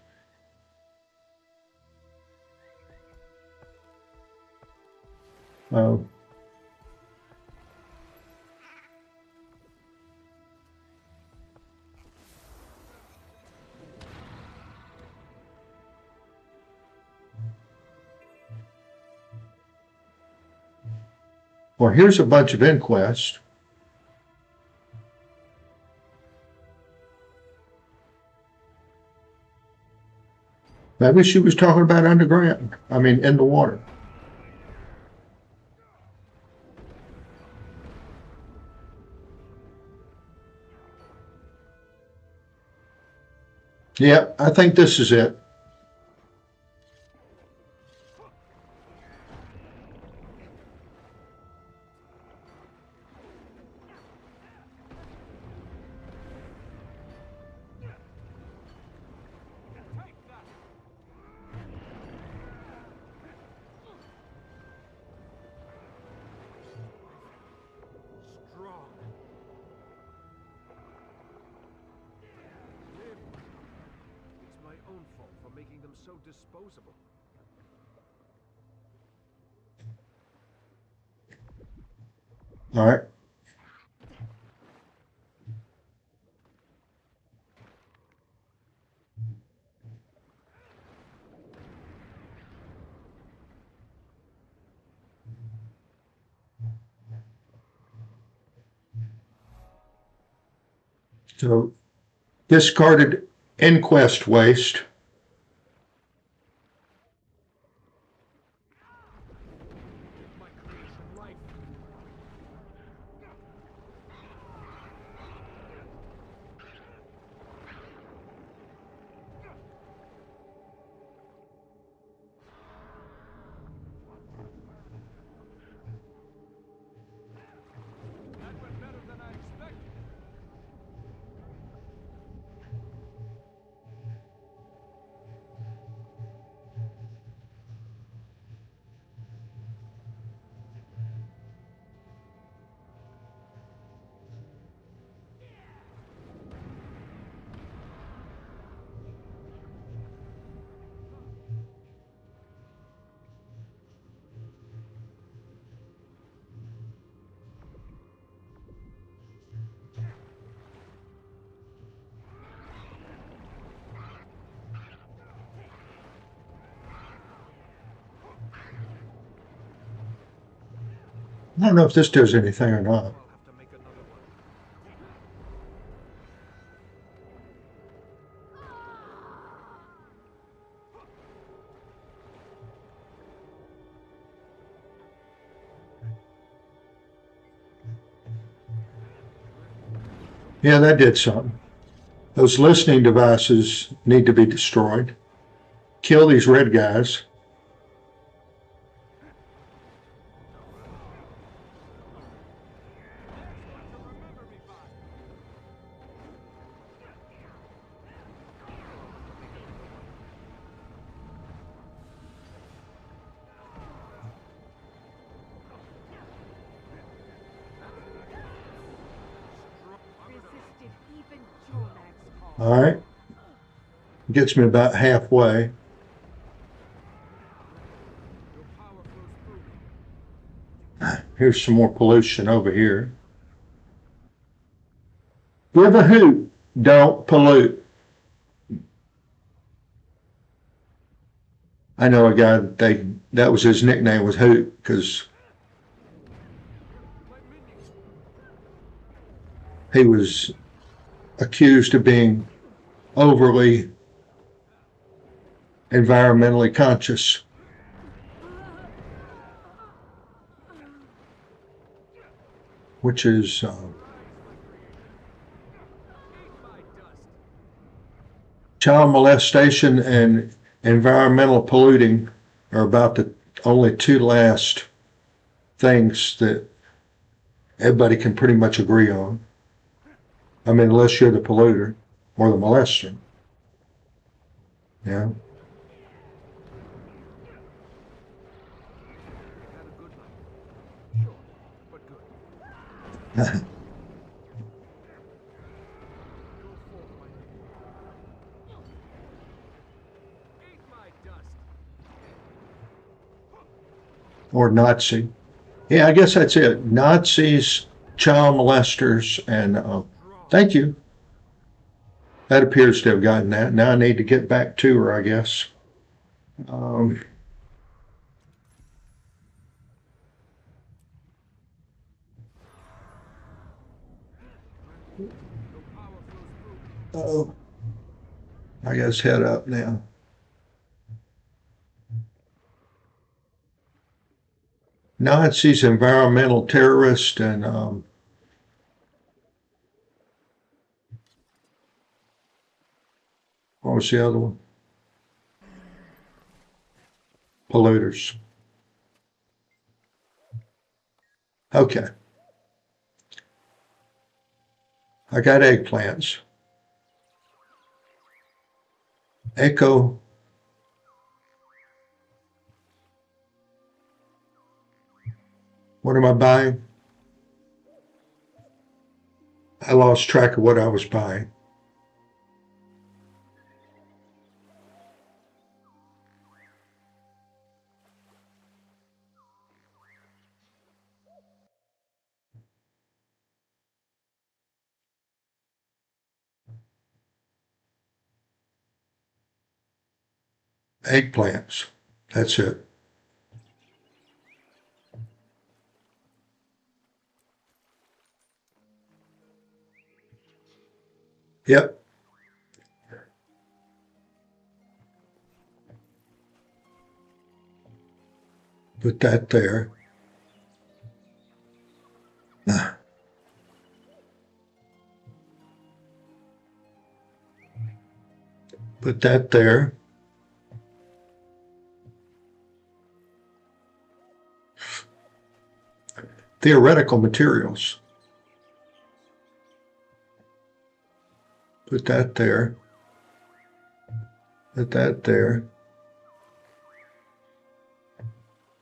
Oh. Well, here's a bunch of inquests. Maybe she was talking about underground. I mean, in the water. Yeah, I think this is it. become so disposable? All right. So discarded inquest waste. My creation life. That went better than I expected. I don't know if this does anything or not. I'll have to make another one. Yeah, that did something. Those listening devices need to be destroyed. Kill these red guys. To remember me by. Resisted even Jormag's call. All right. Gets me about halfway. Your power flows through me. Here's some more pollution over here. Give a hoot. Don't pollute. I know a guy that was his nickname was Hoot because My minions. he was accused of being overly environmentally conscious. Which is Eat my dust. child molestation and environmental polluting are about the only two last things that everybody can pretty much agree on. I mean, unless you're the polluter or the molester. Yeah. Had a good life. Short, but good. Go forth, my minion. Eat my dust. Or Nazi. Yeah, I guess that's it. Nazis, child molesters, and thank you. That appears to have gotten that. Now I need to get back to her, I guess. Um, Your power flows through me. oh, I guess head up now. Nazis, environmental terrorists, and what was the other one? Polluters. Okay. I got eggplants. Echo. What am I buying? I lost track of what I was buying. Eggplants. That's it. Yep. Put that there. Put that there. Theoretical materials. Put that there. Put that there.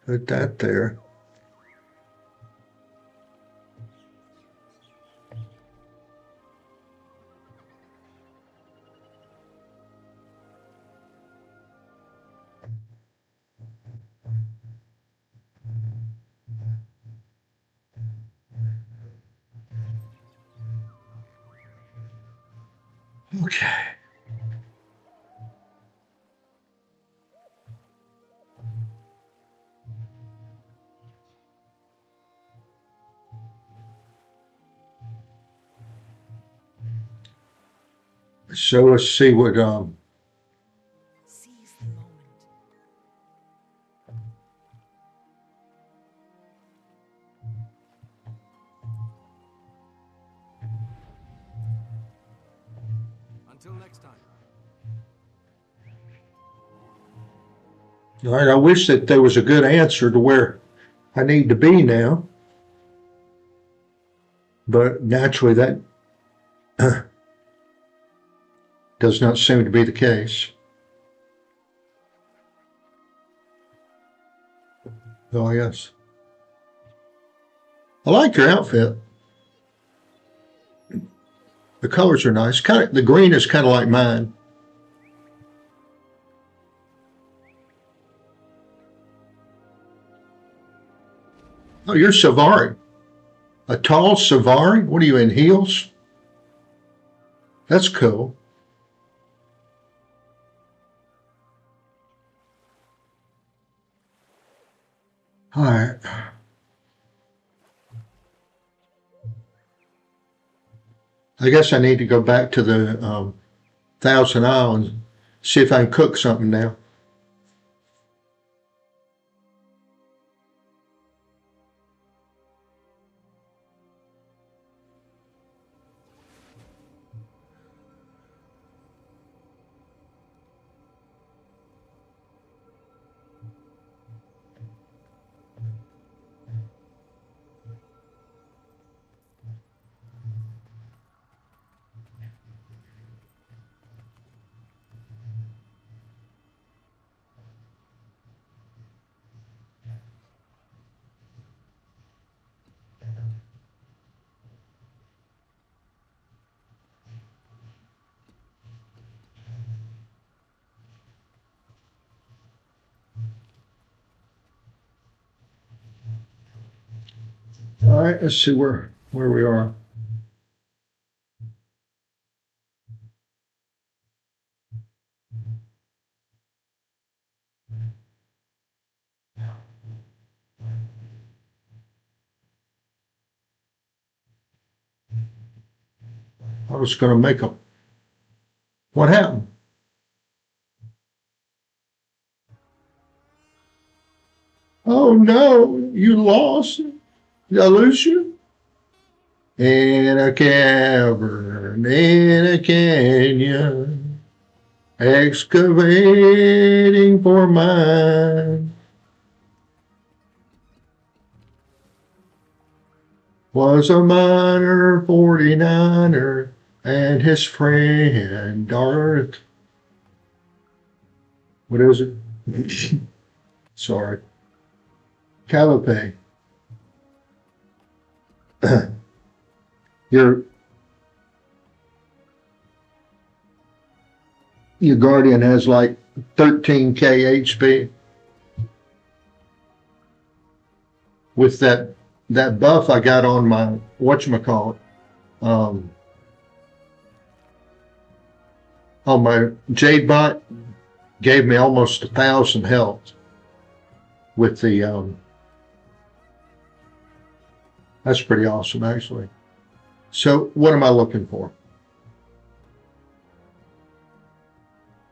Put that there. Okay. So let's see what Seize the moment. Until next time. all right, I wish that there was a good answer to where I need to be now. But naturally that does not seem to be the case. Oh, yes. I like your outfit. The colors are nice. Kind of, the green is kind of like mine. Oh, you're Savari. A tall Savari? What are you, in heels? That's cool. All right. I guess I need to go back to the Thousand Islands, see if I can cook something now. All right, let's see where we are. I was going to make a. What happened? Oh no, you lost. Did I lose you? In a cavern, in a canyon, excavating for mine. Was a miner 49er and his friend Darth. What is it? Sorry. Callipay. Your Guardian has like 13k HP. With that buff I got on my whatchamacallit, on my Jade bot, gave me almost 1,000 health with the, that's pretty awesome actually. So what am I looking for?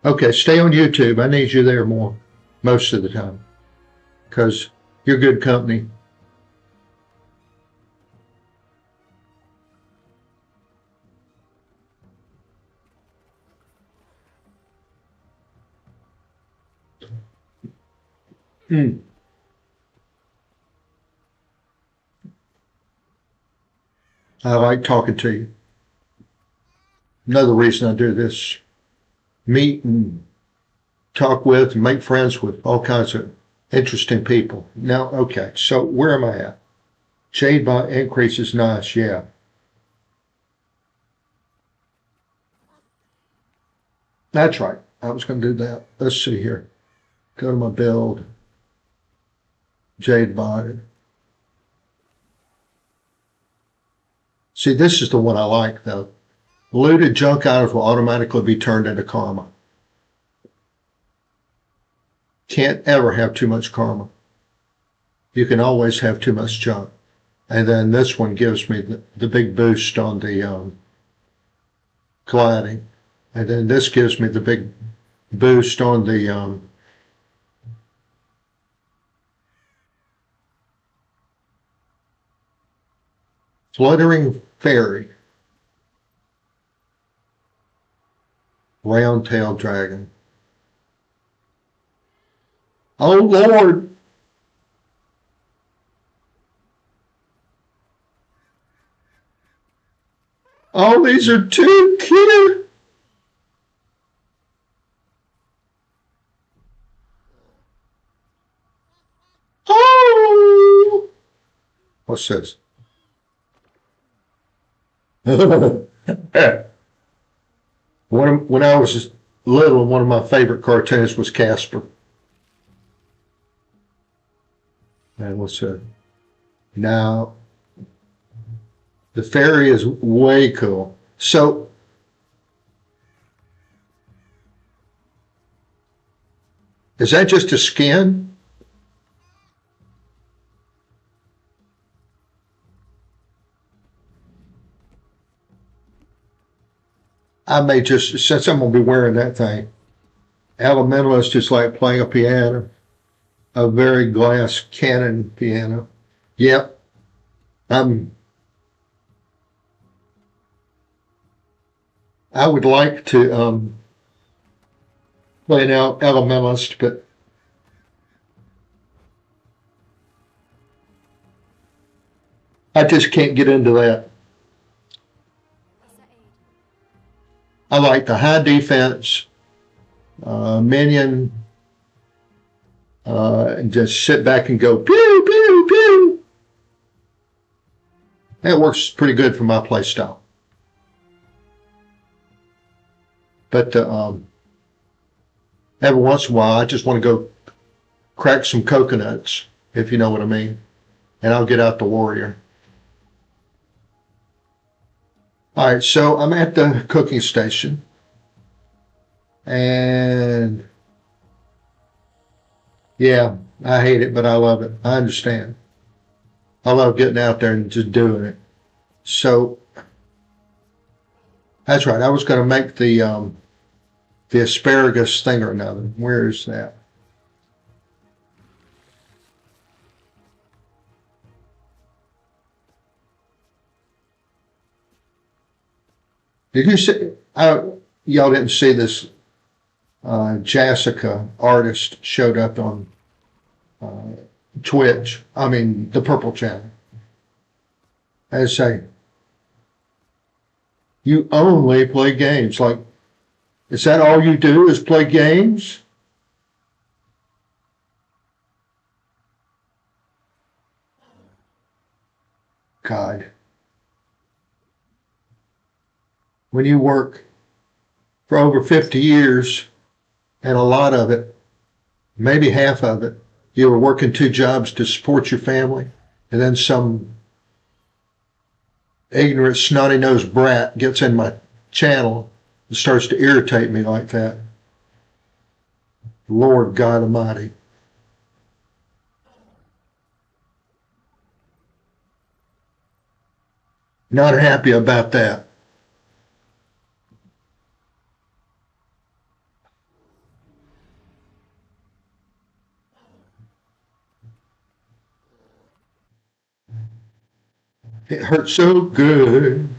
Okay, stay on YouTube. I need you there more, most of the time, because you're good company. I like talking to you. Another reason I do this, meet and talk with and make friends with all kinds of interesting people. Now, okay, so where am I at? Jade bond increase is nice, yeah. That's right. I was going to do that. Let's see here. Go to my build. Jade bond. See, this is the one I like, though. Looted junk items will automatically be turned into karma. Can't ever have too much karma. You can always have too much junk. And then this one gives me the big boost on the gliding. And then this gives me the big boost on the fluttering fairy. Round-tailed dragon. Oh, Lord. Oh, these are too cute. Oh. What's this? When I was little, one of my favorite cartoons was Casper. And what's that? Now, the fairy is way cool. So, is that just a skin? I may just, since I'm going to be wearing that thing, Elementalist is like playing a piano, a very glass cannon piano. Yep. I would like to play an Elementalist, but I just can't get into that. I like the high defense minion and just sit back and go pew, pew, pew. That works pretty good for my play style. But every once in a while, I just want to go crack some coconuts, if you know what I mean. And I'll get out the warrior. All right, so I'm at the cooking station. And yeah, I hate it, but I love it. I understand. I love getting out there and just doing it. So that's right. I was going to make the asparagus thing or another. Where is that? Did you see? Y'all didn't see this. Jessica, artist, showed up on Twitch. I mean, the Purple Channel. And say, you only play games. Like, is that all you do is play games? God. When you work for over 50 years, and a lot of it, maybe half of it, you were working 2 jobs to support your family, and then some ignorant, snotty-nosed brat gets in my channel and starts to irritate me like that. Lord God Almighty. Not happy about that. It hurts so good.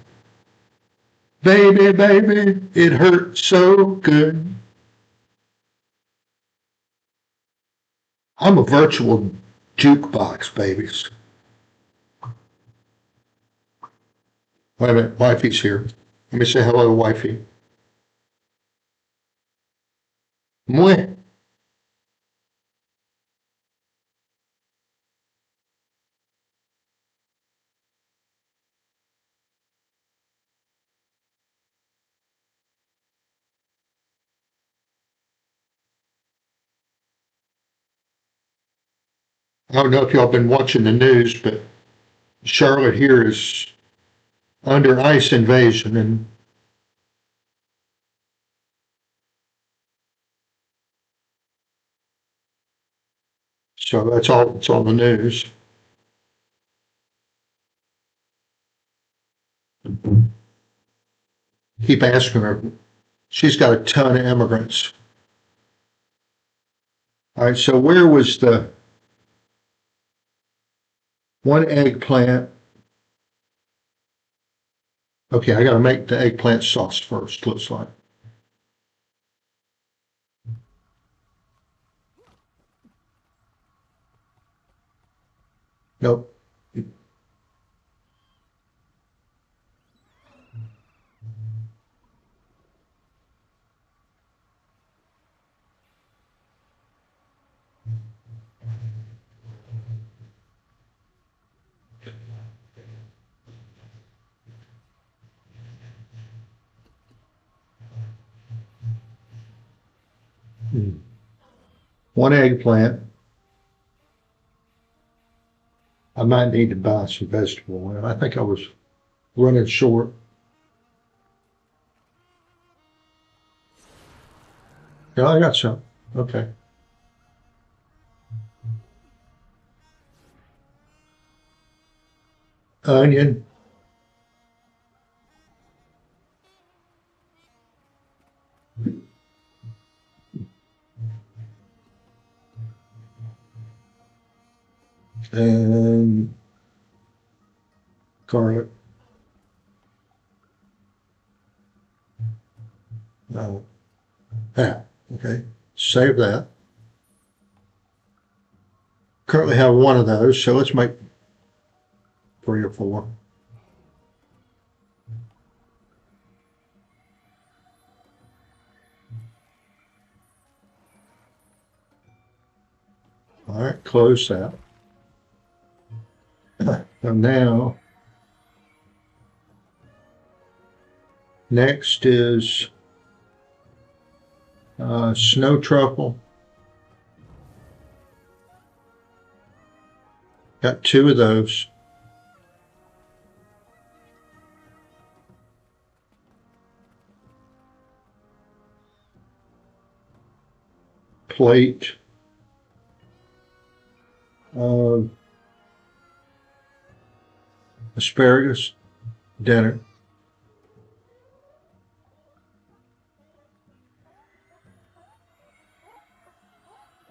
Baby, baby, it hurts so good. I'm a virtual jukebox, babies. Wait a minute, wifey's here. Let me say hello, wifey. Mwah. I don't know if y'all been watching the news, but Charlotte here is under ice invasion, and so that's all that's on the news. Keep asking her. She's got a ton of immigrants. All right, so where was the one eggplant? Okay, I got to make the eggplant sauce first, looks like. Nope. One eggplant. I might need to buy some vegetable oil. I think I was running short. Yeah, I got some. Okay. Onion. And garlic. No. That. Okay. Save that. Currently have one of those, so let's make 3 or 4. All right, close that. So now, next is snow truffle. Got 2 of those. Plate of asparagus dinner.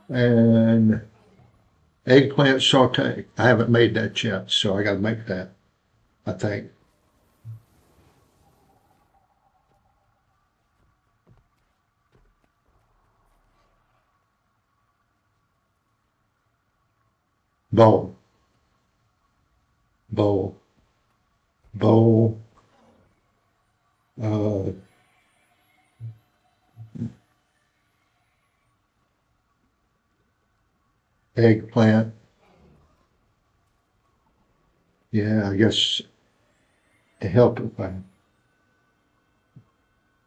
And eggplant saute. I haven't made that yet, so I got to make that, I think. Bowl. Bowl. Bowl. Eggplant. Yeah, I guess it helped if I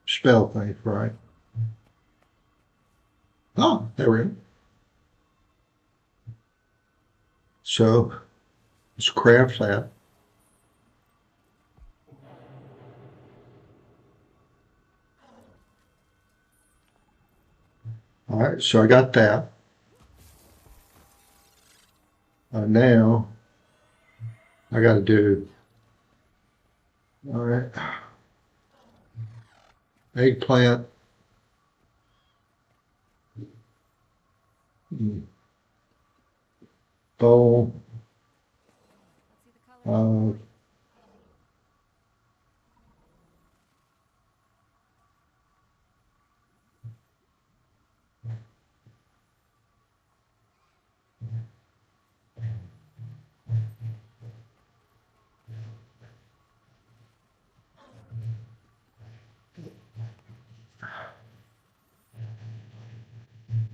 spell things right. Oh, there we go. So let's craft that. All right, so I got that. Now I got to do, all right, eggplant, bowl, Let's see the color of your uh, coin.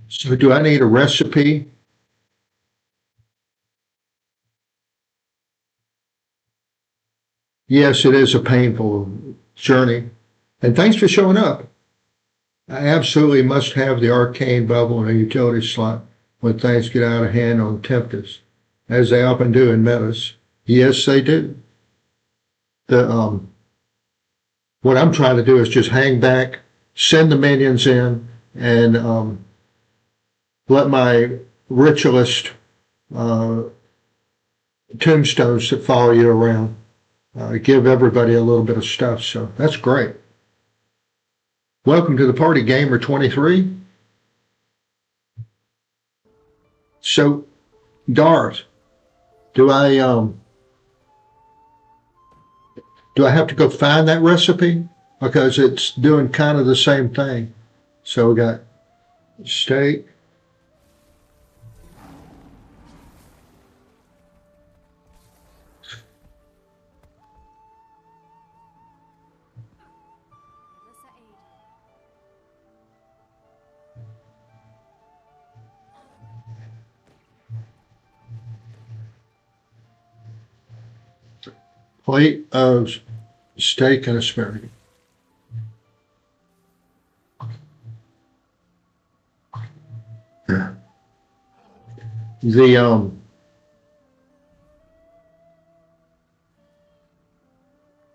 so do I need a recipe? Yes, it is a painful journey. And thanks for showing up. I absolutely must have the arcane bubble in a utility slot when things get out of hand on Tempest, as they often do in metas. Yes, they do. The what I'm trying to do is just hang back, send the minions in, and let my ritualist uh, tombstones that follow you around give everybody a little bit of stuff. So that's great. Welcome to the party, Gamer 23. So, Dart, do I do I have to go find that recipe? Because it's doing kind of the same thing. So we got steak. Alyssa 8. Plate of steak and asparagus. The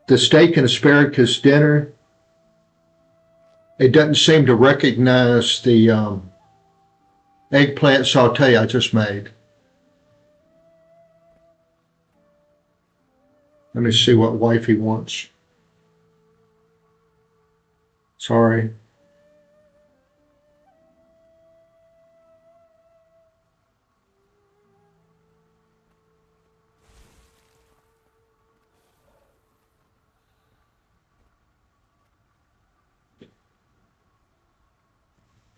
the steak and asparagus dinner, it doesn't seem to recognize the eggplant saute I just made. Let me see what wifey wants. Sorry.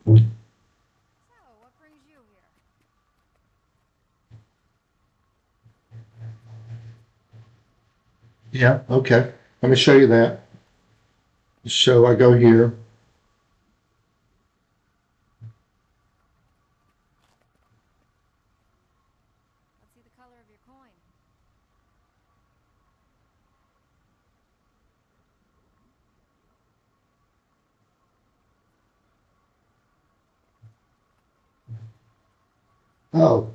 So, what brings you here? Yeah, okay. Let me show you that. So I go here. Let's see the color of your coin. Oh,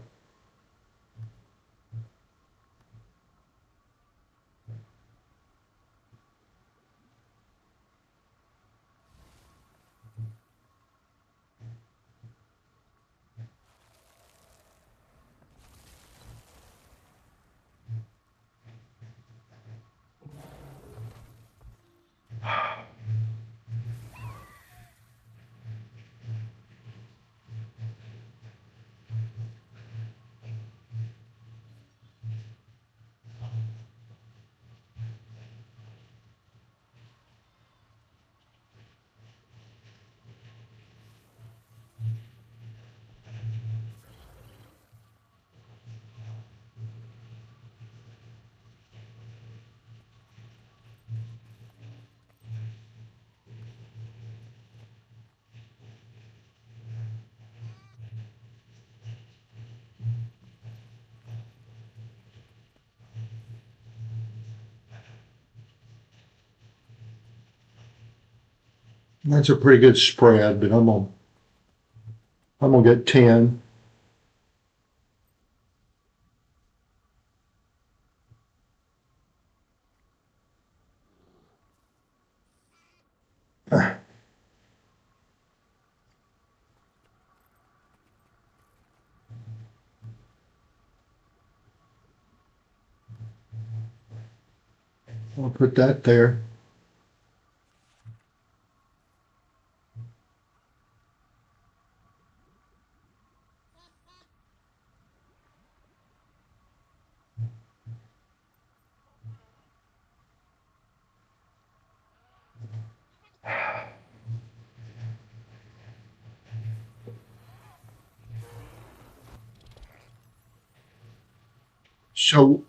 that's a pretty good spread, but I'm gonna get 10. I'll put that there. So,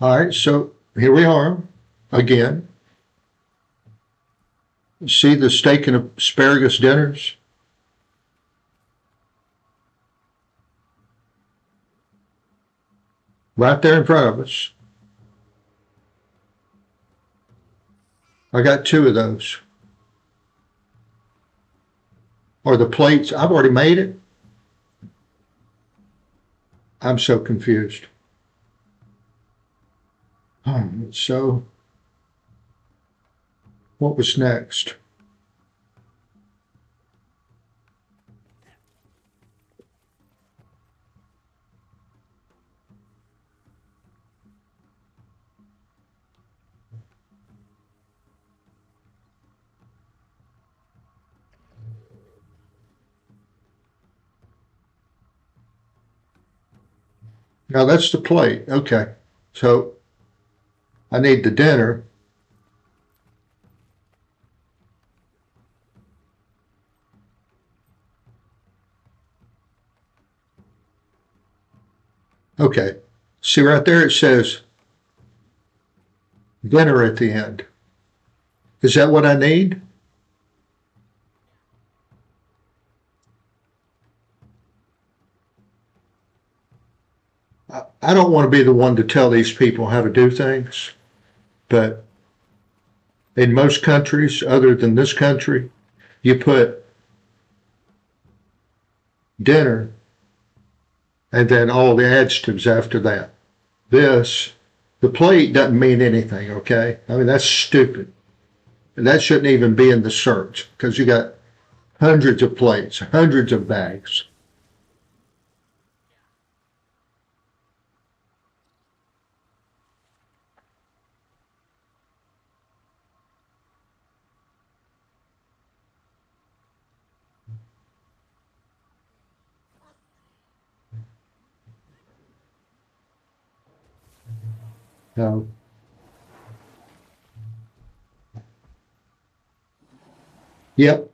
all right, so here we are again. See the steak and asparagus dinners? Right there in front of us. I got 2 of those. Or the plates, I've already made it. I'm so confused. So, what was next? Now that's the plate. Okay. So I need the dinner. Okay. See right there it says dinner at the end. Is that what I need? I don't want to be the one to tell these people how to do things, but in most countries, other than this country, you put dinner and then all the adjectives after that. This, the plate doesn't mean anything, okay? I mean, that's stupid. That shouldn't even be in the search because you got hundreds of plates, hundreds of bags. No. Yep.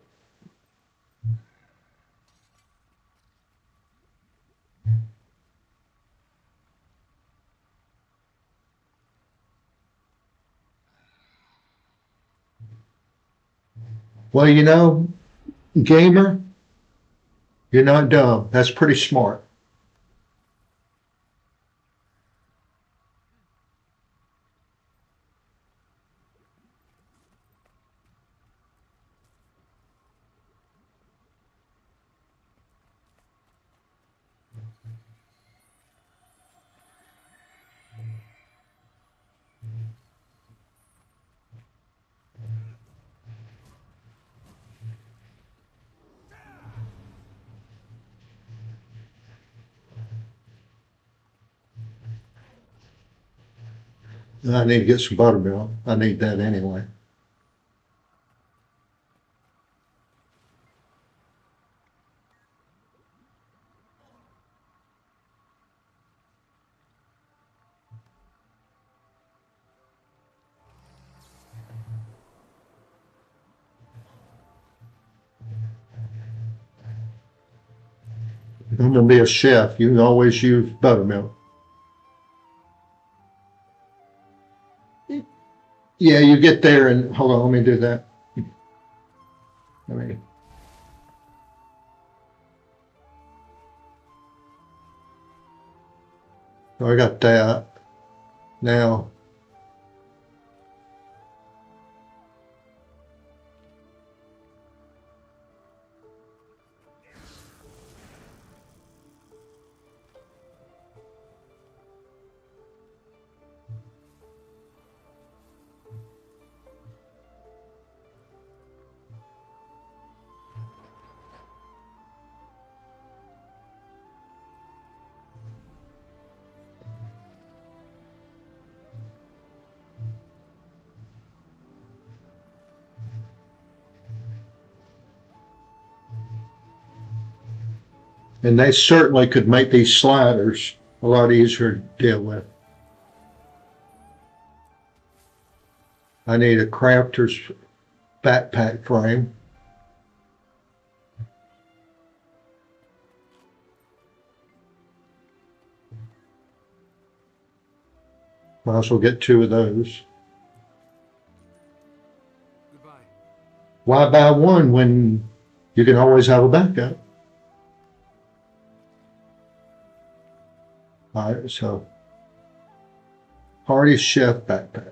Well, gamer, you're not dumb. That's pretty smart. I need to get some buttermilk. I need that anyway. I'm gonna be a chef. You can always use buttermilk. Yeah, you get there and hold on, let me do that. Let me. So I got that. Now And they certainly could make these sliders a lot easier to deal with. I need a crafter's backpack frame. Might as well get 2 of those. Goodbye. Why buy one when you can always have a backup? All right, so Hardy Chef backpack.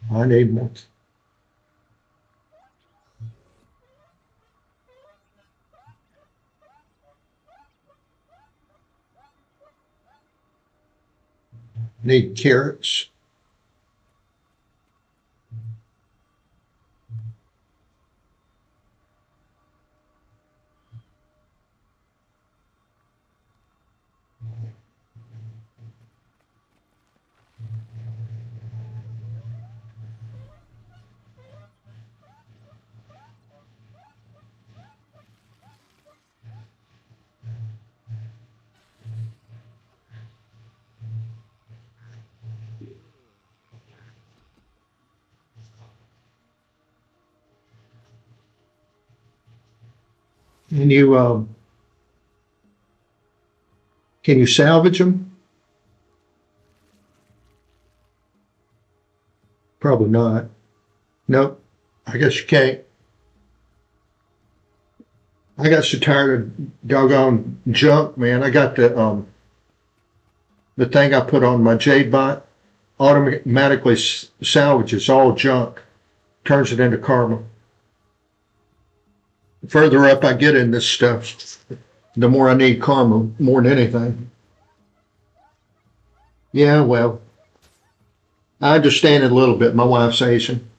I need more. Need carrots. And can you salvage them? Probably not. Nope. I guess you can't. I got so tired of doggone junk, man. I got the thing I put on my Jade bot automatically salvages all junk, turns it into karma. The further up I get in this stuff, the more I need karma, more than anything. Yeah, well, I understand it a little bit. My wife's Asian.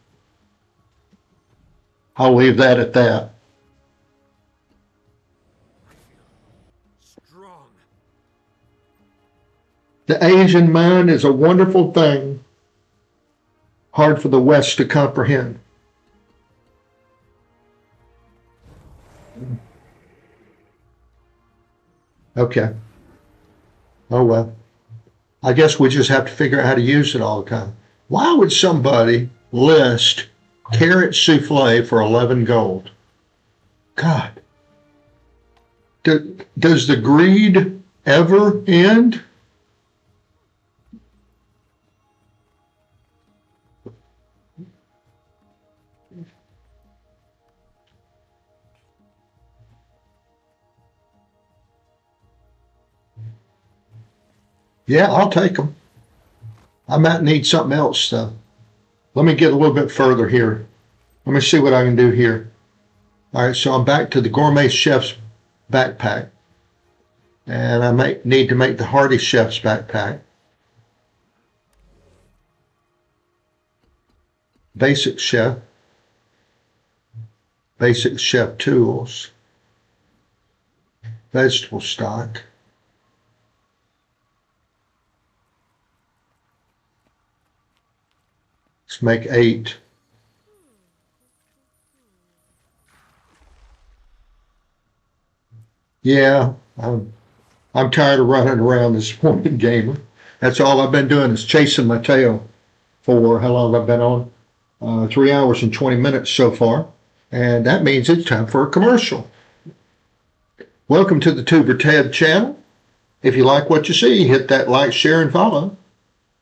I'll leave that at that. Strong. The Asian mind is a wonderful thing, hard for the West to comprehend. Okay. Oh well. I guess we just have to figure out how to use it all the time. Why would somebody list carrot souffle for 11 gold? God. Does the greed ever end? Yeah, I'll take them. I might need something else though. Let me get a little bit further here. Let me see what I can do here. All right, so I'm back to the Gourmet Chef's backpack. And I might need to make the Hardy Chef's backpack. Basic Chef. Basic Chef tools. Vegetable stock. Let's make 8. Yeah, I'm tired of running around this morning, gamer. That's all I've been doing is chasing my tail for how long I've been on? 3 hours and 20 minutes so far. And that means it's time for a commercial. Welcome to the Tuberted channel. If you like what you see, hit that like, share, and follow.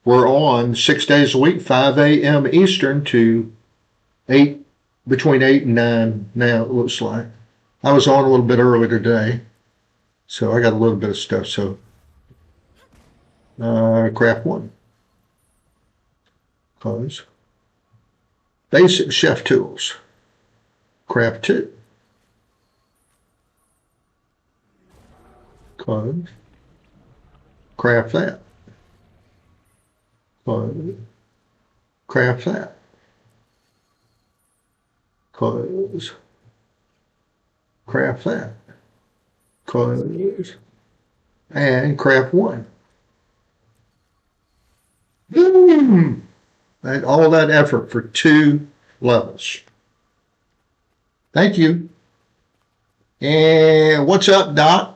we're on 6 days a week, 5 a.m. Eastern to 8, between 8 and 9 now, it looks like. I was on a little bit earlier today, so I got a little bit of stuff. So, craft 1. Close. Basic chef tools. Craft 2. Close. Craft that. Close. Craft that. Close. Craft that. Close. And craft 1. Boom! And all that effort for 2 levels. Thank you. And what's up, Doc?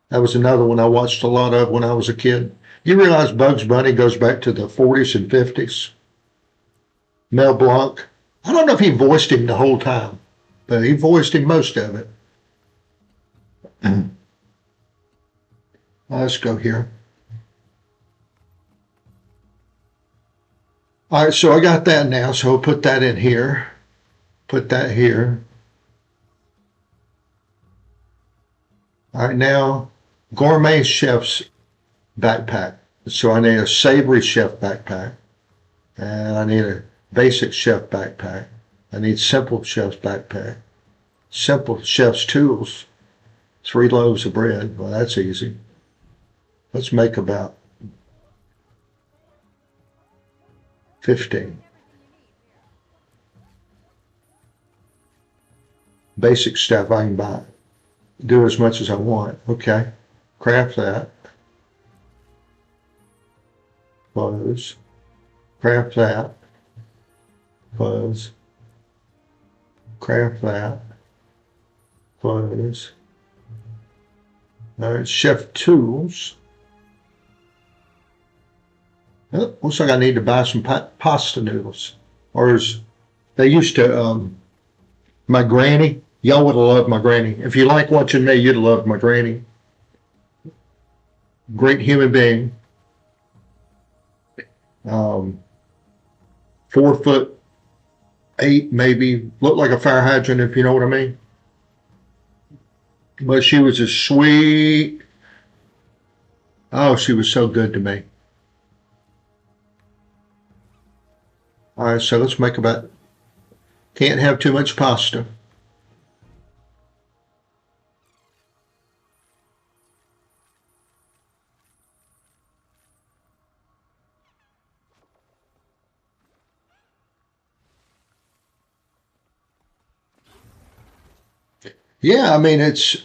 That was another one I watched a lot of when I was a kid. You realize Bugs Bunny goes back to the 40s and 50s? Mel Blanc. I don't know if he voiced him the whole time, but he voiced him most of it. Let's go here. All right, so I got that now, so I'll put that in here. Put that here. All right, now, Gourmet Chef's backpack. So I need a Savory Chef backpack. And I need a Basic Chef backpack. I need Simple Chef's backpack. Simple Chef's tools. 3 loaves of bread. Well, that's easy. Let's make about 15. Basic stuff I can buy. Do as much as I want. Okay. Craft that. Close. Craft that. Close. Craft that. Close. All right, chef tools. Oh, looks like I need to buy some pasta noodles. Or as they used to, my granny. Y'all would have loved my granny. If you like watching me, you'd love my granny. Great human being. 4'8", maybe. Looked like a fire hydrant, if you know what I mean. But she was a sweet. Oh, she was so good to me. All right, so let's make about. Can't have too much pasta. Yeah, I mean, it's.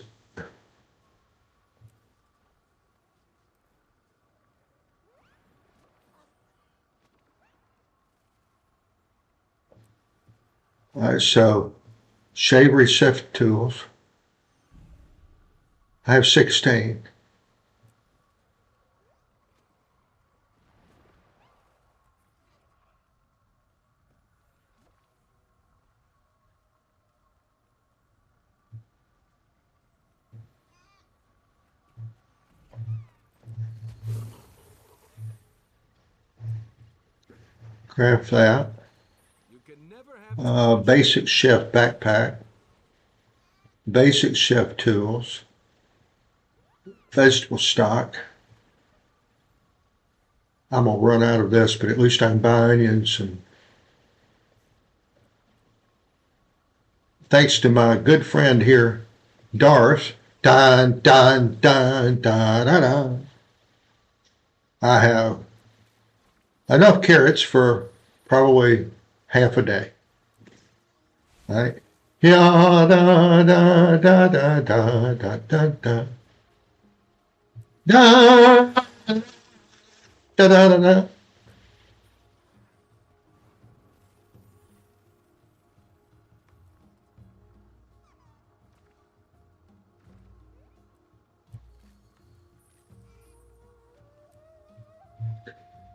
All right, so Savory Chef tools. I have 16. Craft that. Basic Chef backpack. Basic Chef tools. Vegetable stock. I'm going to run out of this, but at least I can buy onions. And thanks to my good friend here, Darth, I have enough carrots for probably half a day. All right. Yeah, da da da da da da da da da da da da da.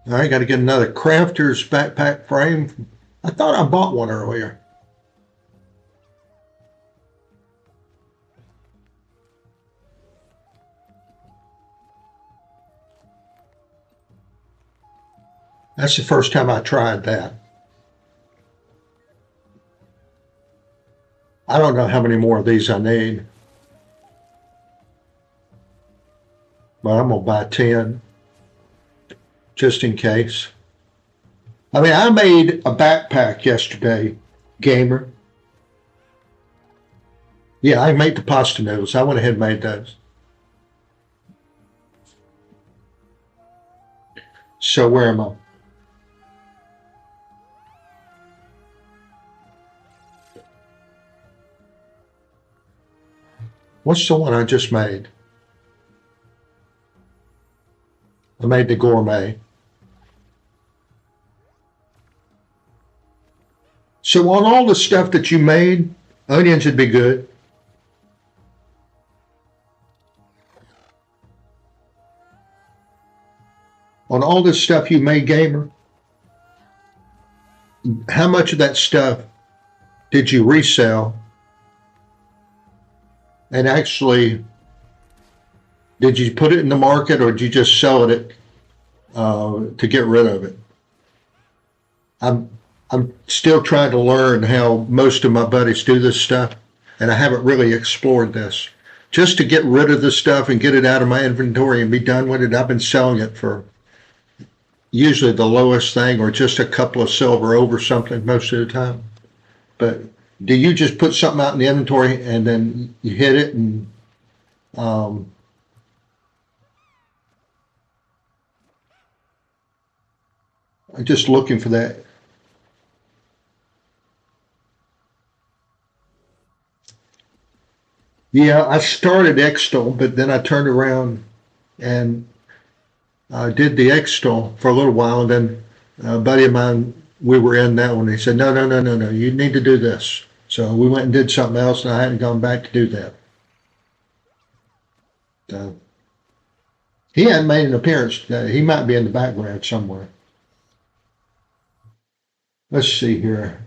All right, got to get another crafter's backpack frame. I thought I bought one earlier. That's the first time I tried that. I don't know how many more of these I need, but I'm gonna buy 10 just in case. I mean, I made a backpack yesterday, gamer. Yeah, I made the pasta noodles. I went ahead and made those. So where am I? What's the one I just made? I made the gourmet. So on all the stuff that you made, onions would be good. On all this stuff you made, gamer, how much of that stuff did you resell? And actually, did you put it in the market or did you just sell it to get rid of it? I'm still trying to learn how most of my buddies do this stuff, and I haven't really explored this. Just to get rid of the stuff and get it out of my inventory and be done with it, I've been selling it for usually the lowest thing or just a couple of silver over something most of the time. But do you just put something out in the inventory and then you hit it and I'm just looking for that. Yeah, I started Xtal, but then I turned around and did the Xtal for a little while, and then a buddy of mine, we were in that one. He said, no, you need to do this. So we went and did something else, and I hadn't gone back to do that. So he hadn't made an appearance today. He might be in the background somewhere. Let's see here.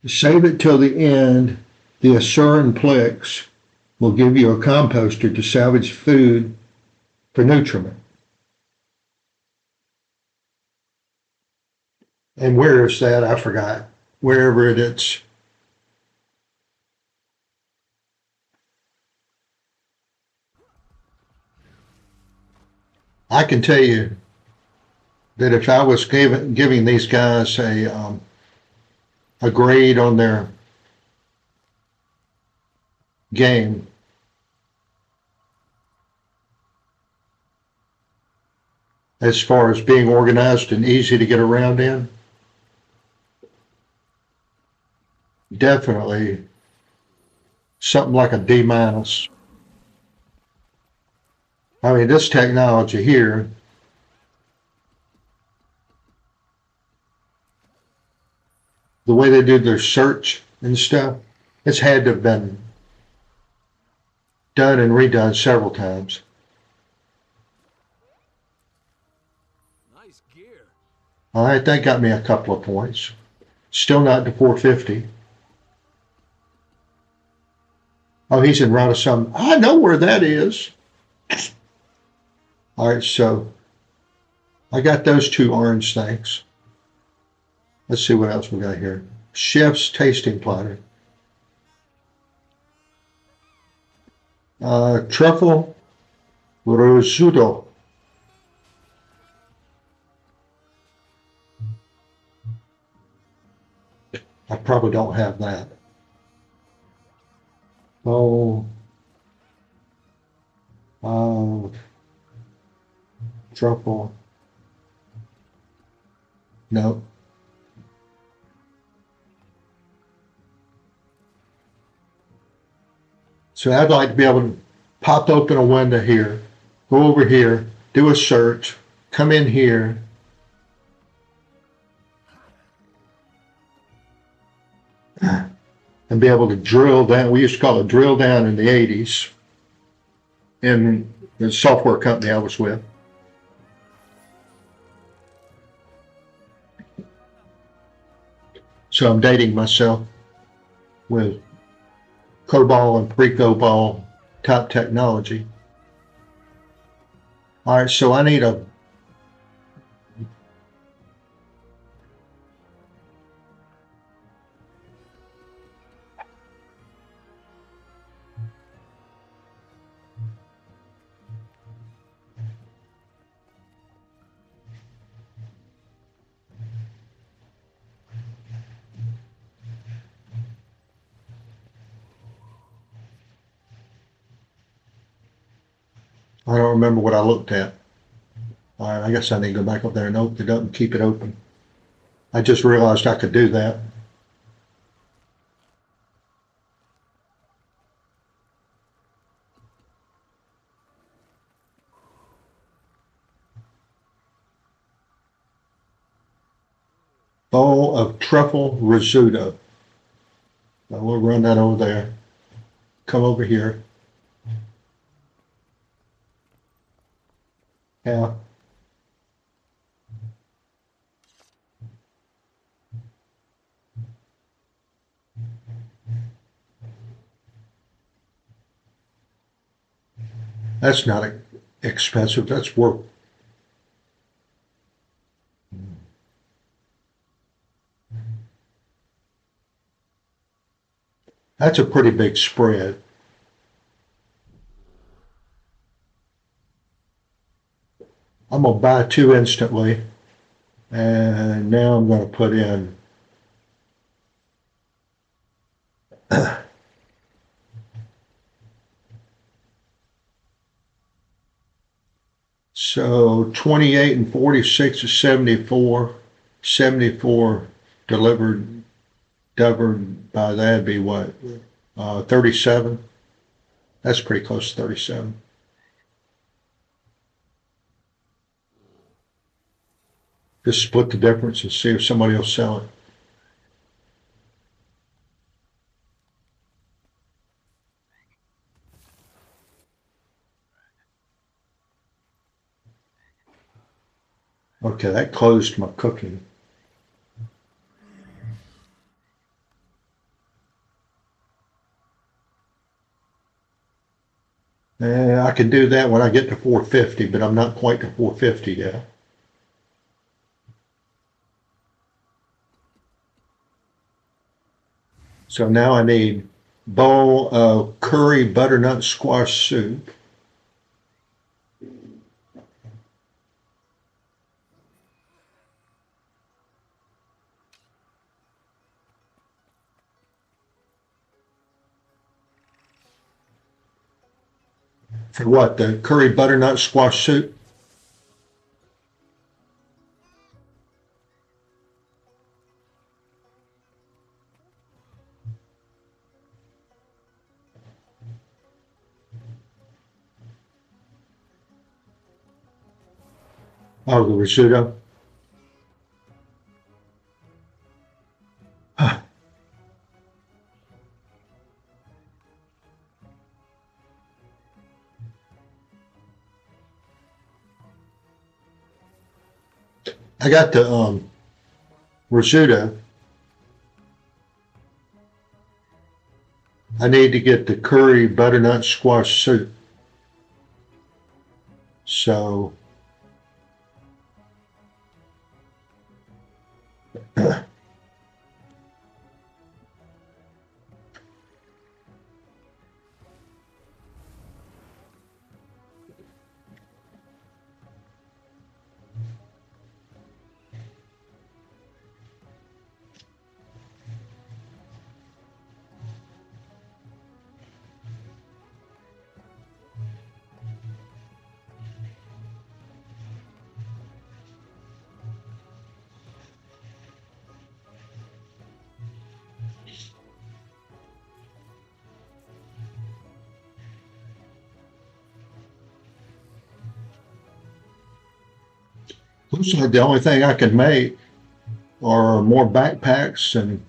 Save it till the end. The Asuran Plex will give you a composter to salvage food for nutriment. And where is that? I forgot. Wherever it is. I can tell you that if I was giving these guys a grade on their game, as far as being organized and easy to get around in, definitely something like a D minus. I mean, this technology here, the way they do their search and stuff, it's had to have been done and redone several times. Nice gear. All right, that got me a couple of points. Still not to 450. Oh, he's in route of some. I know where that is. All right, so I got those two orange things. Let's see what else we got here. Chef's tasting platter. Truffle prosciutto. I probably don't have that. Oh, truffle. No, So I'd like to be able to pop open a window here, go over here, do a search, come in here, and be able to drill down. We used to call it drill down in the 80s in the software company I was with. So I'm dating myself with COBOL and pre-COBOL type technology. All right, so I need a I don't remember what I looked at. All right, I guess I need to go back up there and open it up and keep it open. I just realized I could do that. Bowl of truffle risotto. Now we'll run that over there. Come over here. Yeah. That's not expensive. That's worth. That's a pretty big spread. I'm gonna buy two instantly, and now I'm gonna put in so 28 and 46 is 74. 74 delivered by that'd be what? 37. That's pretty close to 37. Just split the difference and see if somebody will sell it. Okay, that closed my cooking. I can do that when I get to 450, but I'm not quite to 450 yet. So now I need bowl of curry butternut squash soup. For what? The curry butternut squash soup? Oh, the risotto. I got the risotto. I need to get the curry butternut squash soup. So Looks like the only thing I can make are more backpacks, and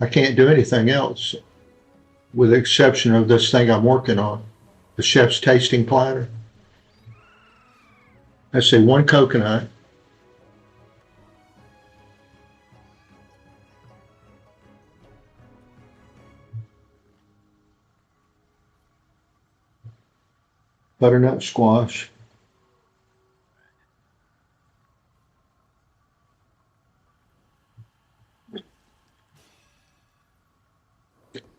I can't do anything else with the exception of this thing I'm working on, the chef's tasting platter. I say one coconut. Butternut squash.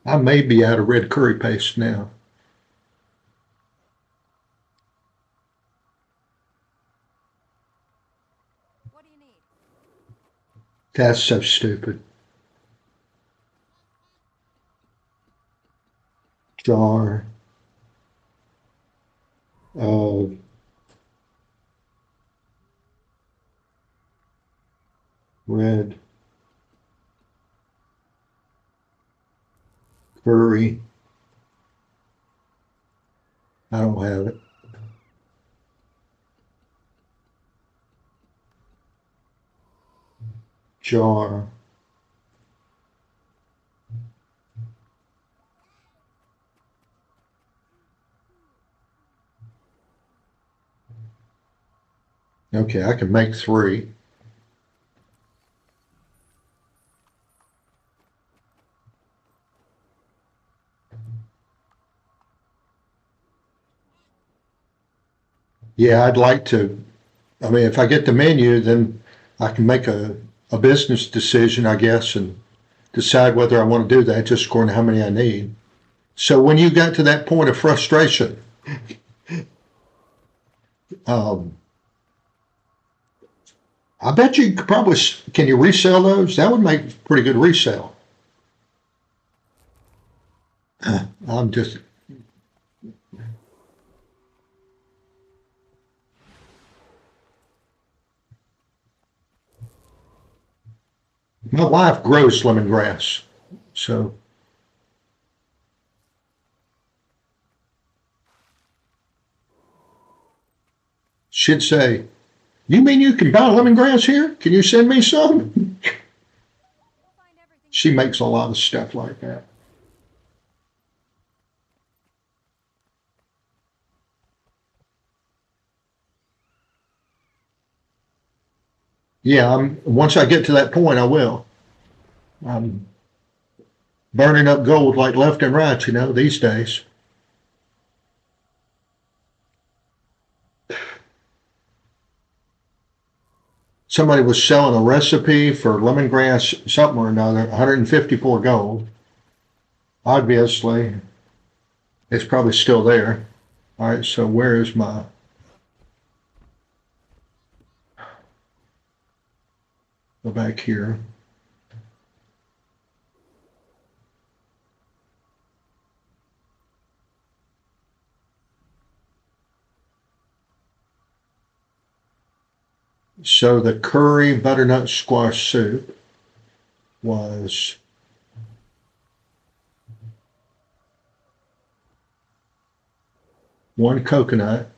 I may be out of red curry paste now. What do you need? That's so stupid. Jar of red curry. I don't have it. Jar. Okay, I can make 3. Yeah, I'd like to. I mean, if I get the menu, then I can make a business decision, I guess, and decide whether I want to do that just according to how many I need. So when you got to that point of frustration, I bet you could probably, can you resell those? That would make pretty good resale. I'm just, my wife grows lemongrass, so she'd say, "You mean you can buy lemongrass here? Can you send me some?" We'll find everything. She makes a lot of stuff like that. Yeah, once I get to that point, I will. I'm burning up gold like left and right, these days. Somebody was selling a recipe for lemongrass something or another, 154 gold. Obviously, it's probably still there. All right, so where is my... Go back here. So the curry butternut squash soup was one coconut,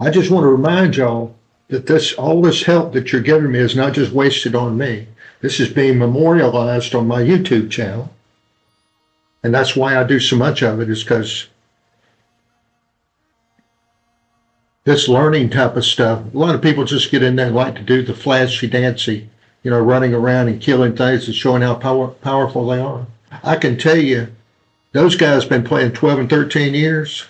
I just want to remind y'all that all this help that you're giving me is not just wasted on me. This is being memorialized on my YouTube channel. And that's why I do so much of it, is because this learning type of stuff, a lot of people just get in there and like to do the flashy dancy, running around and killing things and showing how powerful they are. I can tell you, those guys been playing 12 and 13 years.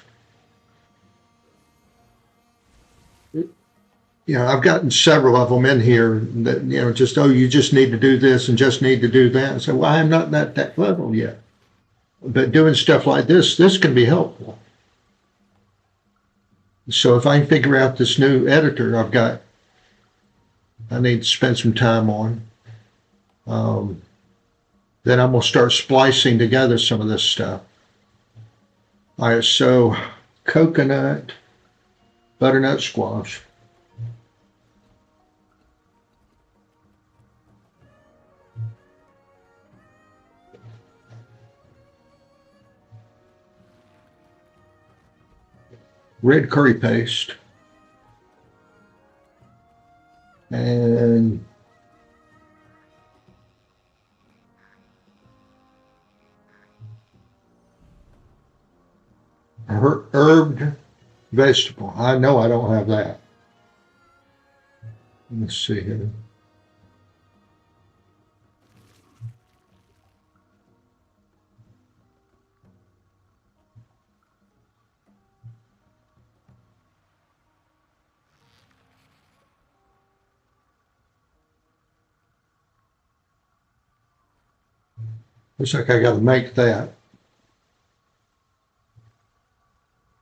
I've gotten several of them in here that, just, oh, you just need to do this and just need to do that. And so, well, I'm not at that level yet. But doing stuff like this can be helpful. So if I can figure out this new editor I need to spend some time on, then I'm going to start splicing together some of this stuff. All right, so coconut, Butternut squash. Red curry paste. And herbed vegetable. I know I don't have that. Let's see here. Looks like I got to make that.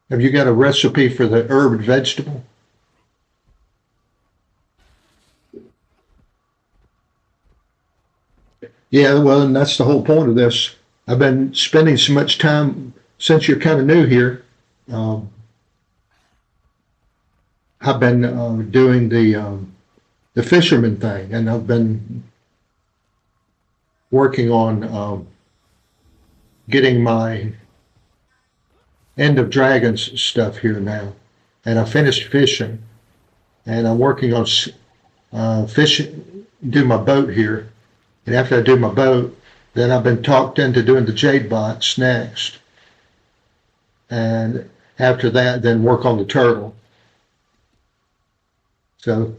Have you got a recipe for the herbed vegetable? Yeah, well, and that's the whole point of this. I've been spending so much time since you're kind of new here. I've been doing the fisherman thing, and I've been working on getting my End of Dragons stuff here now. And I finished fishing, and I'm working on fishing, do my boat here. And after I do my boat, then I've been talked into doing the jade box next. And after that, then work on the turtle. So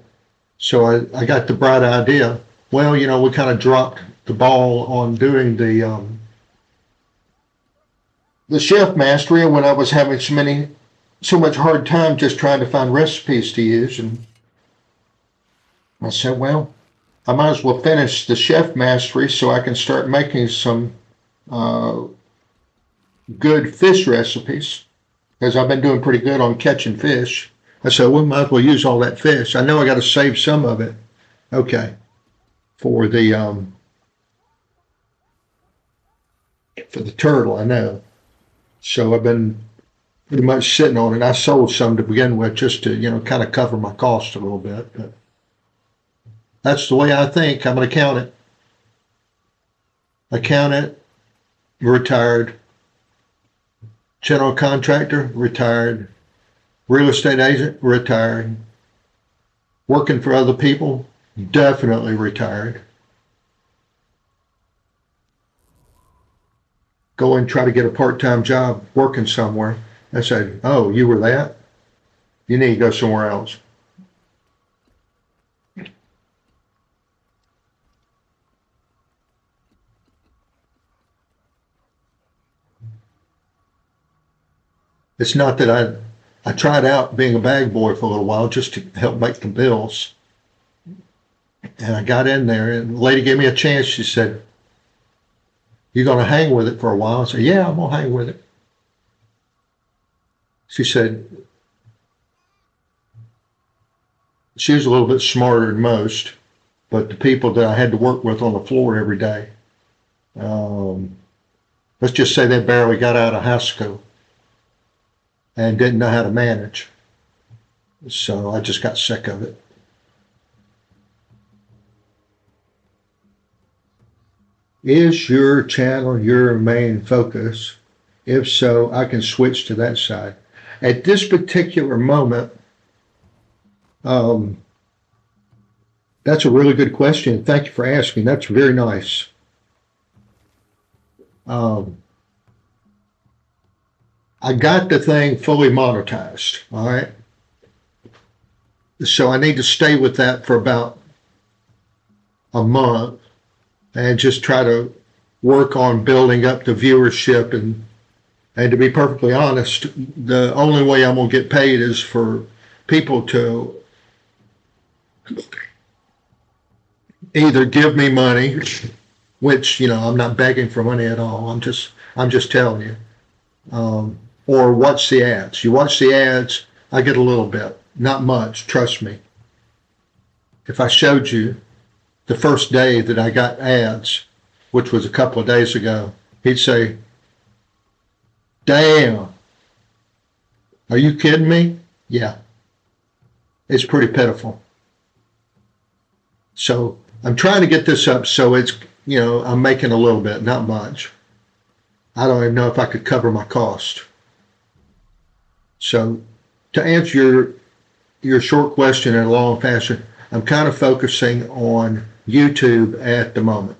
I got the bright idea. Well, you know, we kind of dropped the ball on doing the chef mastery when I was having so much hard time just trying to find recipes to use. And I said, well, I might as well finish the chef mastery so I can start making some good fish recipes, because I've been doing pretty good on catching fish. I said, we might as well use all that fish. I know I got to save some of it. Okay. For the turtle, I know. So I've been pretty much sitting on it. I sold some to begin with just to, you know, kind of cover my cost a little bit. But that's the way I think. I'm going to count it. Accountant, retired. General contractor, retired. Real estate agent, retired. Working for other people, definitely retired. Go and try to get a part-time job working somewhere. I said, oh, you were that? You need to go somewhere else. It's not that I tried out being a bag boy for a little while just to help make the bills. And I got in there, and the lady gave me a chance. She said, you going to hang with it for a while? I said, yeah, I'm going to hang with it. She said, she was a little bit smarter than most, but the people that I had to work with on the floor every day, let's just say they barely got out of high school and didn't know how to manage. So I just got sick of it. Is your channel your main focus? If so, I can switch to that side. At this particular moment, that's a really good question. Thank you for asking. That's very nice. I got the thing fully monetized, all right? So I need to stay with that for about a month and just try to work on building up the viewership. And to be perfectly honest, the only way I'm going to get paid is for people to either give me money, which, you know, I'm not begging for money at all. I'm just telling you. Or watch the ads. You watch the ads, I get a little bit, not much, trust me. If I showed you the first day that I got ads, which was a couple of days ago, he'd say, damn, are you kidding me? Yeah, It's pretty pitiful. So I'm trying to get this up so it's, I'm making a little bit, not much. I don't even know if I could cover my cost. So to answer your short question in a long fashion, I'm kind of focusing on YouTube at the moment.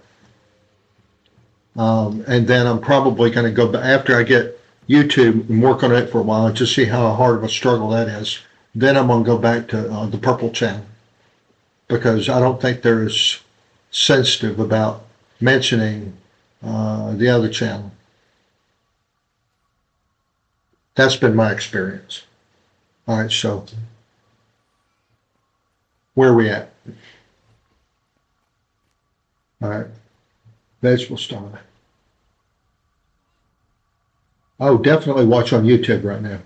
And then I'm probably going to go back after I get YouTube and work on it for a while and just see how hard of a struggle that is. Then I'm going to go back to the Purple channel because I don't think they're as sensitive about mentioning the other channel. That's been my experience. All right, so where are we at? All right, vegetable stock. Oh, definitely watch on YouTube right now.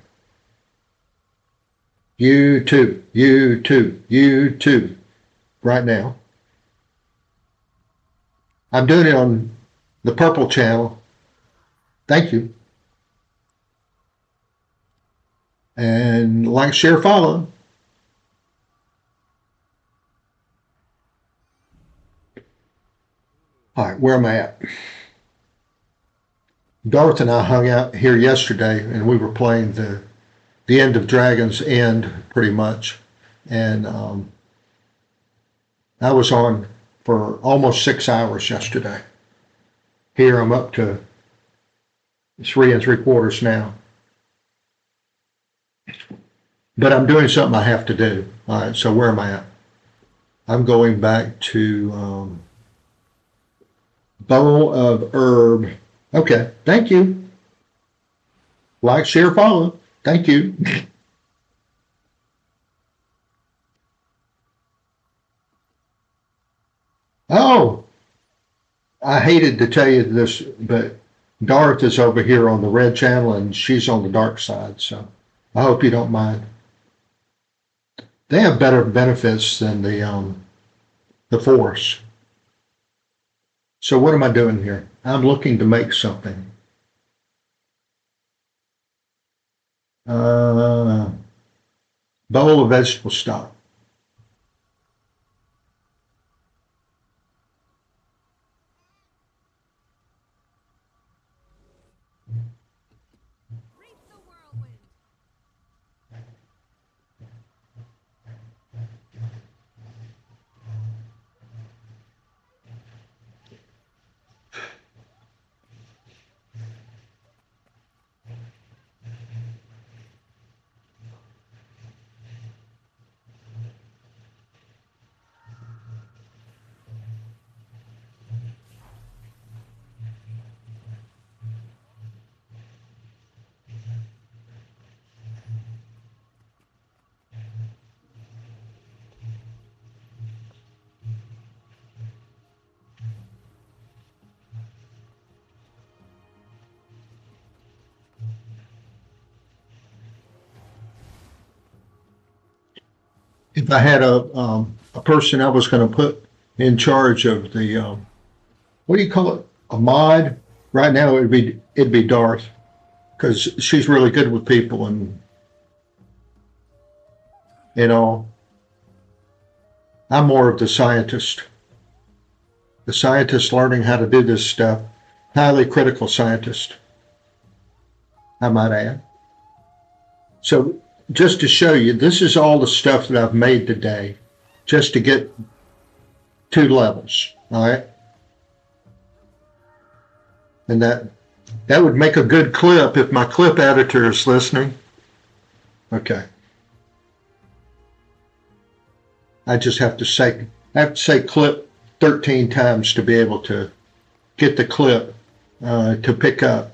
YouTube, right now. I'm doing it on the Purple channel. Thank you. And like, share, follow. All right, where am I at? Darth and I hung out here yesterday, and we were playing the End of Dragon's End, pretty much. And I was on for almost 6 hours yesterday. Here I'm up to 3 3/4 now. But I'm doing something I have to do. All right, so where am I at? I'm going back to bowl of herb. Okay, thank you. Like, share, follow. Thank you. Oh, I hated to tell you this, but Darth is over here on the red channel and she's on the dark side, so I hope you don't mind. They have better benefits than the Force. So what am I doing here? I'm looking to make something. Bowl of vegetable stock. Reap the whirlwind. If I had a person I was going to put in charge of the what do you call it? A mod. Right now it'd be Darth because she's really good with people and I'm more of the scientist. The scientist learning how to do this stuff. Highly critical scientist, I might add. So just to show you, this is all the stuff that I've made today just to get 2 levels, all right? And that would make a good clip if my clip editor is listening. Okay. I just have to say clip 13 times to be able to get the clip to pick up.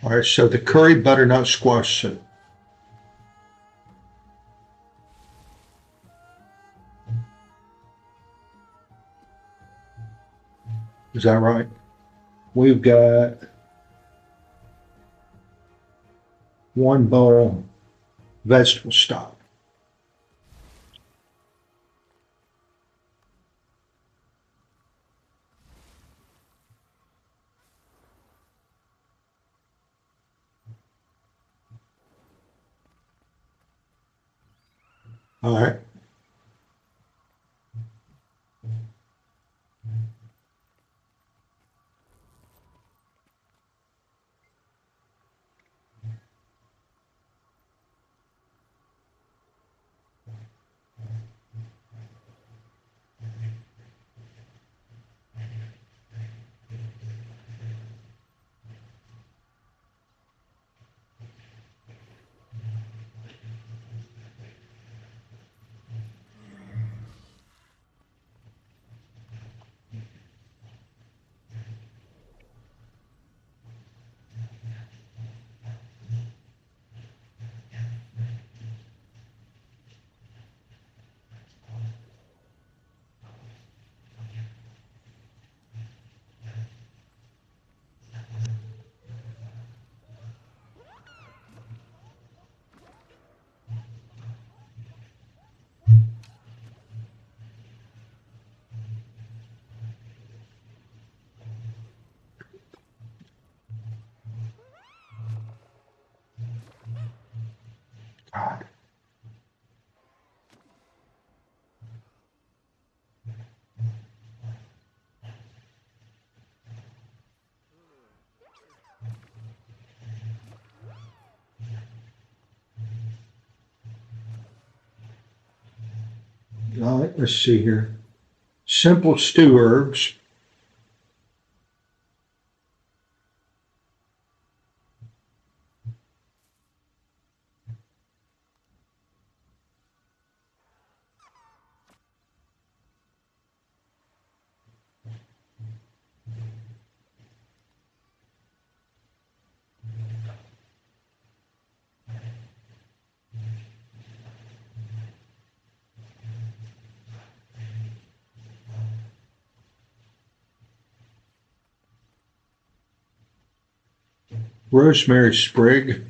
All right, so the curry butternut squash soup. Is that right? We've got one bowl vegetable stock. All right. God. All right, let's see here. Simple stew herbs. Rosemary sprig.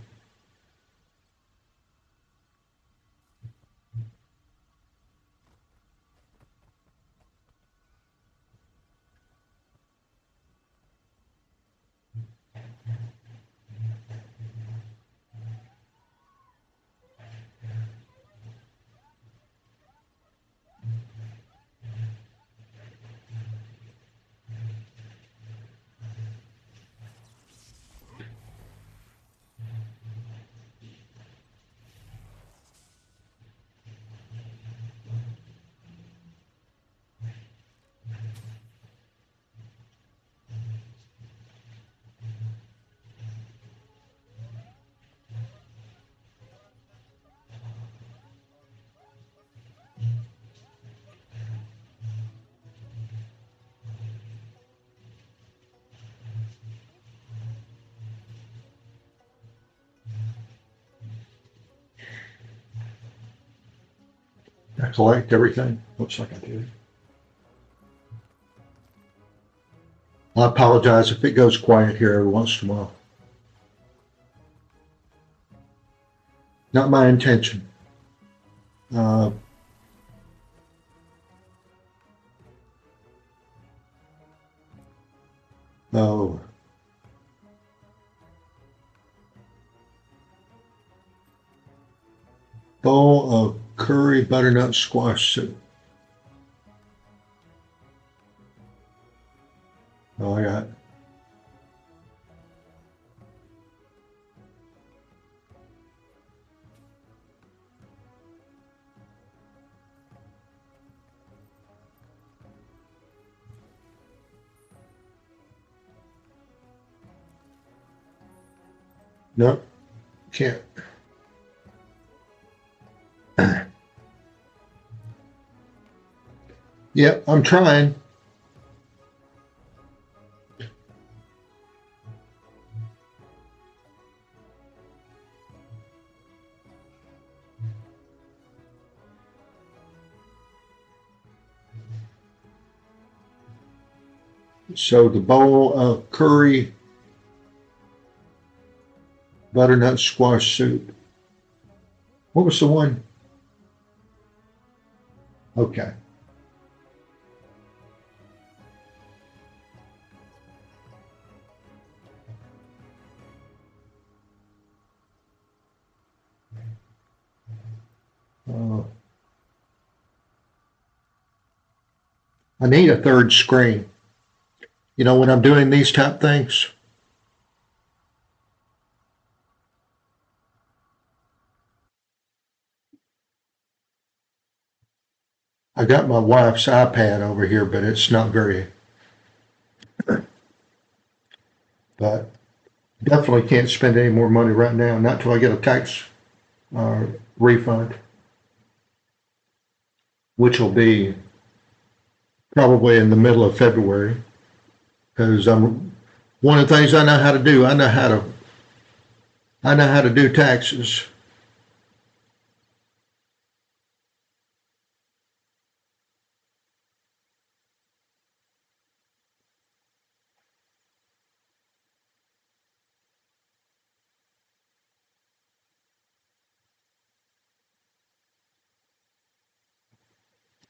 I collect everything. Looks like I did. I apologize if it goes quiet here every once in a while. Not my intention. Uh, oh, bowl of curry butternut squash soup. Oh, I got nope, can't. Yep, I'm trying. So the bowl of curry butternut squash soup. What was the one? Okay. Uh, I need a third screen. You know, when I'm doing these type things, I got my wife's iPad over here, but it's not very, but definitely can't spend any more money right now, not till I get a tax uh, refund, which will be probably in the middle of February. Because one of the things I know how to do. I know how to do taxes.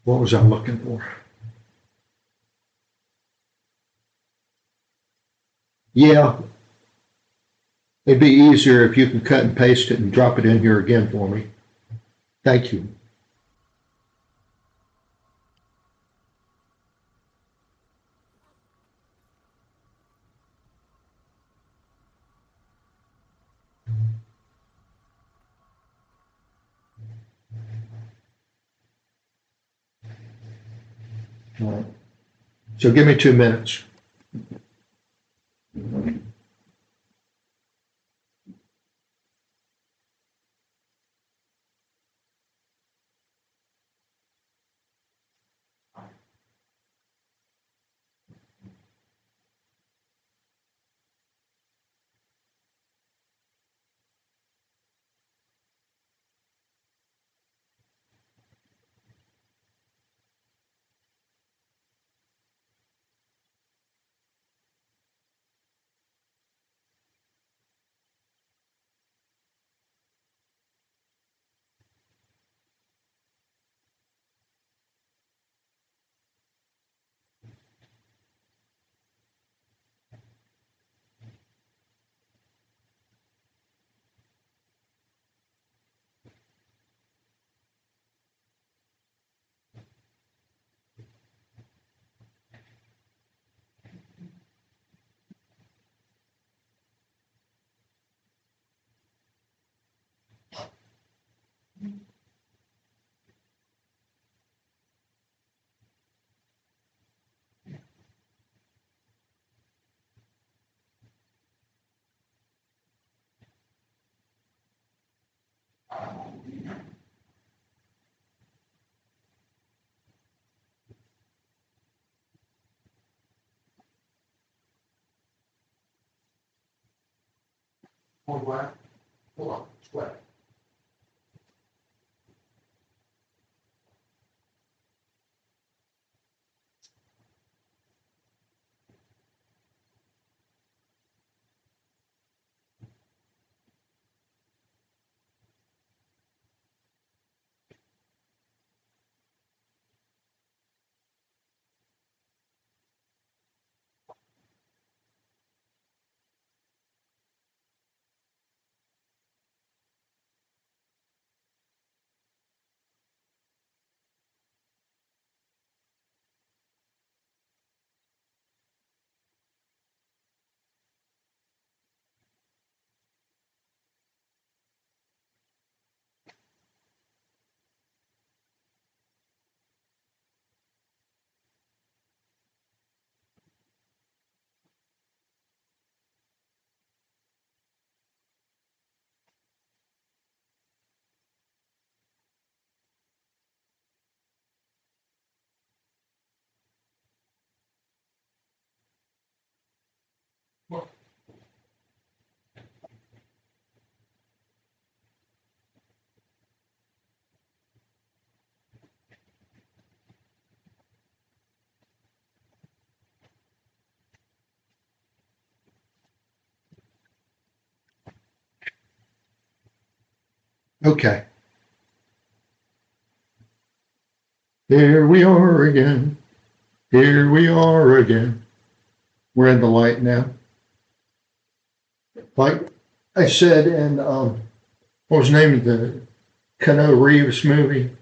What was I looking for? Yeah, it'd be easier if you can cut and paste it and drop it in here again for me. Thank you. All right. So give me 2 minutes. Hold on. Hold on. Sweat. Okay. Here we are again. Here we are again. We're in the light now. Like I said in, what was the name of the Keanu Reeves movie?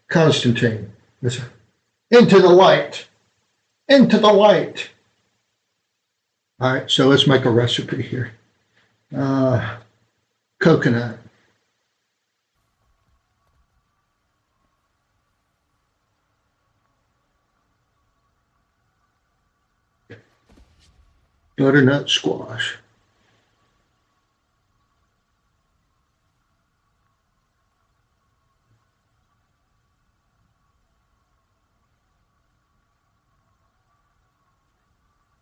Constantine. Into the light. Into the light. All right, so let's make a recipe here. Coconut. Butternut squash.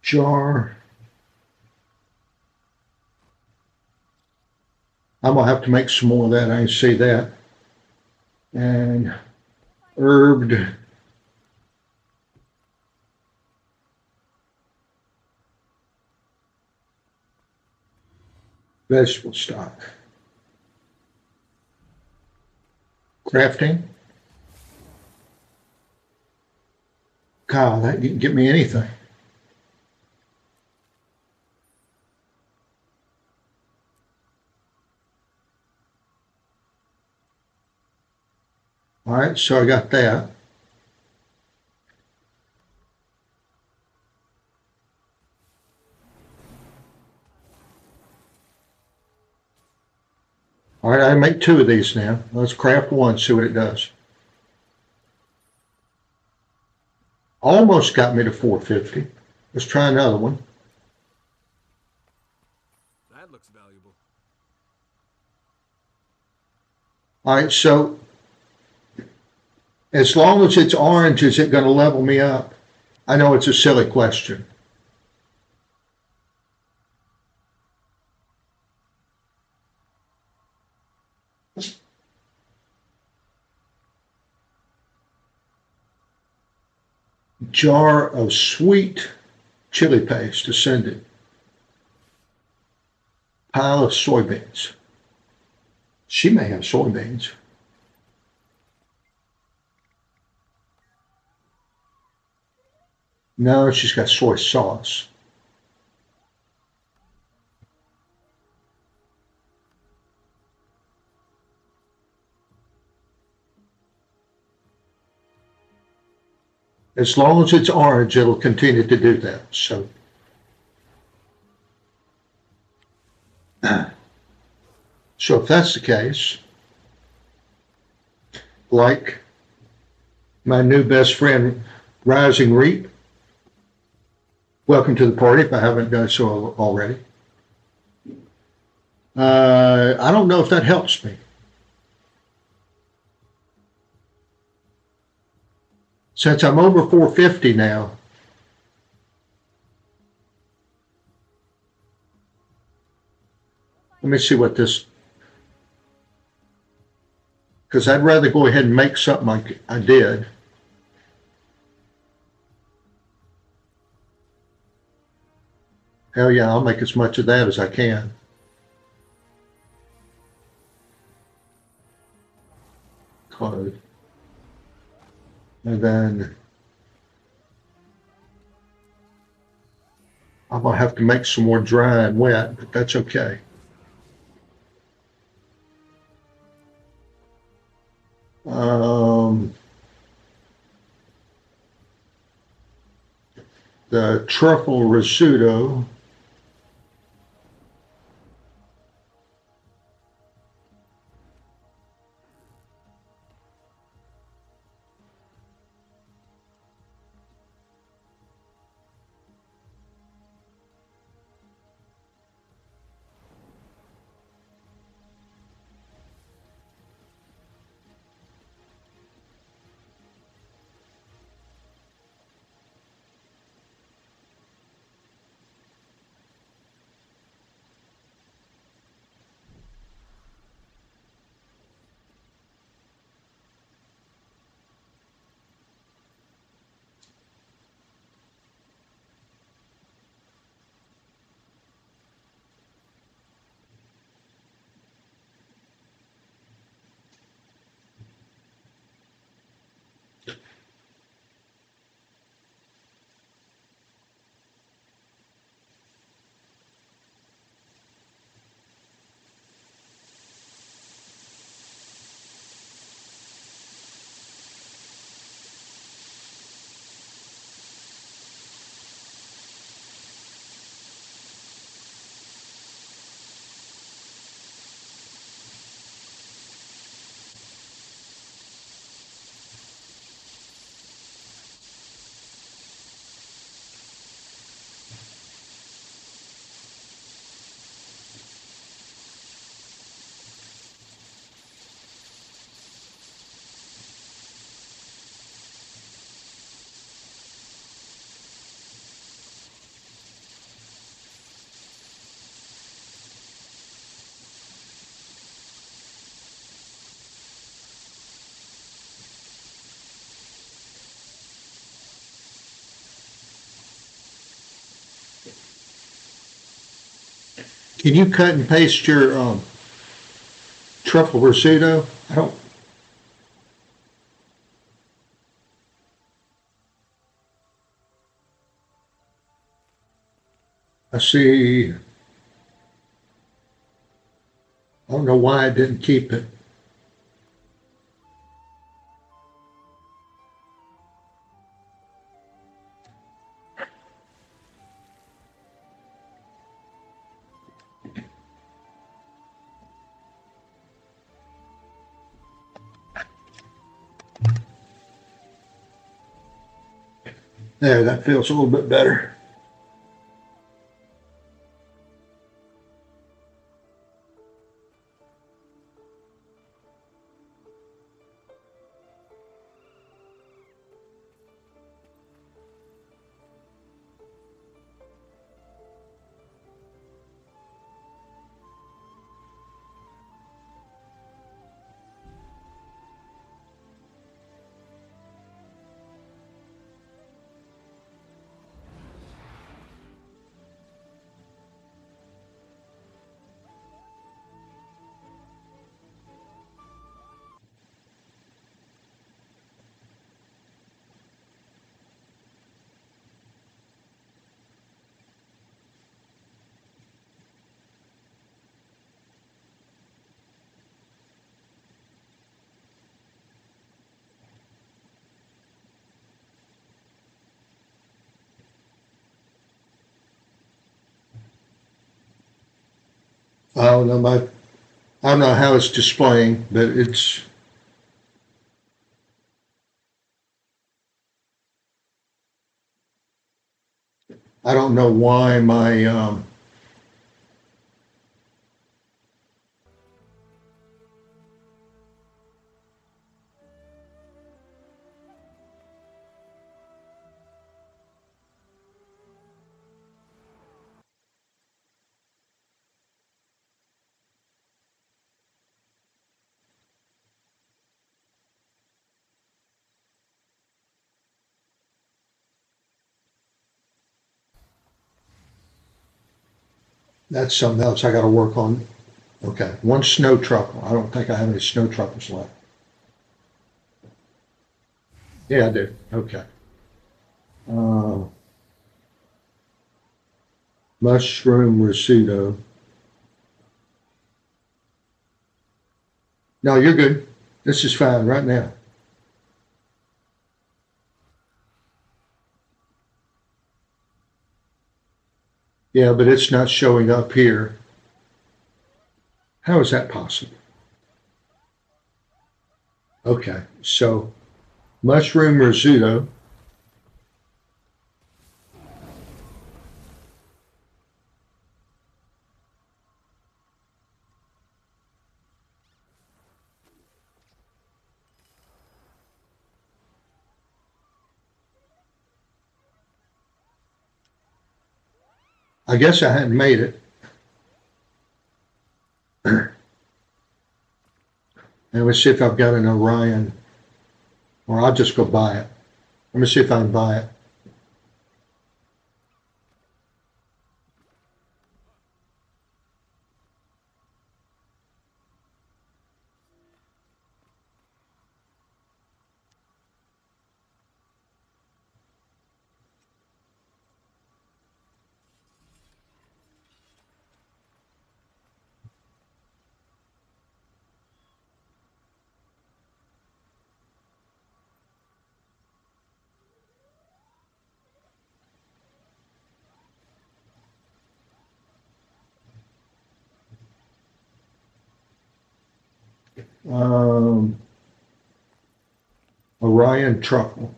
Jar. I'm gonna have to make some more of that. I can see that. And herbed. Vegetable stock. Crafting. God, that didn't get me anything. All right, so I got that. All right, I make 2 of these now. Let's craft one, see what it does. Almost got me to 450. Let's try another one. That looks valuable. All right, so as long as it's orange, is it going to level me up? I know it's a silly question. Jar of sweet chili paste ascended. Pile of soybeans. She may have soybeans. No, she's got soy sauce. As long as it's orange, it'll continue to do that. So, so if that's the case, like my new best friend, Rising Reap, welcome to the party if I haven't done so already. I don't know if that helps me. Since I'm over 450 now, let me see what this, because I'd rather go ahead and make something like I did. Hell yeah, I'll make as much of that as I can. Code. And then I'm gonna have to make some more dry and wet, but that's okay. The truffle risotto. Can you cut and paste your truffle risotto? I don't. I see. I don't know why I didn't keep it. There, that feels a little bit better. I don't know I don't know how it's displaying, but it's. I don't know why my that's something else I got to work on. Okay, one snow truffle. I don't think I have any snow truffles left. Yeah, I do. Okay. Uh, mushroom risotto. No, you're good. This is fine right now. Yeah, but it's not showing up here. How is that possible? Okay, so mushroom risotto. I guess I hadn't made it. And let's see if I've got an Orion, or I'll just go buy it. Let me see if I can buy it. Um, Orion truffle.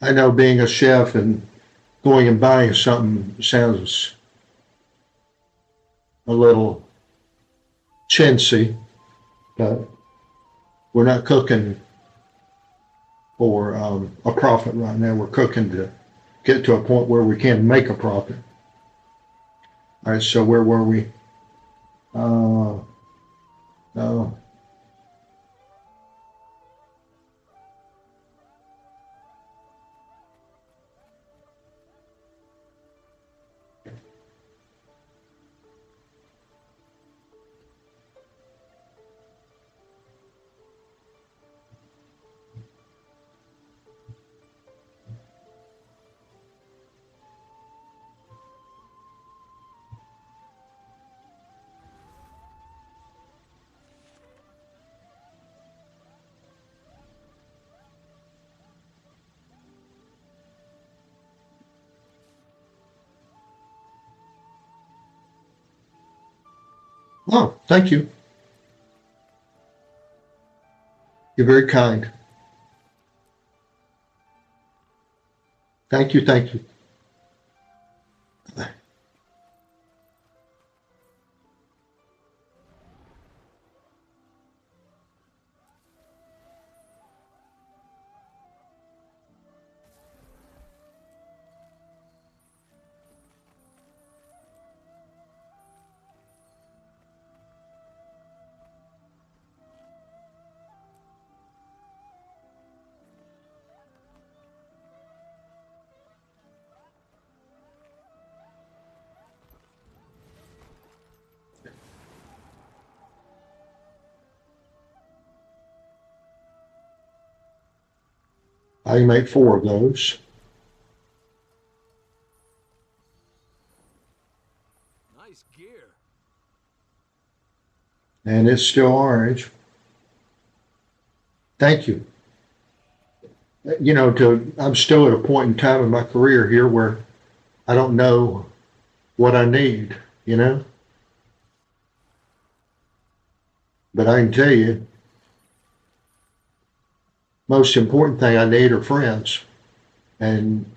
I know being a chef and going and buying something sounds a little chintzy, but we're not cooking for a profit right now. We're cooking to get to a point where we can make a profit. All right, so where were we? No. Oh, thank you. You're very kind. Thank you, thank you. I make 4 of those. Nice gear. And it's still orange. Thank you. You know, I'm still at a point in time in my career here where I don't know what I need, you know? But I can tell you, most important thing I need are friends. And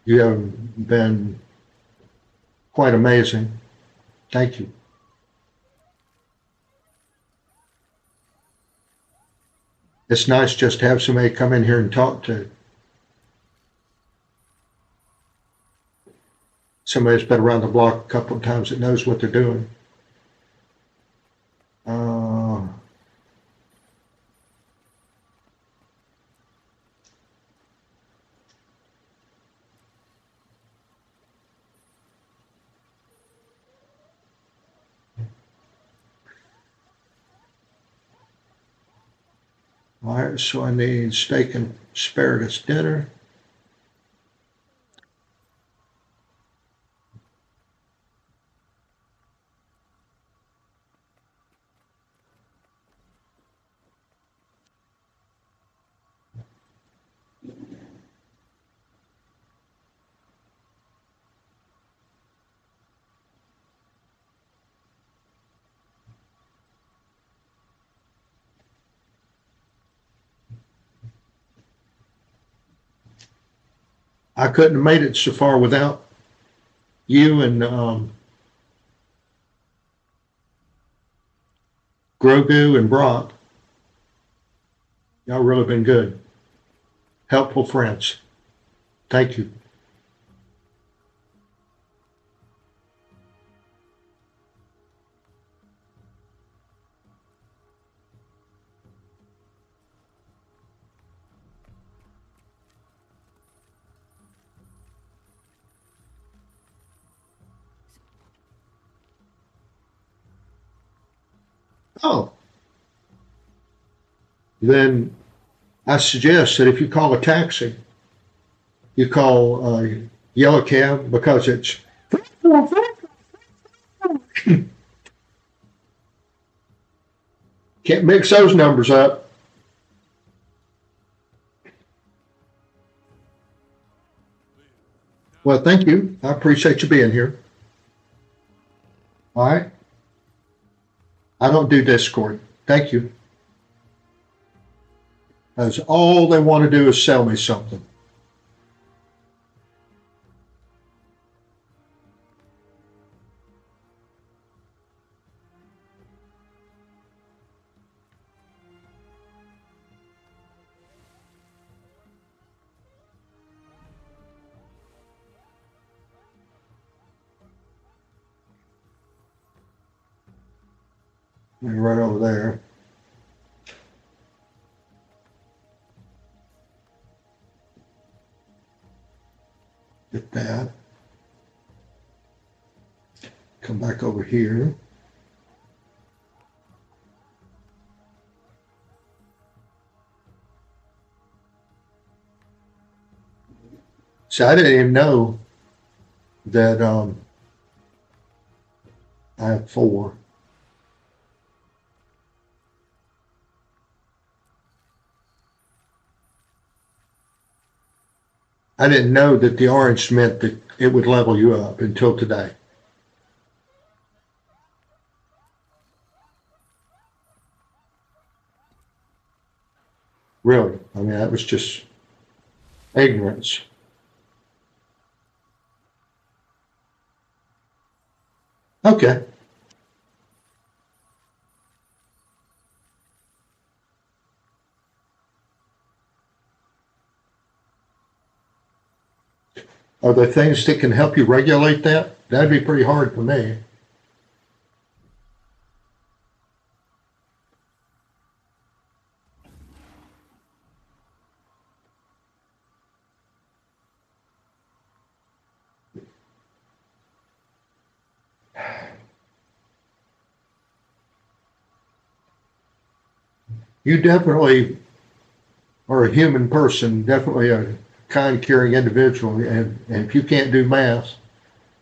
you have been quite amazing. Thank you. It's nice just to have somebody come in here and talk to. Somebody that's been around the block a couple of times that knows what they're doing. All right, so I need steak and asparagus dinner. I couldn't have made it so far without you and Grogu and Brock. Y'all really been good. Helpful friends. Thank you. Oh, then I suggest that if you call a taxi, you call a yellow cab because it's can't mix those numbers up. Well, thank you. I appreciate you being here. All right. I don't do Discord. Thank you. That's all they want to do is sell me something. Right over there. Get that. Come back over here. So I didn't even know that I have 4. I didn't know that the orange meant that it would level you up until today. Really. I mean, that was just ignorance. Okay. Are there things that can help you regulate that? That'd be pretty hard for me. You definitely are a human person, definitely a kind, caring individual. And if you can't do math,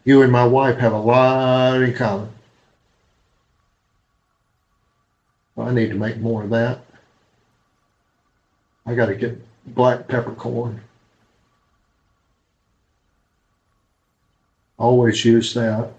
you and my wife have a lot in common. Well, I need to make more of that. I got to get black peppercorn. Always use that.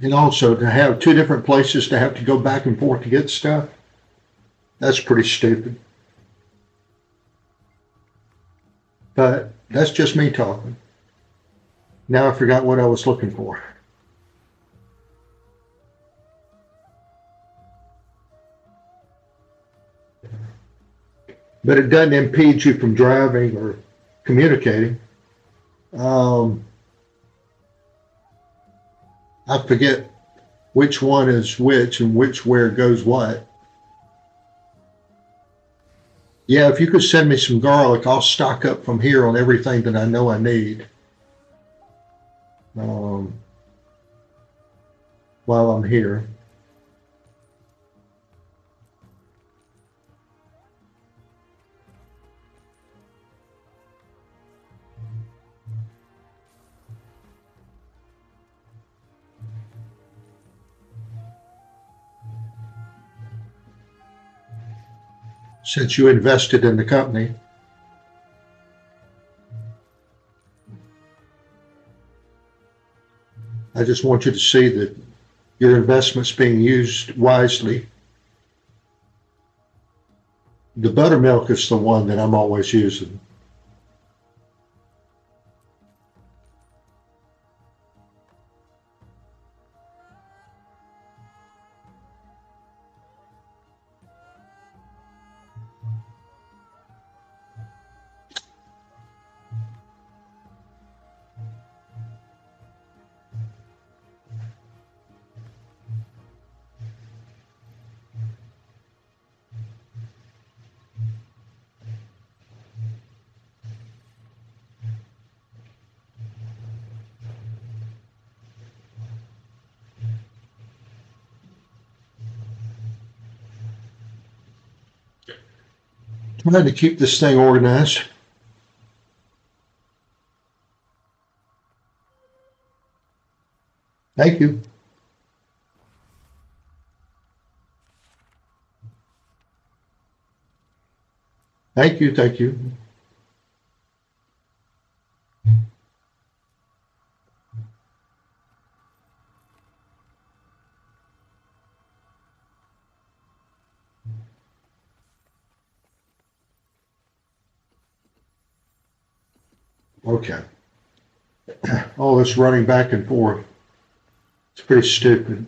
And also to have 2 different places to have to go back and forth to get stuff, that's pretty stupid. But that's just me talking. Now I forgot what I was looking for. But it doesn't impede you from driving or communicating. I forget which one is which and which where goes what. Yeah, if you could send me some garlic, I'll stock up from here on everything that I know I need. While I'm here. Since you invested in the company. I just want you to see that your investment's being used wisely. The buttermilk is the one that I'm always using. Trying to keep this thing organized. Thank you. Thank you, thank you. Okay. All this running back and forth. It's pretty stupid.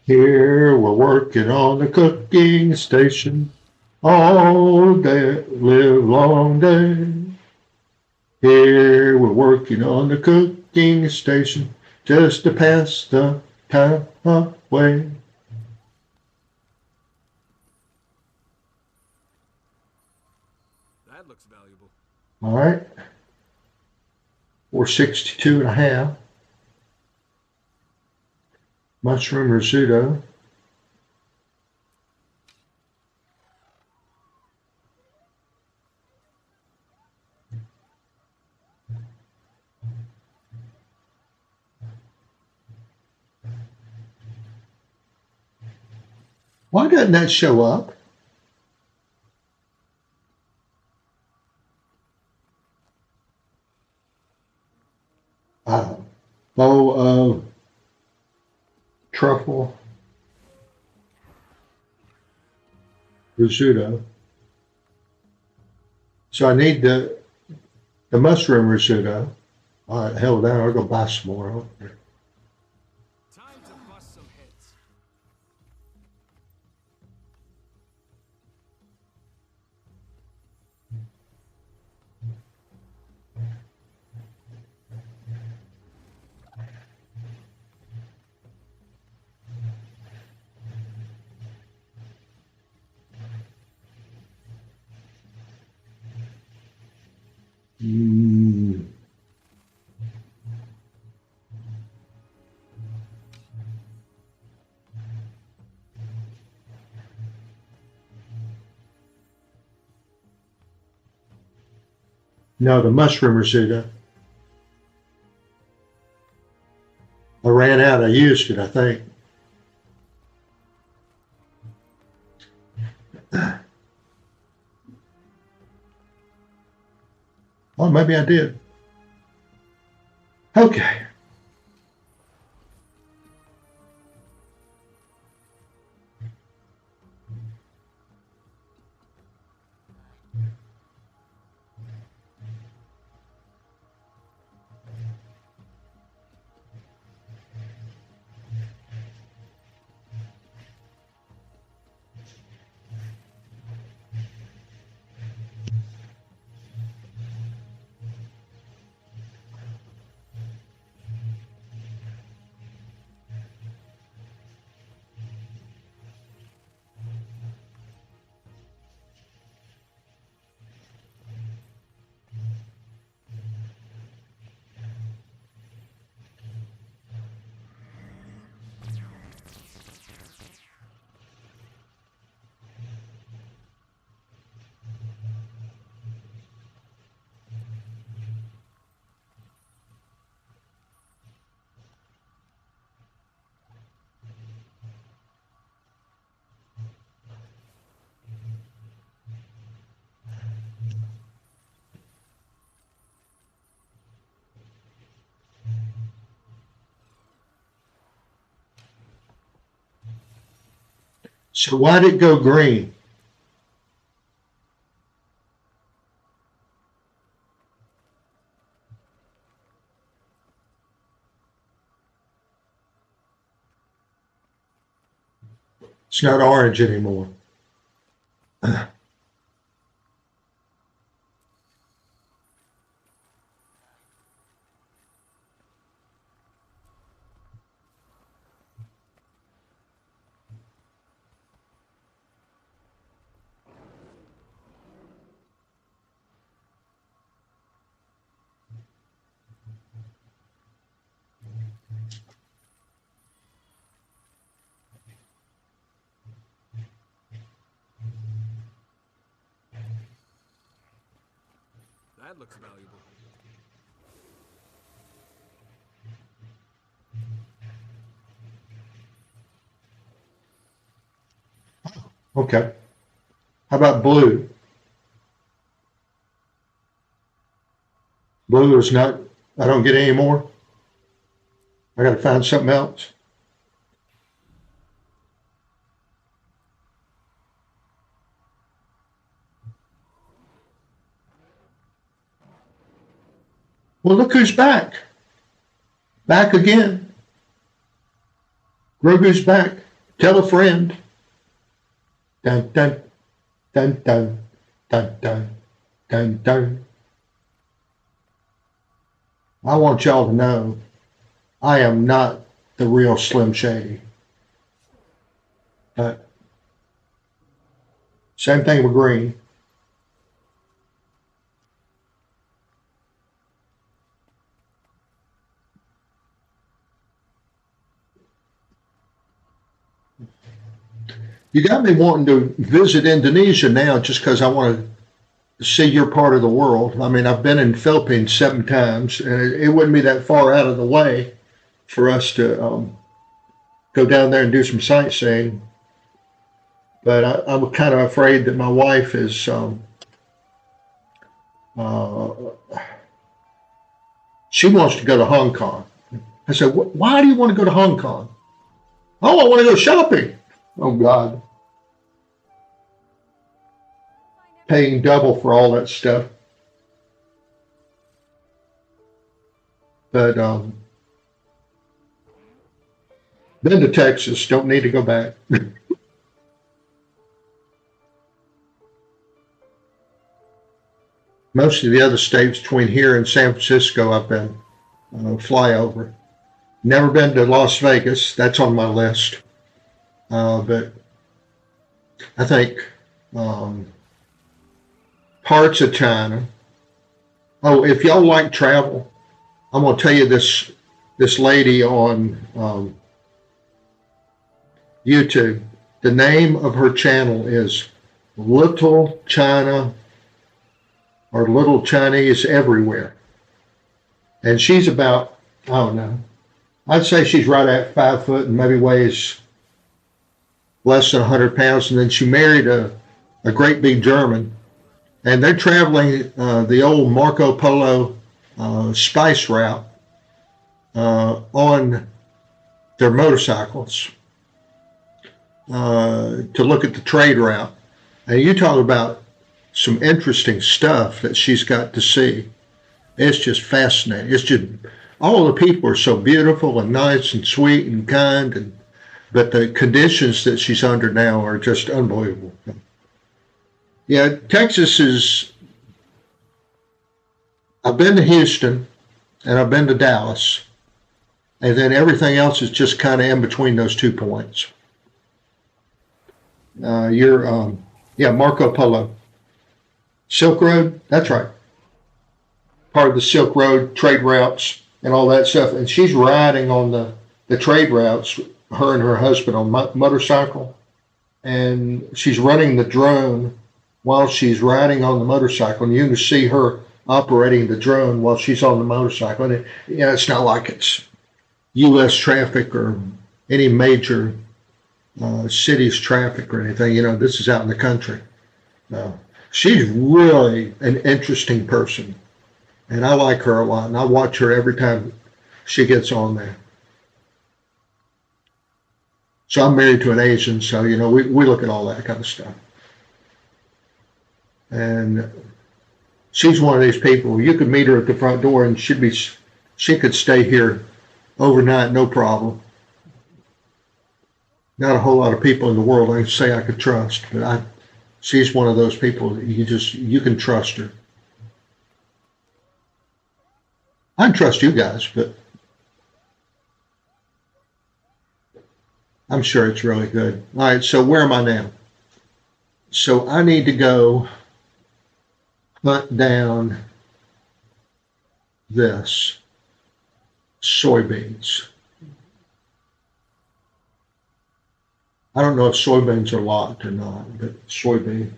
Here we're working on the cooking station all day, live long day. Here we're working on the cooking station just to pass the time away. That looks valuable. All right. 462 and a half. Mushroom risotto. Why doesn't that show up? Bowl of truffle risotto. So I need the mushroom risotto. All right, hell down. I'll go buy some more. Time to bust some heads. Mm. No, the mushroom risotto. I ran out. I used it, I think. Oh, maybe I did. Okay. So why did it go green? It's not orange anymore. That looks valuable. Okay. How about blue? Blue is not, I don't get any more. I got to find something else. Well, look who's back. Back again. Grogu's back. Tell a friend. Dun, dun, dun, dun, dun, dun, dun, dun. I want y'all to know I am not the real Slim Shady. But same thing with green. You got me wanting to visit Indonesia now just because I want to see your part of the world. I mean, I've been in Philippines 7 times, and it wouldn't be that far out of the way for us to go down there and do some sightseeing. But I'm kind of afraid that my wife is she wants to go to Hong Kong. I said, why do you want to go to Hong Kong? Oh, I want to go shopping. Oh, God. Paying double for all that stuff. But been to Texas, don't need to go back. Most of the other states between here and San Francisco I've been flyover. Never been to Las Vegas. That's on my list. But I think parts of China. Oh, if y'all like travel, I'm going to tell you this lady on YouTube. The name of her channel is Little China or Little Chinese Everywhere. And she's about, I don't know, I'd say she's right at 5 foot and maybe weighs less than 100 pounds. And then she married a great big German. And they're traveling the old Marco Polo spice route on their motorcycles to look at the trade route. And you talk about some interesting stuff that she's got to see. It's just fascinating. It's just, all the people are so beautiful and nice and sweet and kind, but the conditions that she's under now are just unbelievable. Yeah, Texas is, I've been to Houston and I've been to Dallas, and then everything else is just kind of in between those 2 points. Marco Polo. Silk Road, that's right. Part of the Silk Road trade routes and all that stuff. And she's riding on the trade routes, her and her husband on motorcycle. And she's running the drone while she's riding on the motorcycle. And you can see her operating the drone while she's on the motorcycle. And it's not like it's U.S. traffic or any major city's traffic or anything. This is out in the country. She's really an interesting person, and I like her a lot, and I watch her every time she gets on there. So I'm married to an Asian, so you know we look at all that kind of stuff. And she's one of these people. You could meet her at the front door, and she could stay here overnight, no problem. Not a whole lot of people in the world I say I could trust, but she's one of those people that you can trust her. I can trust you guys, but I'm sure it's really good. All right, so where am I now? So I need to go hunt down this soybeans. I don't know if soybeans are locked or not, but soybean.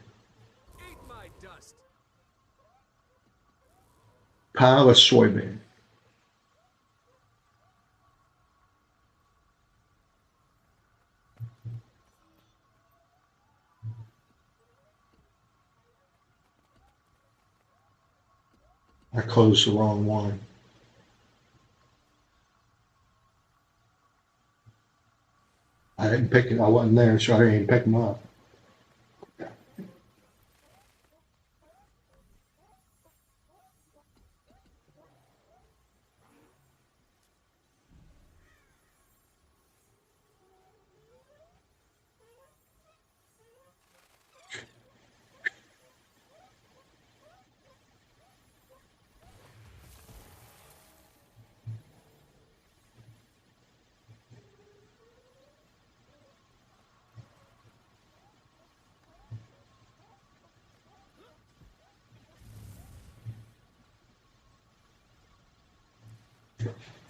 Eat my dust. Pile of soybean. I closed the wrong one. I didn't pick it. I wasn't there, so I didn't even pick them up.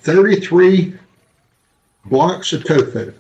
$33 blocks of tofu.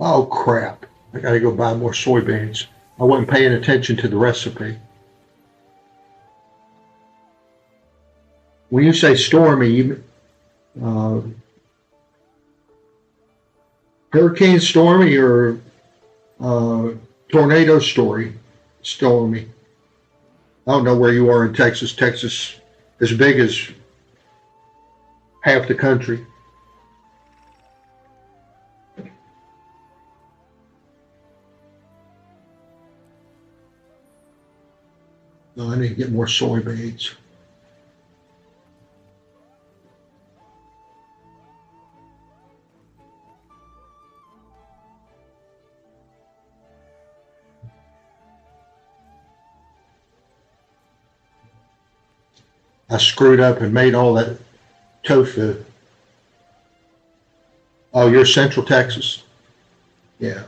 Oh crap. I gotta go buy more soybeans. I wasn't paying attention to the recipe. When you say stormy, uh, hurricane stormy or tornado stormy. I don't know where you are in Texas. Texas is big as half the country. No, I need to get more soybeans. I screwed up and made all that tofu. Oh, you're Central Texas? Yeah.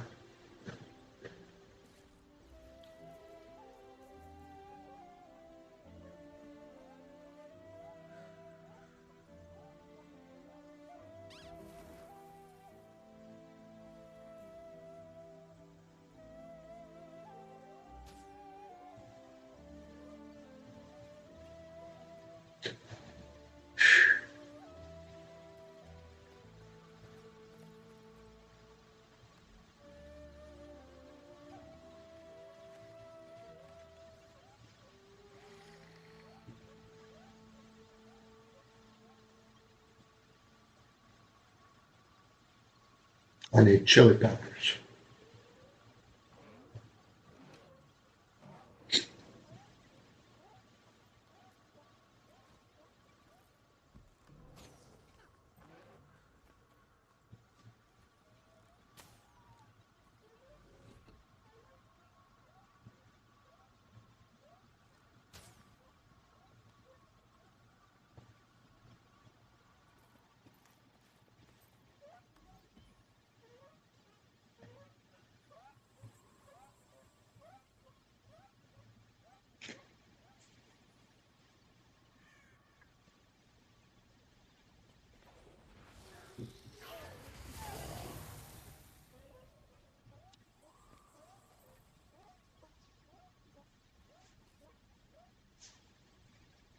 I need chili peppers.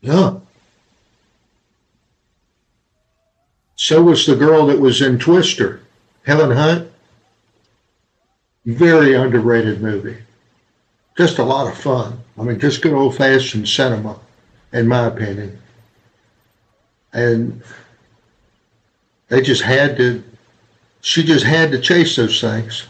Yeah. So was the girl that was in Twister, Helen Hunt. Very underrated movie. Just a lot of fun. I mean, just good old fashioned cinema, in my opinion. And they just had to, she just had to chase those things.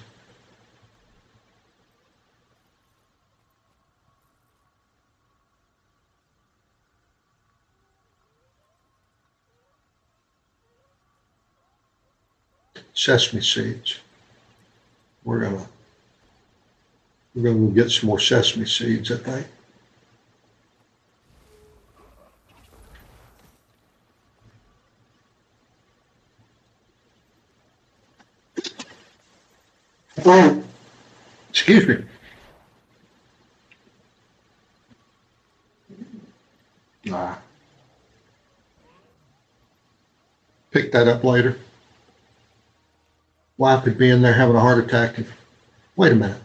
Sesame seeds. We're gonna go get some more sesame seeds, I think. Oh, excuse me. Pick that up later. Wife could be in there having a heart attack. Wait a minute.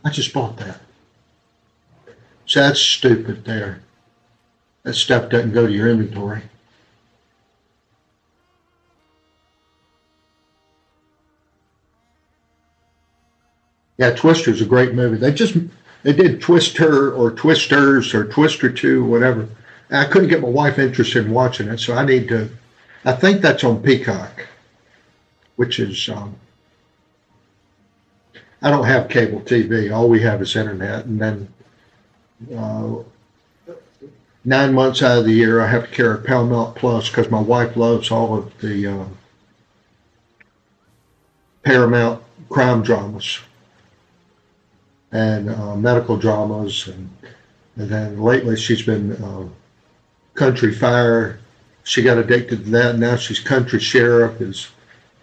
I just bought that. So that's stupid there. That stuff doesn't go to your inventory. Yeah, Twister's a great movie. They did Twister or Twisters or Twister 2, whatever. And I couldn't get my wife interested in watching it, so I think that's on Peacock, which is, I don't have cable TV. All we have is internet. And then 9 months out of the year, I have to carry Paramount Plus because my wife loves all of the Paramount crime dramas and medical dramas. And then lately she's been Country Fire. She got addicted to that. Now she's Country Sheriff, is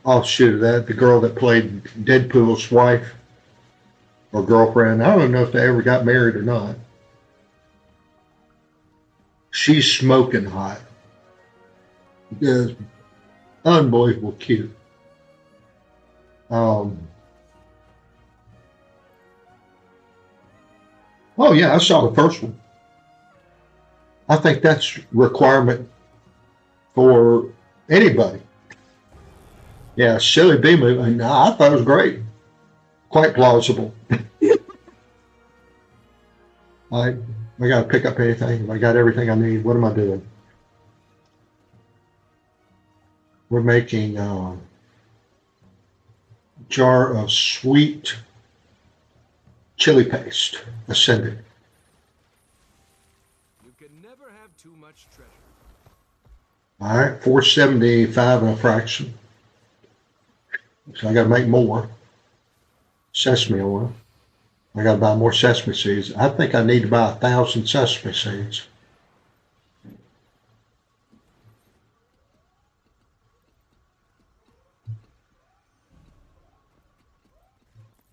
offshoot of that. The girl that played Deadpool's wife or girlfriend, I don't know if they ever got married or not. She's smoking hot. Is unbelievable cute. Oh yeah, I saw the first one. I think that's requirement for anybody. Yeah, silly B movie. No, I thought it was great. Quite plausible. I got to pick up anything. I got everything I need. What am I doing? We're making a jar of sweet chili paste, Ascended. You can never have too much treasure. All right, $4.75 and a fraction. So I got to make more sesame oil. I got to buy more sesame seeds. I think I need to buy 1,000 sesame seeds.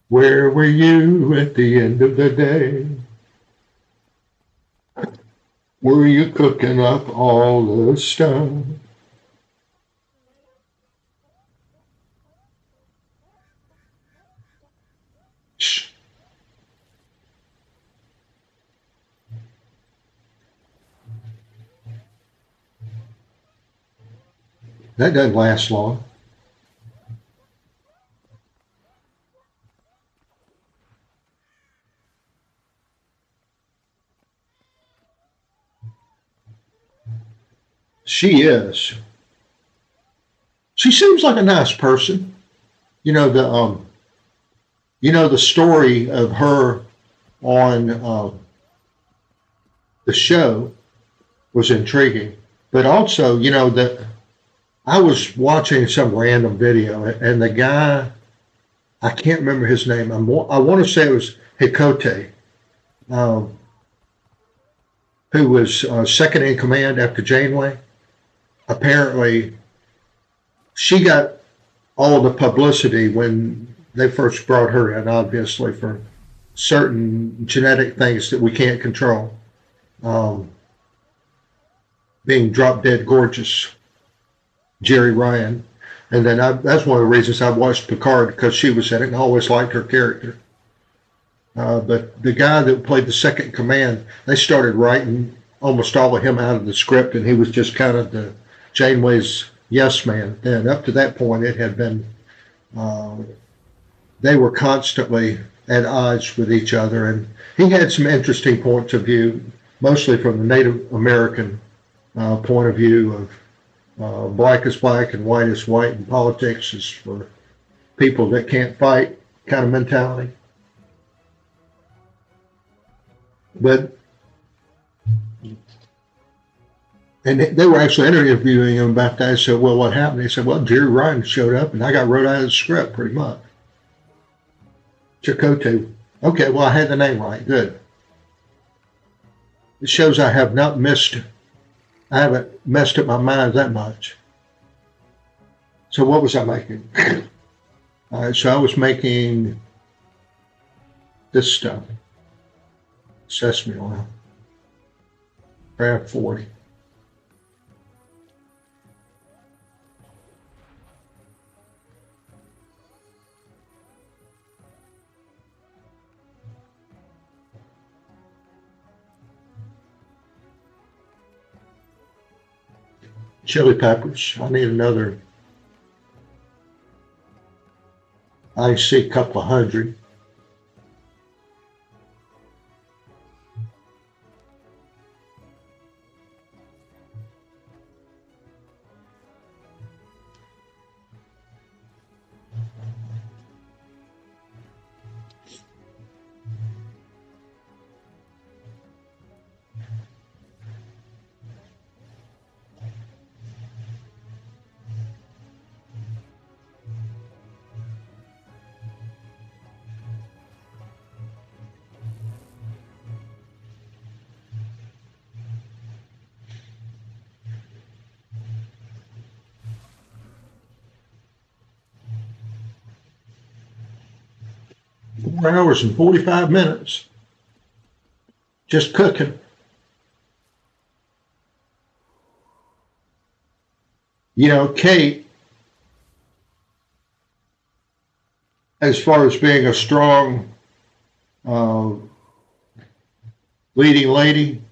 Where were you at the end of the day? Were you cooking up all the stuff? Shh. That doesn't last long. She is. She seems like a nice person. You know the story of her on the show was intriguing, but also that I was watching some random video and the guy, I can't remember his name. I want to say it was Hikote, who was second in command after Janeway. Apparently, she got all the publicity when they first brought her in, obviously, for certain genetic things that we can't control. Being drop dead gorgeous, Jerry Ryan. And then that's one of the reasons I watched Picard, because she was in it and I always liked her character. But the guy that played the second command, they started writing almost all of him out of the script, and he was just kind of the Janeway's yes man. Then up to that point, it had been they were constantly at odds with each other, and he had some interesting points of view, mostly from the Native American point of view of black is black and white is white, and politics is for people that can't fight kind of mentality. But and they were actually interviewing him about that. I said, well, what happened? He said, well, Jerry Ryan showed up and I got wrote out of the script pretty much. Chakotay. Okay, well, I had the name right. Good. It shows I haven't messed up my mind that much. So what was I making? All right, so I was making this stuff. Sesame oil. Craft 40. Chili peppers. I need another. I see a couple of hundred. Hours and 45 minutes just cooking. You know, Kate, as far as being a strong leading lady,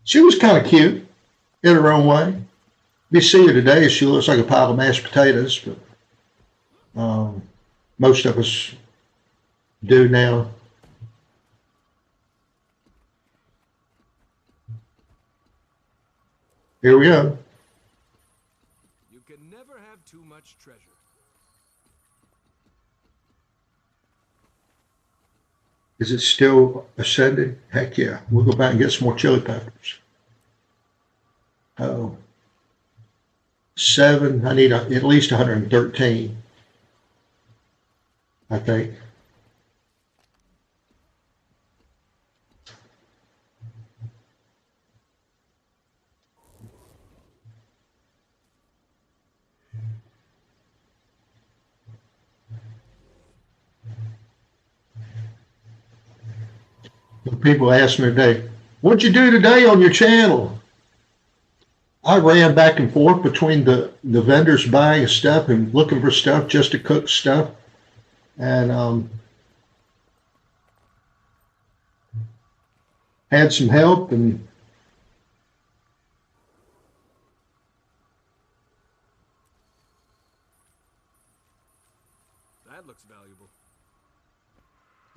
she was kind of cute in her own way. You see her today, she looks like a pile of mashed potatoes, but most of us do now. Here we go. You can never have too much treasure. Is it still ascending? Heck yeah. We'll go back and get some more chili peppers. Oh. 7. I need at least 113, I think. People ask me today, what'd you do today on your channel? I ran back and forth between the vendors buying stuff and looking for stuff just to cook stuff. And had some help, and That looks valuable.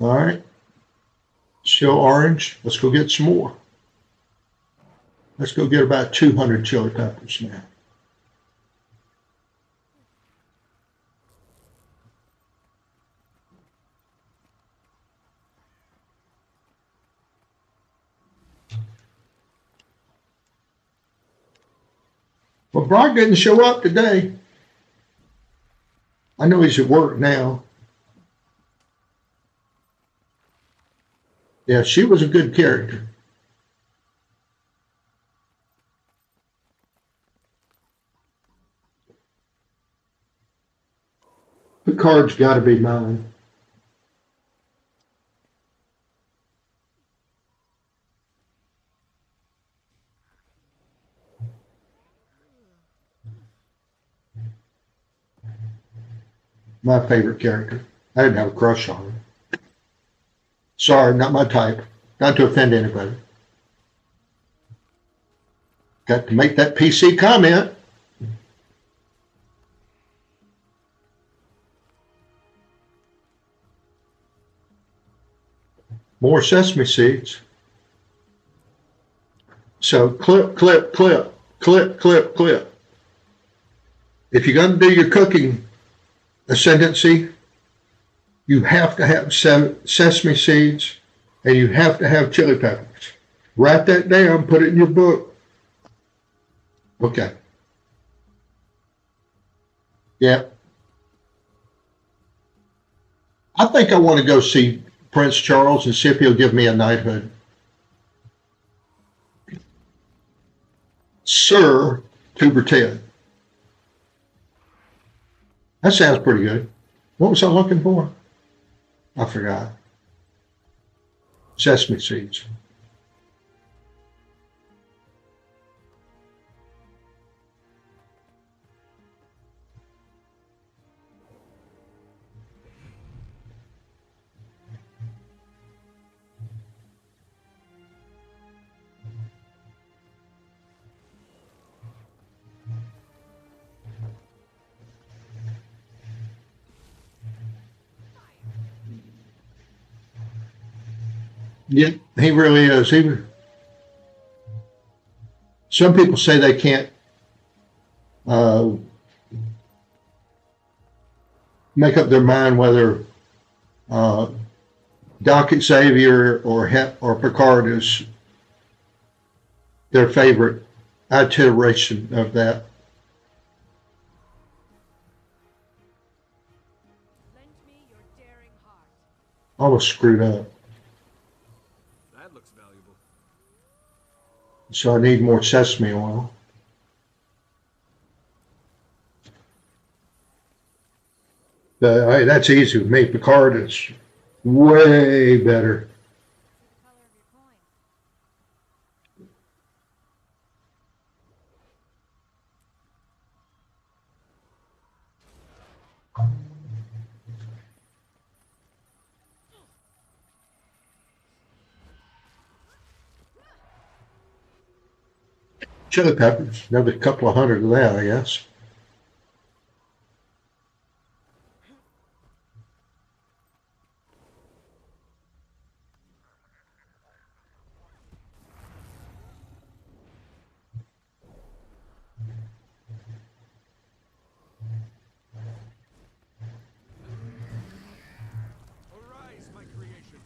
all right. Still orange. Let's go get some more. Let's go get about 200 chili peppers now. Well, Brock didn't show up today. I know he's at work now. Yeah, she was a good character. The card's got to be mine. My favorite character. I didn't have a crush on her. Sorry, not my type. Not to offend anybody. Got to make that PC comment. More sesame seeds. So clip, clip, clip, clip, clip, clip. If you're going to do your cooking ascendancy, you have to have sesame seeds and you have to have chili peppers. Write that down, put it in your book. Okay. Yeah. I think I want to go see Prince Charles and see if he'll give me a knighthood. Sir Tuberted. That sounds pretty good. What was I looking for? I forgot. Sesame seeds. Yeah, he really is. Some people say they can't make up their mind whether Doc Xavier or Picard is their favorite iteration of that. Lend me your daring heart. Almost screwed up. That looks valuable. So I need more sesame oil. Hey, that's easy with me. Picard is way better. The color of your coin. Chili peppers, another couple of hundred of that, I guess. Arise, my creation.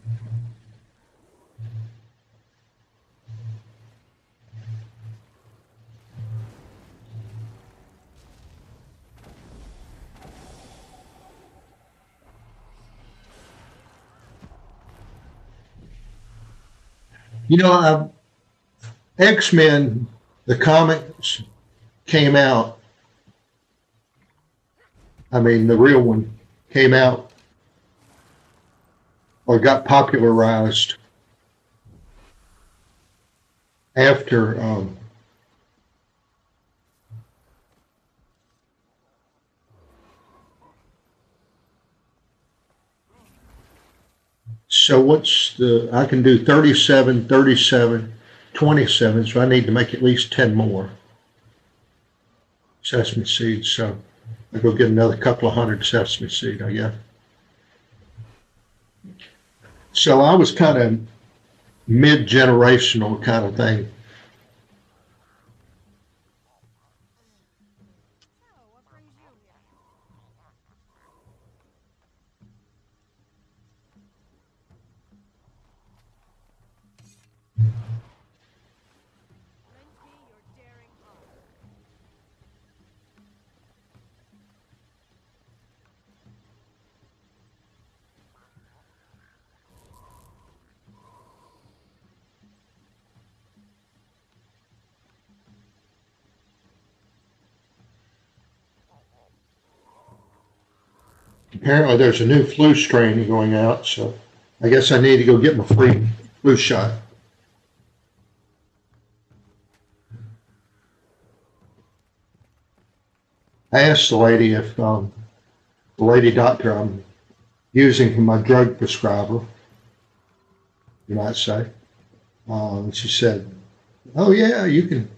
You know, X-Men, the comics came out. I mean, the real one came out or got popularized after so what's I can do 37, 37, 27, so I need to make at least 10 more sesame seeds. So I'll go get another couple of hundred sesame seed, I guess. So I was kind of mid-generational kind of thing. So, what brings you here? Lend me your daring heart. Apparently there's a new flu strain going out, so I guess I need to go get my flu shot. I asked the lady if the lady doctor I'm using for my drug prescriber, you might say, she said, "Oh yeah, you can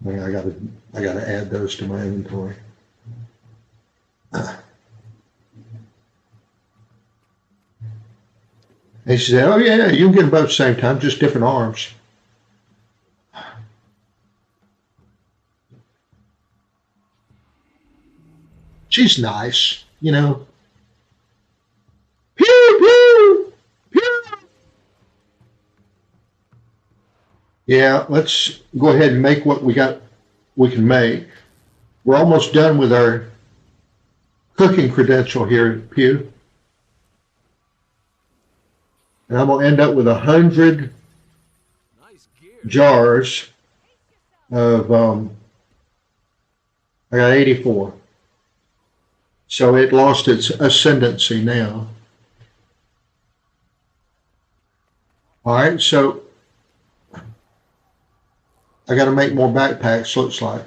I gotta add those to my inventory. And she said, "Oh yeah, you can get them both at the same time, just different arms." She's nice, you know. Pew pew pew. Yeah, let's go ahead and make what we can make. We're almost done with our cooking credential here at Pew. And I'm gonna end up with 100 Nice gear. jars of I got 84. So it lost its ascendancy now. All right, so I got to make more backpacks, looks like.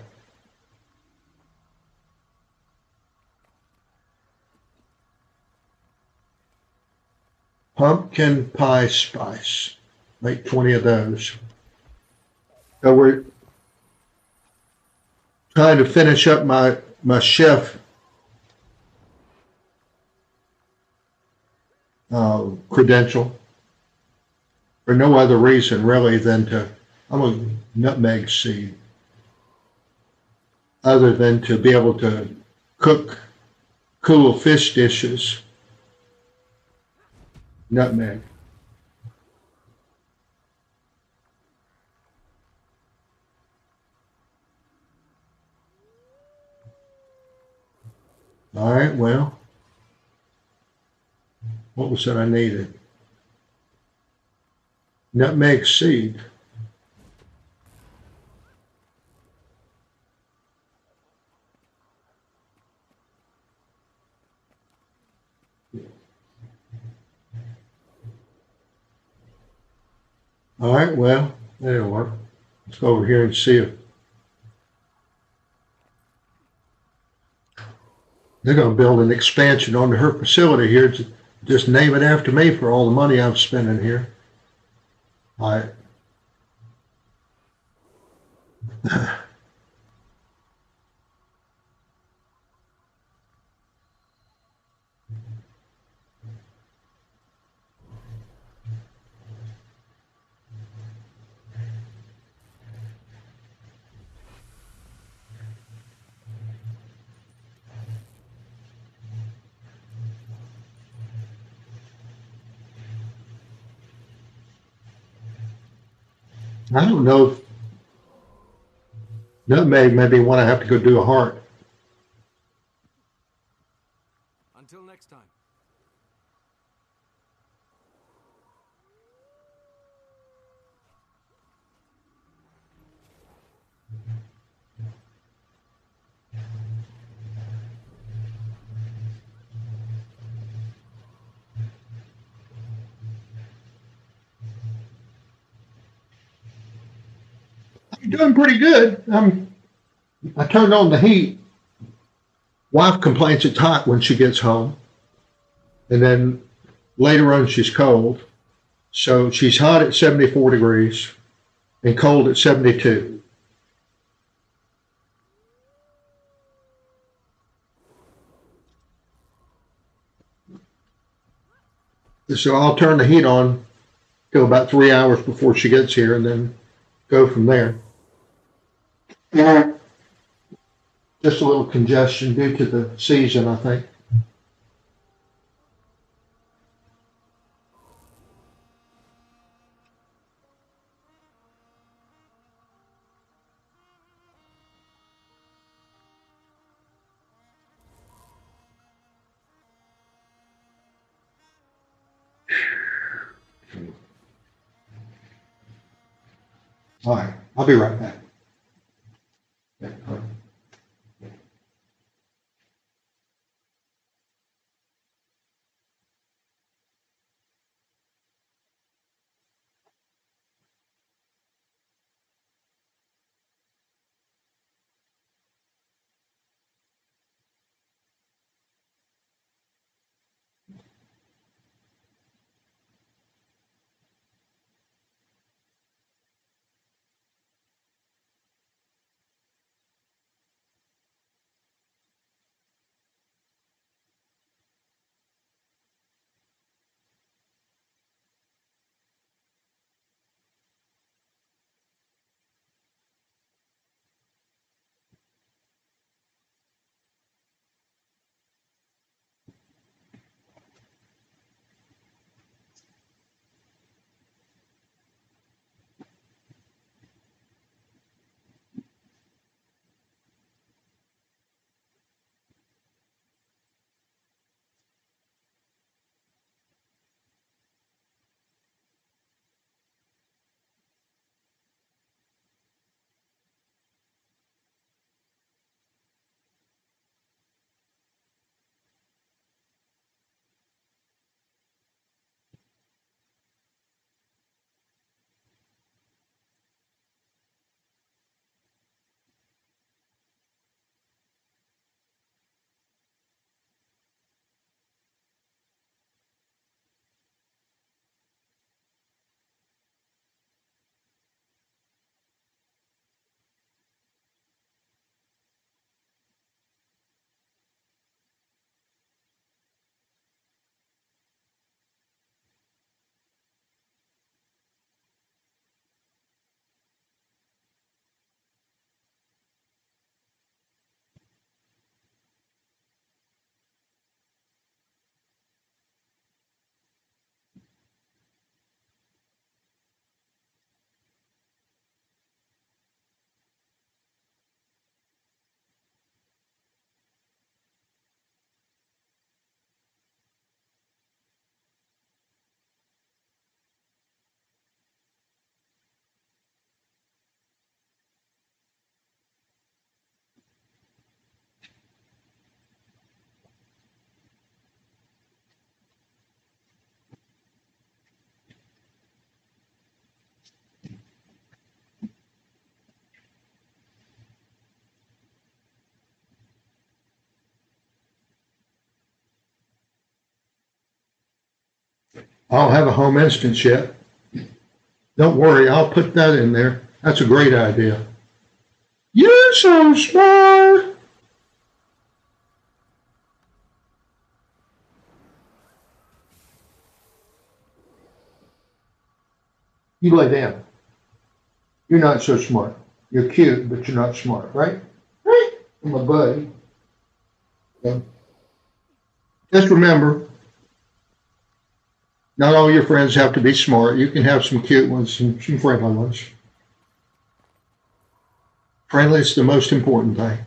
Pumpkin pie spice. Make 20 of those. So we're trying to finish up my chef credential for no other reason really than I'm a nutmeg seed, other than to be able to cook cool fish dishes. Nutmeg. All right, well, what was that I needed? Nutmeg seed. All right, well, that'll work. Let's go over here and see if they're going to build an expansion onto her facility here. Just name it after me for all the money I'm spending here. All right. I don't know if nutmeg maybe when I have to go do a heart. Until next time. You're doing pretty good. I turned on the heat. Wife complains it's hot when she gets home. And then later on she's cold. So she's hot at 74 degrees and cold at 72. So I'll turn the heat on till about 3 hours before she gets here and then go from there. Yeah. Just a little congestion due to the season, I think. All right, I'll be right back. I don't have a home instance yet. Don't worry, I'll put that in there. That's a great idea. You're so smart. You lay down. You're not so smart. You're cute, but you're not smart, right? Right? My buddy. Yeah. Just remember, not all your friends have to be smart. You can have some cute ones and some friendly ones. Friendly is the most important thing.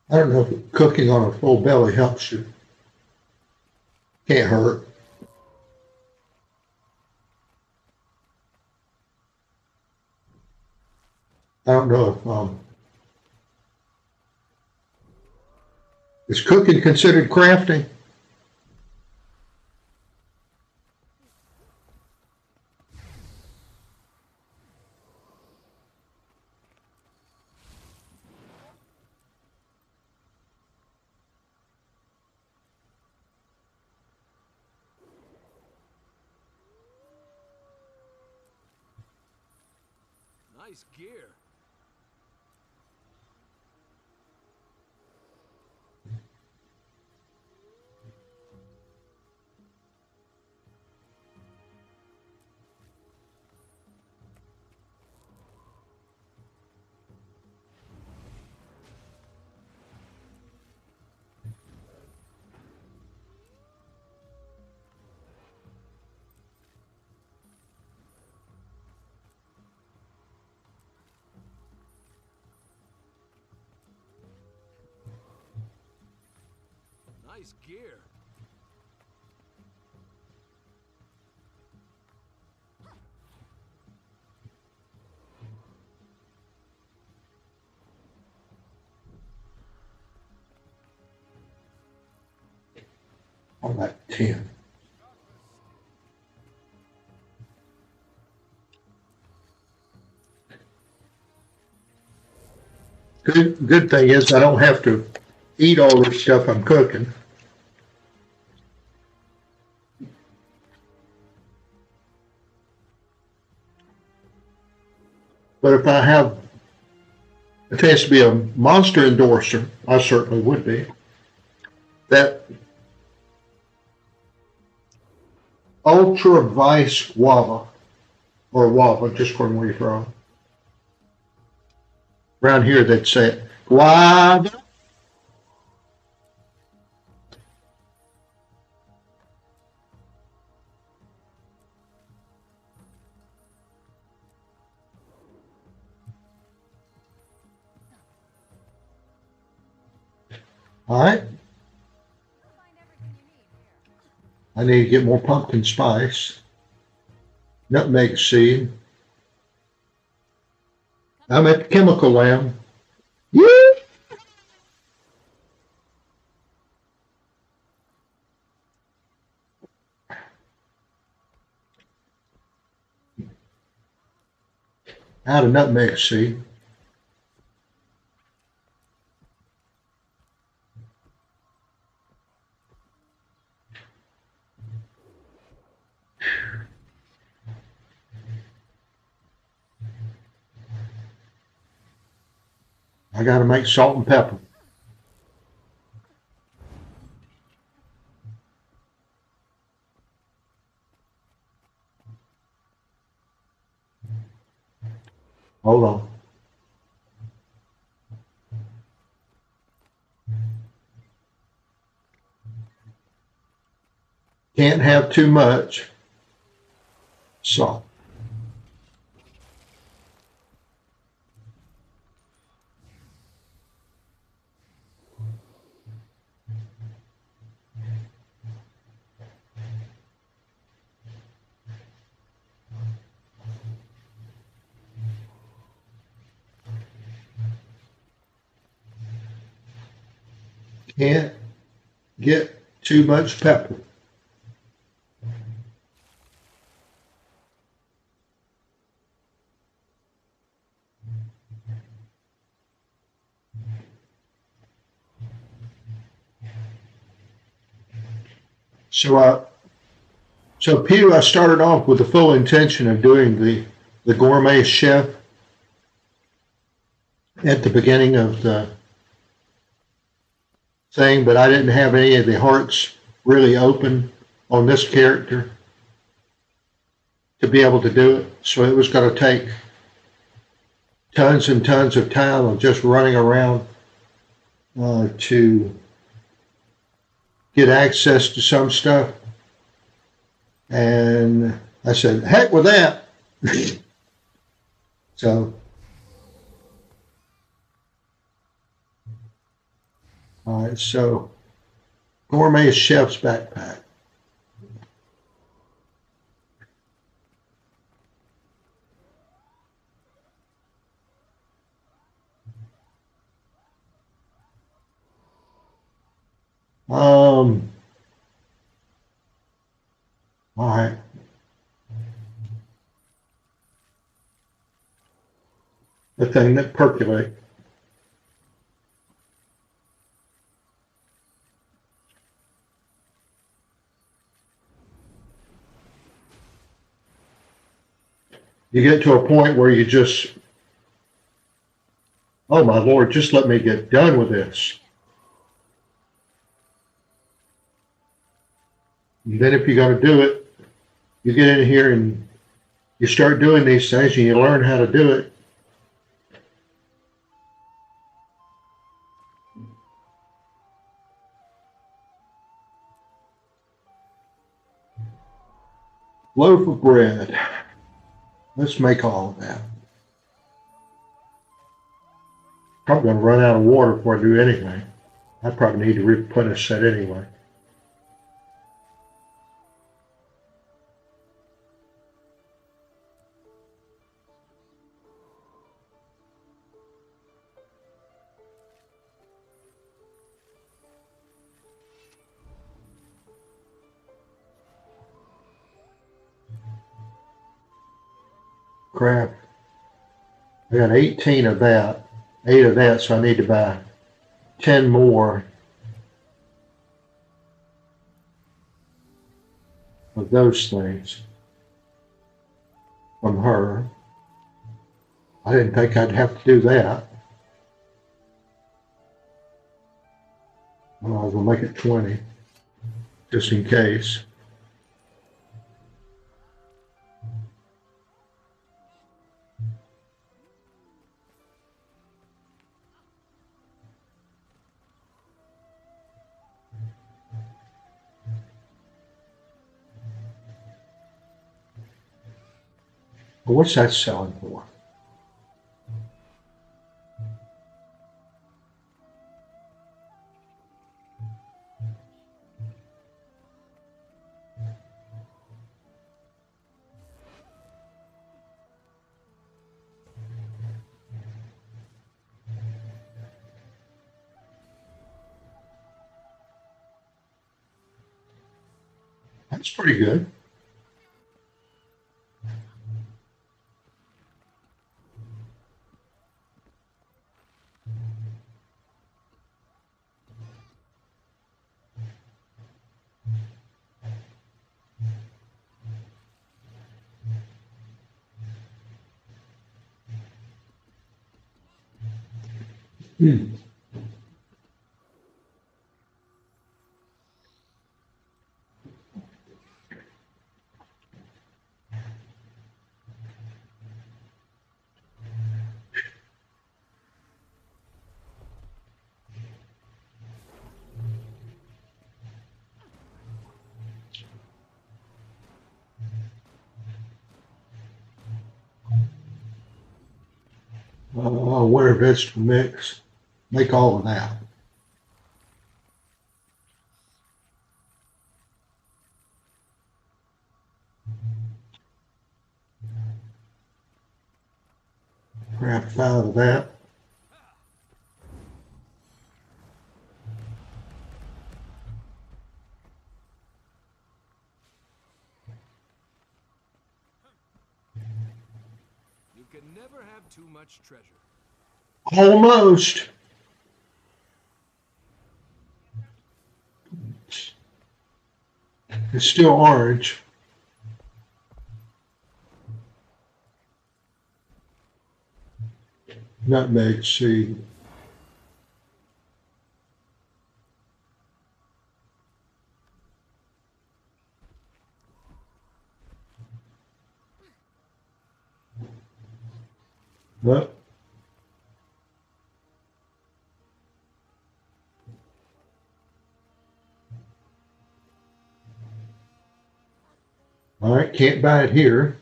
I don't know if cooking on a full belly helps you. Can't hurt. I don't know if is cooking considered crafting? Nice gear. Nice gear. I'm like 10. Good thing is I don't have to eat all this stuff I'm cooking. But if I have a chance to be a monster endorser, I certainly would be. That Ultra Vice Guava, or Guava, just according where you're from. Around here they'd say it, Guava. All right. I need to get more pumpkin spice. Nutmeg seed. I'm at the chemical lamb. Yeah. Out of nutmeg seed. I got to make salt and pepper. Hold on. Can't have too much salt. Can't get too much pepper. So Peter, I started off with the full intention of doing the gourmet chef at the beginning of the thing, but I didn't have any of the hearts really open on this character to be able to do it. So it was going to take tons and tons of time of just running around to get access to some stuff. And I said, heck with that. So, all right, so gourmet chef's backpack. All right. The thing that percolates. You get to a point where you just, oh my Lord, just let me get done with this. And then if you're going to do it, you get in here and you start doing these things and you learn how to do it. Loaf of bread. Let's make all of that. Probably going to run out of water before I do anything. I probably need to replenish that anyway. Crap. I got 18 of that, 8 of that, so I need to buy 10 more of those things from her. I didn't think I'd have to do that. Well, I was going to make it 20, just in case. But what's that selling for? That's pretty good. Winter vegetable mix. Make all of that. Grab 5 of that. too much treasure. Almost. It's still orange. Nutmeg seed. Well, all right, can't buy it here.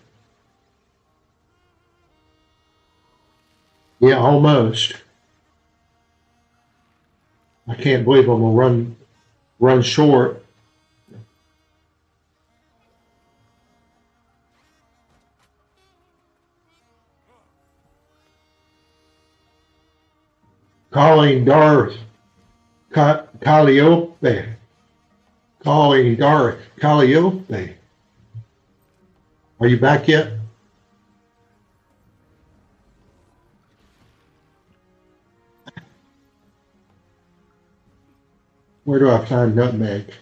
Yeah, almost. I can't believe I'm gonna run short. Calling Darth Calliope. Calling Darth Calliope. Are you back yet? Where do I find nutmeg?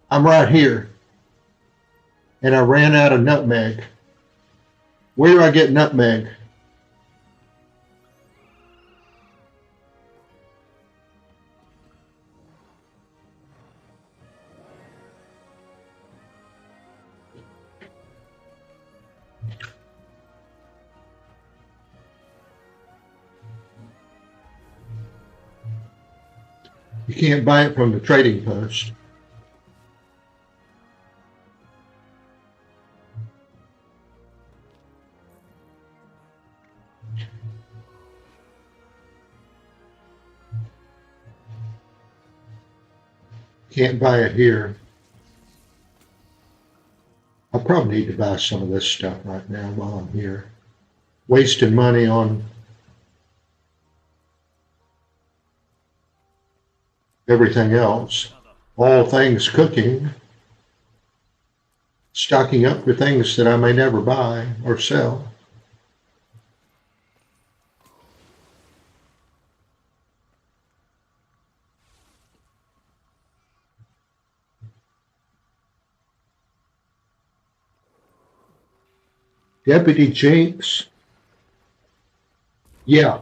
I'm right here. And I ran out of nutmeg. Where do I get nutmeg? You can't buy it from the trading post. Can't buy it here. I probably need to buy some of this stuff right now while I'm here. Wasting money on everything else. All things cooking. Stocking up for things that I may never buy or sell. Deputy Jinx. Yeah.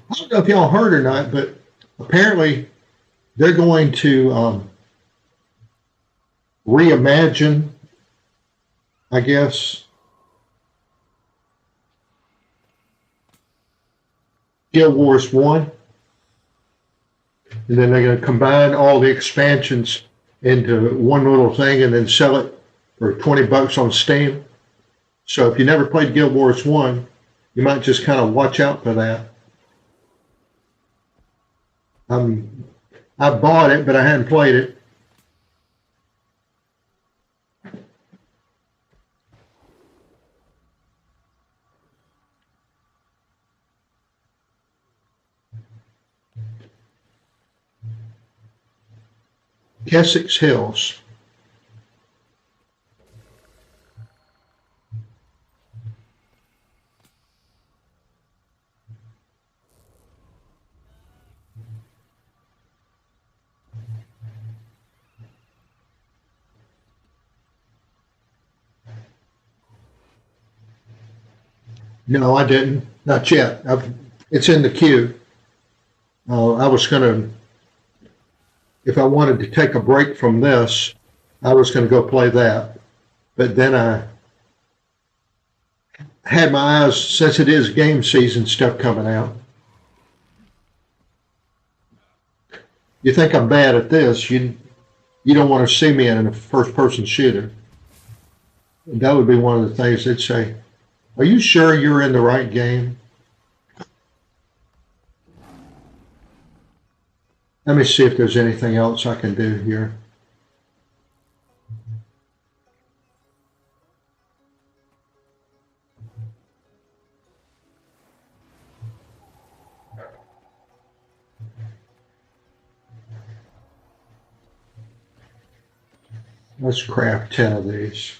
I don't know if y'all heard or not, but apparently they're going to reimagine, I guess, Guild Wars 1. And then they're going to combine all the expansions into one little thing and then sell it for $20 on Steam. So if you never played Guild Wars 1, you might just kind of watch out for that. I bought it, but I hadn't played it. Kessex Hills. No, I didn't. Not yet. It's in the queue. I was going to, if I wanted to take a break from this, I was going to go play that. But then I had my eyes, since it is game season stuff coming out. You think I'm bad at this, you don't want to see me in a first-person shooter. That would be one of the things they'd say, are you sure you're in the right game? Let me see if there's anything else I can do here. Let's craft 10 of these.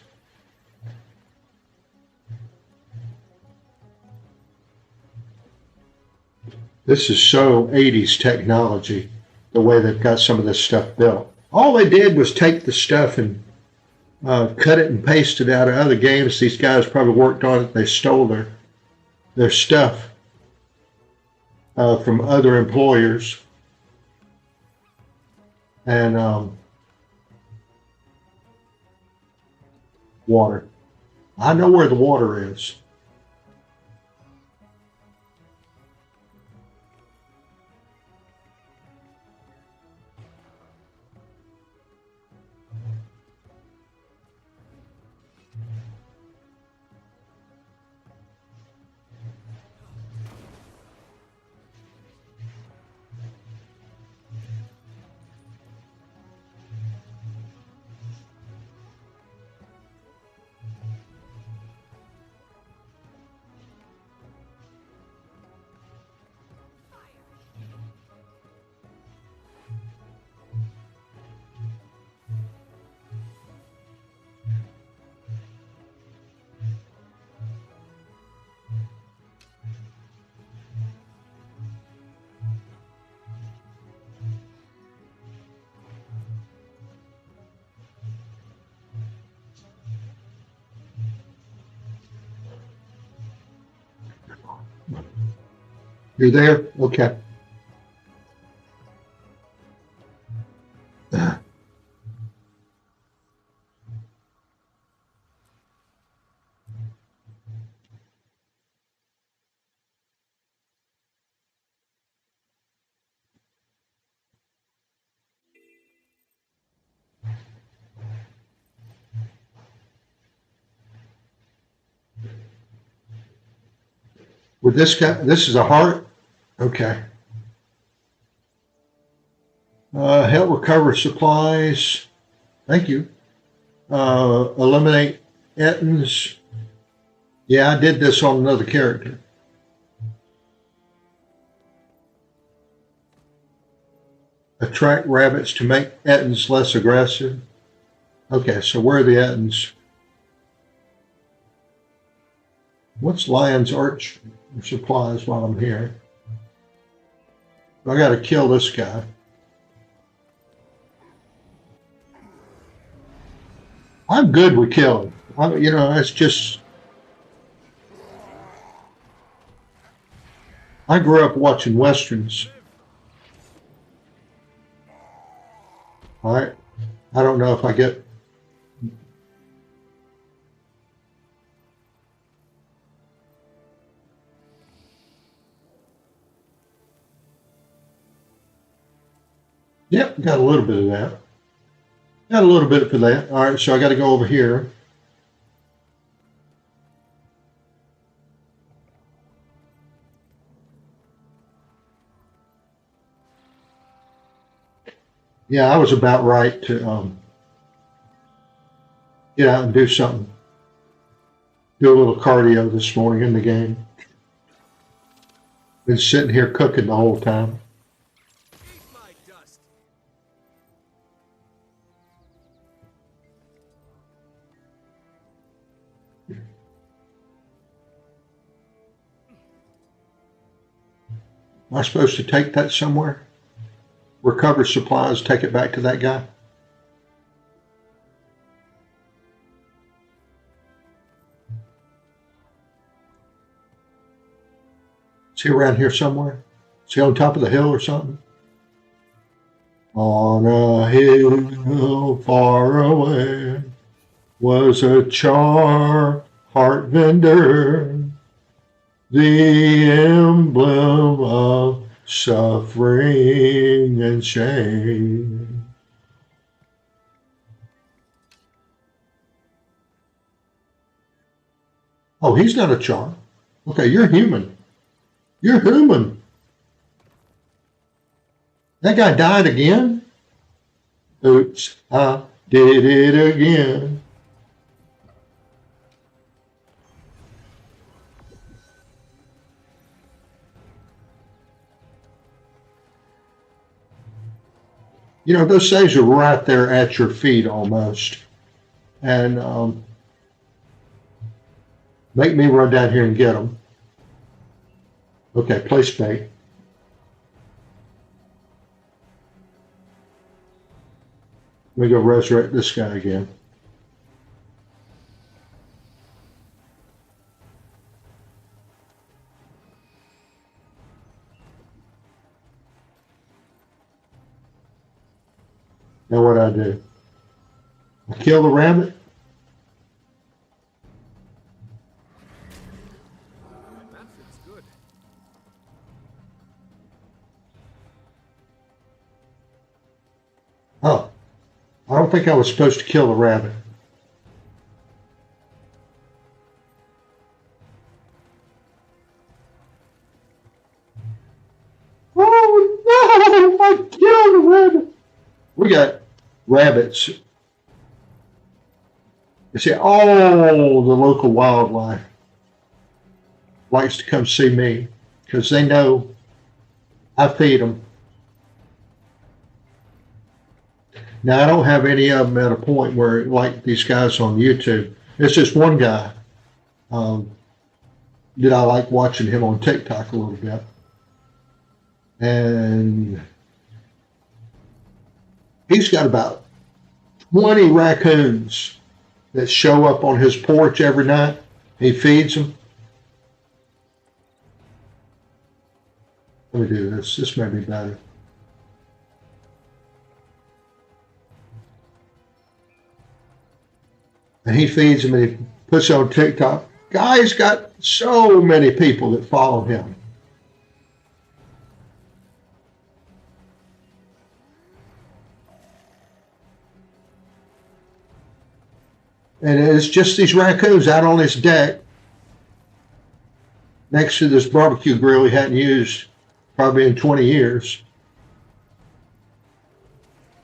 This is so 80s technology, the way they've got some of this stuff built. All they did was take the stuff and cut it and paste it out of other games. These guys probably worked on it. They stole their stuff from other employers. And water. I know where the water is. You're there? Okay. With this guy, this is a heart? Okay. Help recover supplies. Thank you. Eliminate Ettins. Yeah, I did this on another character. Attract rabbits to make Ettins less aggressive. Okay, so where are the Ettins? What's Lion's Arch supplies while I'm here? I got to kill this guy. I'm good with killing. You know, that's just. I grew up watching Westerns. All right. I don't know if I get. Yep, got a little bit of that. Got a little bit for that. All right, so I got to go over here. Yeah, I was about right to get out and do something. Do a little cardio this morning in the game. Been sitting here cooking the whole time. Am I supposed to take that somewhere? Recover supplies, take it back to that guy? Is he around here somewhere? Is he on top of the hill or something? On a hill far away was a char heart vendor, the emblem of suffering and shame. Oh, he's not a char. Okay, you're human. You're human. That guy died again? Oops, I did it again. You know, those things are right there at your feet almost. and make me run down here and get them. Okay, place bait. Let me go resurrect this guy again. Now what I do? I kill the rabbit. That feels good. Oh, I don't think I was supposed to kill the rabbit. Oh no! I killed the rabbit. We got rabbits. You see, all the local wildlife likes to come see me because they know I feed them. Now, I don't have any of them at a point where, like these guys on YouTube, it's just one guy that I like watching him on TikTok a little bit. And he's got about 20 raccoons that show up on his porch every night. He feeds them. Let me do this. This may be better. And he feeds them and he puts it on TikTok. Guy's got so many people that follow him. And it's just these raccoons out on his deck next to this barbecue grill he hadn't used probably in 20 years.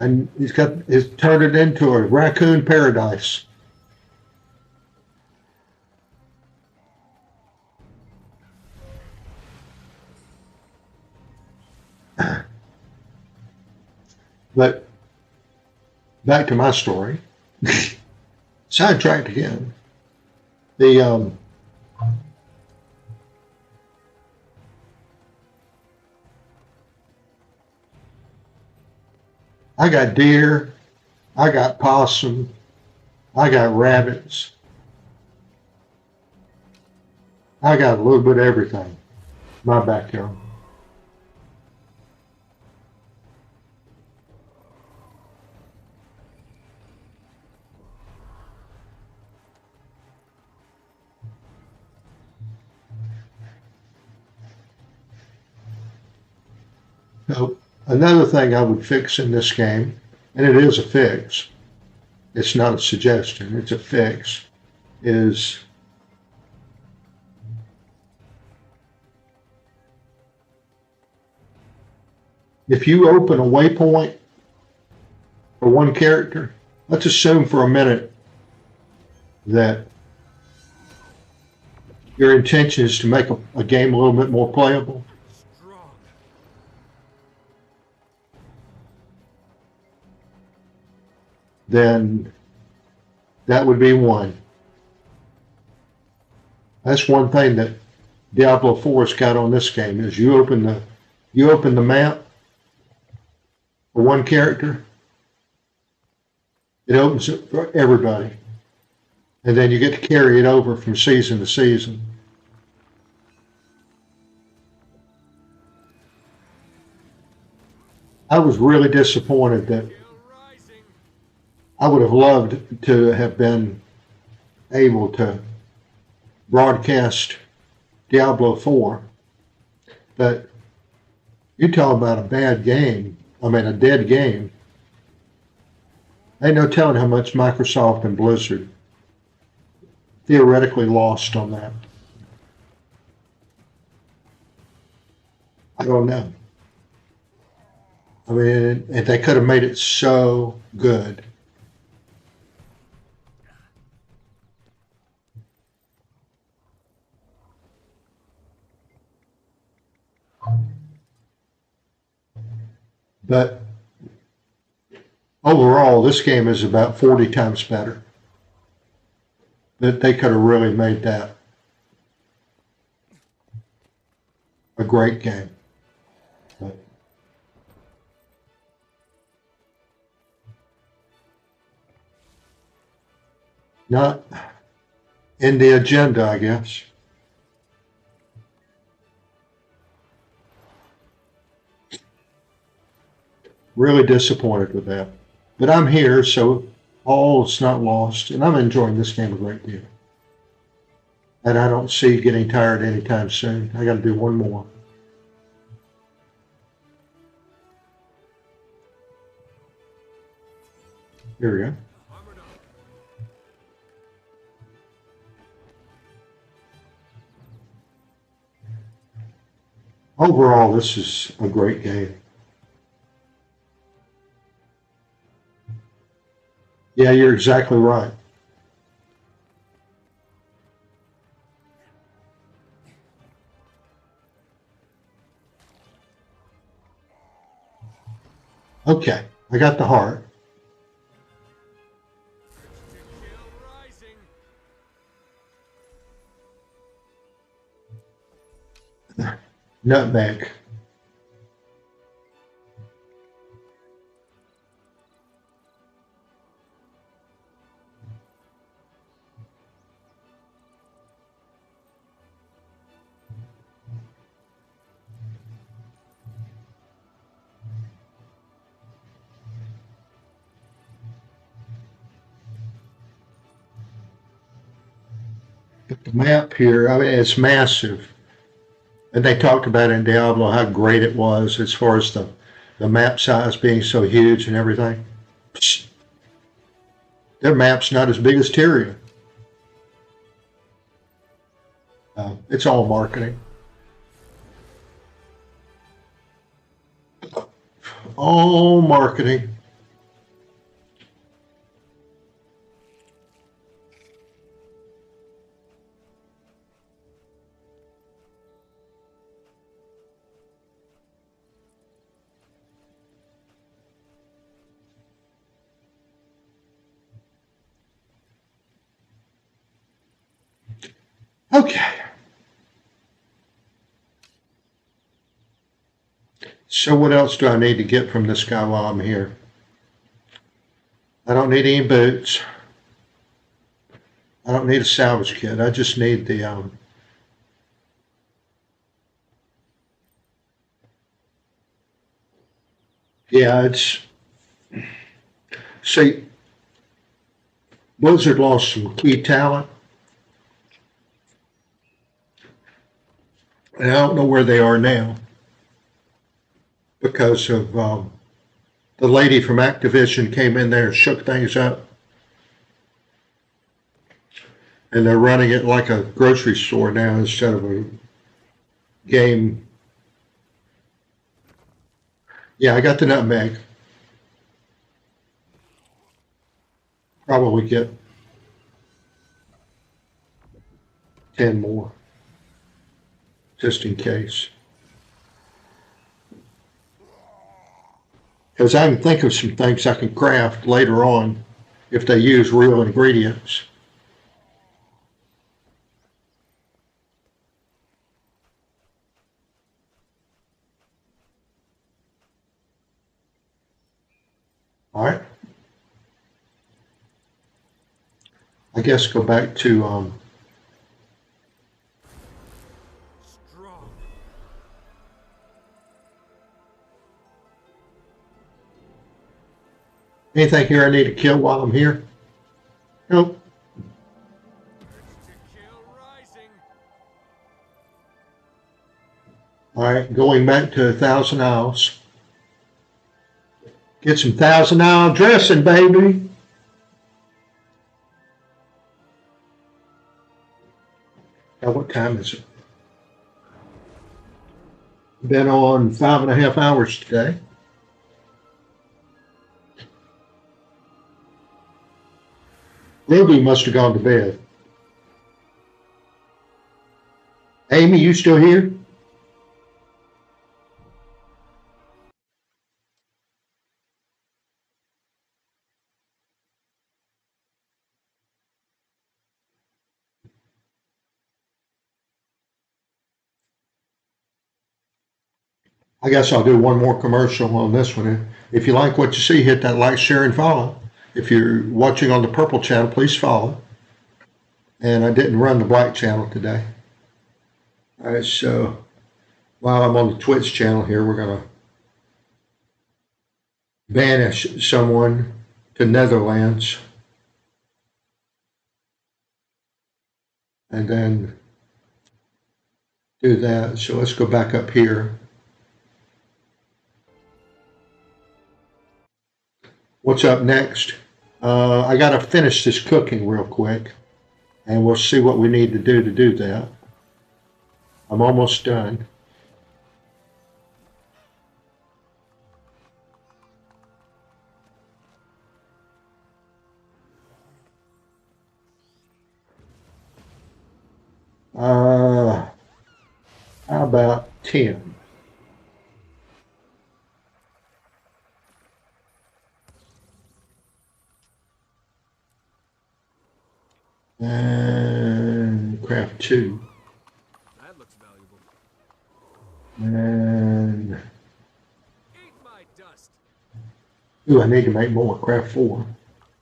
And he's turned it into a raccoon paradise. But back to my story. Sidetracked again. I got deer, I got possum, I got rabbits, I got a little bit of everything in my backyard. So another thing I would fix in this game, and it is a fix, it's not a suggestion, it's a fix, is if you open a waypoint for one character, let's assume for a minute that your intention is to make a game a little bit more playable. Then that would be one. That's one thing that Diablo 4's got on this game is you open the map for one character, it opens it for everybody. And then you get to carry it over from season to season. I was really disappointed that I would have loved to have been able to broadcast Diablo 4, but you talk about a bad game, a dead game. Ain't no telling how much Microsoft and Blizzard theoretically lost on that. I don't know. I mean, if they could have made it so good. But overall, this game is about 40 times better. that they could have really made that a great game. But not in the agenda, I guess. Really disappointed with that. But I'm here, so all is not lost, and I'm enjoying this game a great deal. And I don't see getting tired anytime soon. I got to do one more. Here we go. Overall, this is a great game. Yeah, you're exactly right. Okay, I got the heart. Nutmeg. But the map here, I mean, it's massive. And they talked about in Diablo how great it was as far as the map size being so huge and everything. Psst. Their map's not as big as Tyria. It's all marketing. All marketing. Okay. So what else do I need to get from this guy while I'm here? I don't need any boots. I don't need a salvage kit. I just need the yeah, it's see Blizzard lost some key talent. And I don't know where they are now because of the lady from Activision came in there and shook things up. And they're running it like a grocery store now instead of a game. Yeah, I got the nutmeg. Probably get 10 more just in case. Because I can think of some things I can craft later on if they use real ingredients. All right. I guess go back to anything here I need to kill while I'm here? Nope. All right, going back to 1,000 Isles. Get some 1,000 Isle dressing, baby. Now, what time is it? Been on 5.5 hours today. Ruby must have gone to bed. Amy, you still here? I guess I'll do one more commercial on this one. If you like what you see, hit that like, share, and follow. If you're watching on the purple channel, please follow. And I didn't run the black channel today. All right, so while I'm on the Twitch channel here, we're going to banish someone to Netherlands. And then do that. So let's go back up here. What's up next? I got to finish this cooking real quick, and we'll see what we need to do that. I'm almost done. How about 10? And craft 2. That looks valuable. And Eat my dust. ooh, I need to make more. Craft 4.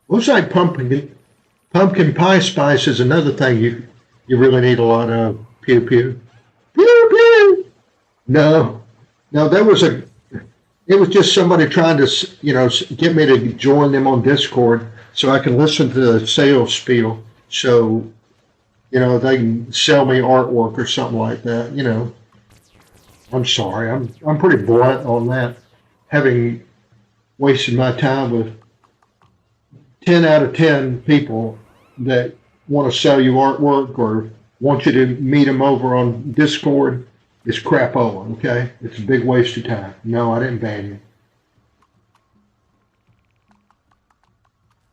Looks like pumpkin pie spice is another thing you really need a lot of. Pew pew. Pew pew. No, there was it was just somebody trying to, get me to join them on Discord so I can listen to the sales spiel. So, they can sell me artwork or something like that, I'm sorry. I'm pretty blunt on that, having wasted my time with 10 out of 10 people that want to sell you artwork or want you to meet them over on Discord. It's crapola, okay? It's a big waste of time. No, I didn't ban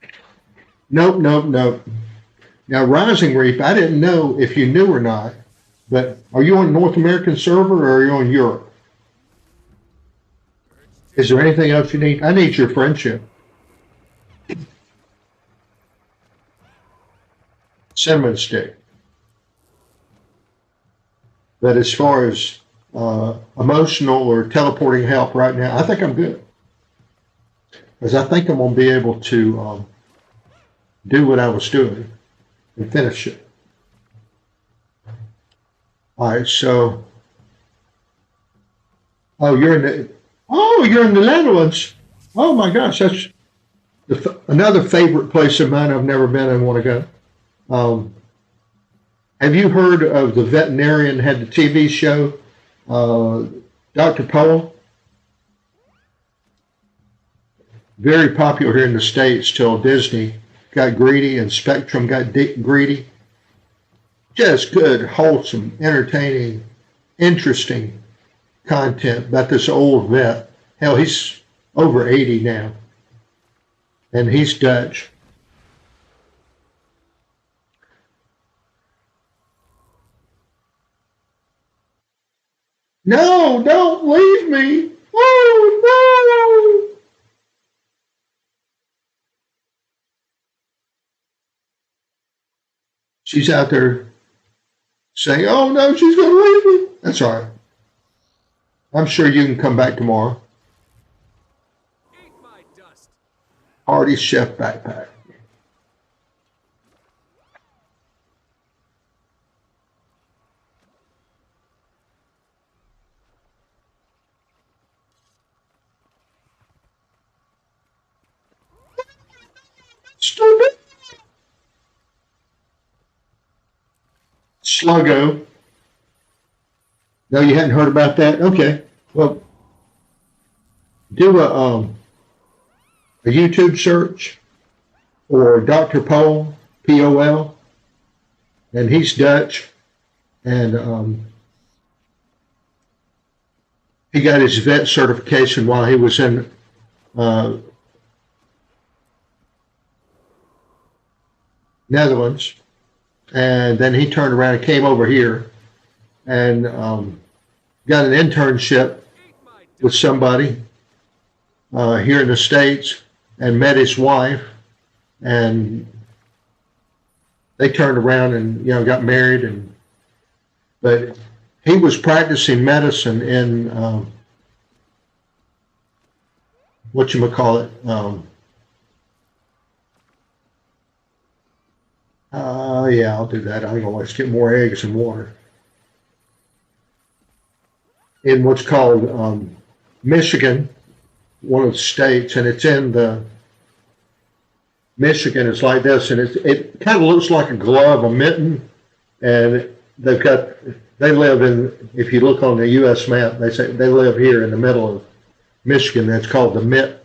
you. Nope. Now, Rising Reap, I didn't know if you knew or not, but are you on North American server or are you on Europe? Is there anything else you need? I need your friendship. Cinnamon stick. But as far as emotional or teleporting help right now, I think I'm good. Because I think I'm going to be able to do what I was doing and finish it. All right, so you're in the Netherlands. Oh my gosh, that's another favorite place of mine. I've never been and want to go. Have you heard of the veterinarian had the TV show, Dr. Poe? Very popular here in the States till Disney got greedy and Spectrum got greedy. Just good, wholesome, entertaining, interesting content about this old vet. Hell, he's over 80 now, and he's Dutch. No, don't leave me. Oh, no. She's out there saying, oh, no, she's going to leave me. That's all right. I'm sure you can come back tomorrow. Eat my dust. Hardy Chef backpack. Stupid. Sluggo. No, you hadn't heard about that? Okay. Well, do a YouTube search or Dr. Pol, P-O-L, and he's Dutch, and he got his vet certification while he was in Netherlands, and then he turned around and came over here and got an internship with somebody here in the States and met his wife, and they turned around and got married. But he was practicing medicine in whatchamacallit, yeah, I'll do that. I'm going to get more eggs and water. In what's called Michigan, one of the states, and it's in the Michigan. It's like this, and it kind of looks like a glove, a mitten, and they live in. If you look on the U.S. map, they say they live here in the middle of Michigan. That's called the Mitt.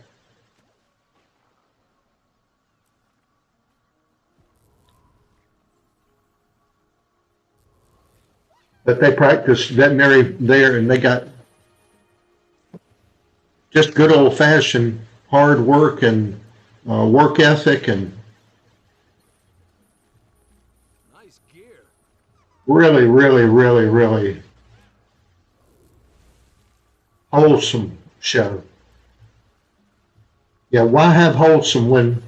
But they practice veterinary there, and they got just good old fashioned hard work and work ethic, and Nice gear. really, really, really, really wholesome show. Yeah, why have wholesome when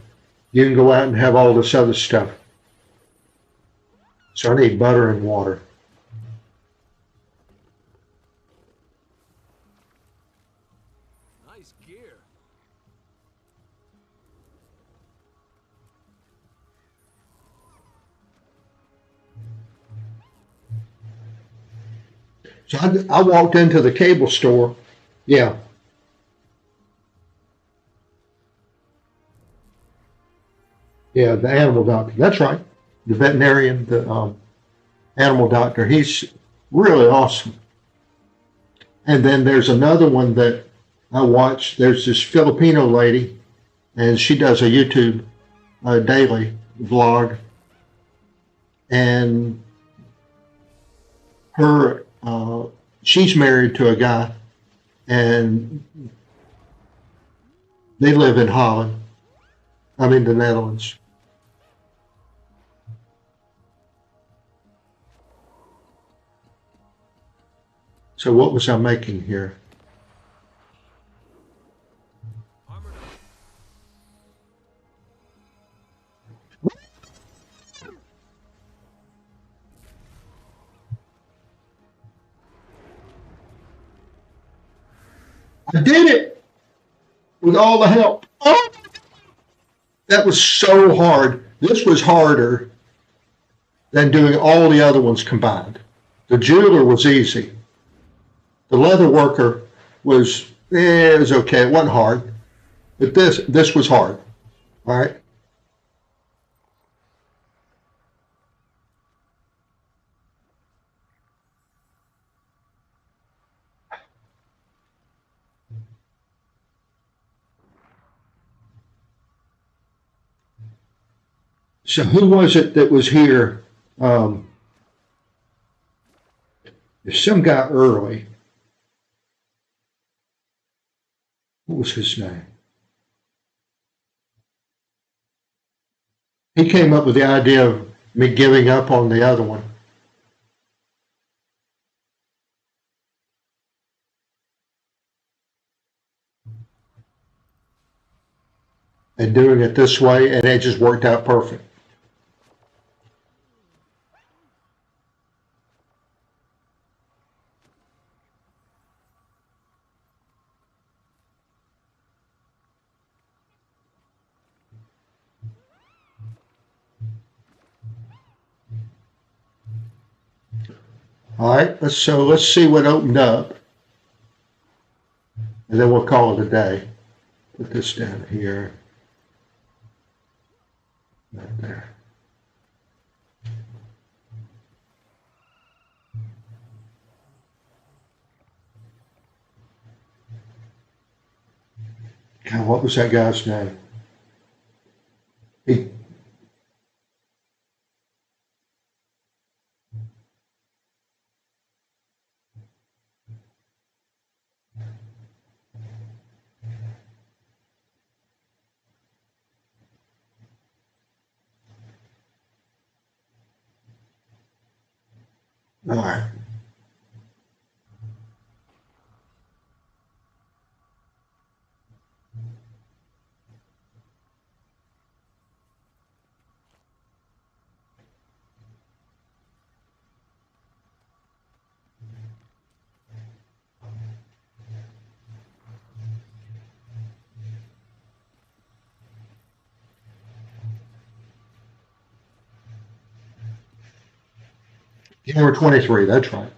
you can go out and have all this other stuff? So I need butter and water. Nice gear. So I walked into the cable store. Yeah. Yeah, the animal doctor. That's right. The veterinarian, the animal doctor. He's really awesome. And then there's another one that I watched. There's this Filipino lady, and she does a YouTube daily vlog. And her, she's married to a guy, and they live in Holland. I mean, the Netherlands. So what was I making here? Armored up. I did it with all the help. Oh, that was so hard. This was harder than doing all the other ones combined. The jeweler was easy. The leather worker was, it was okay. It wasn't hard. But this was hard. All right. So who was it that was here? There's some guy early. What was his name? He came up with the idea of me giving up on the other one. And doing it this way, and it just worked out perfect. All right, let's see what opened up, and then we'll call it a day. Put this down here, right there. God, what was that guy's name? He, all right. January 23, that's right.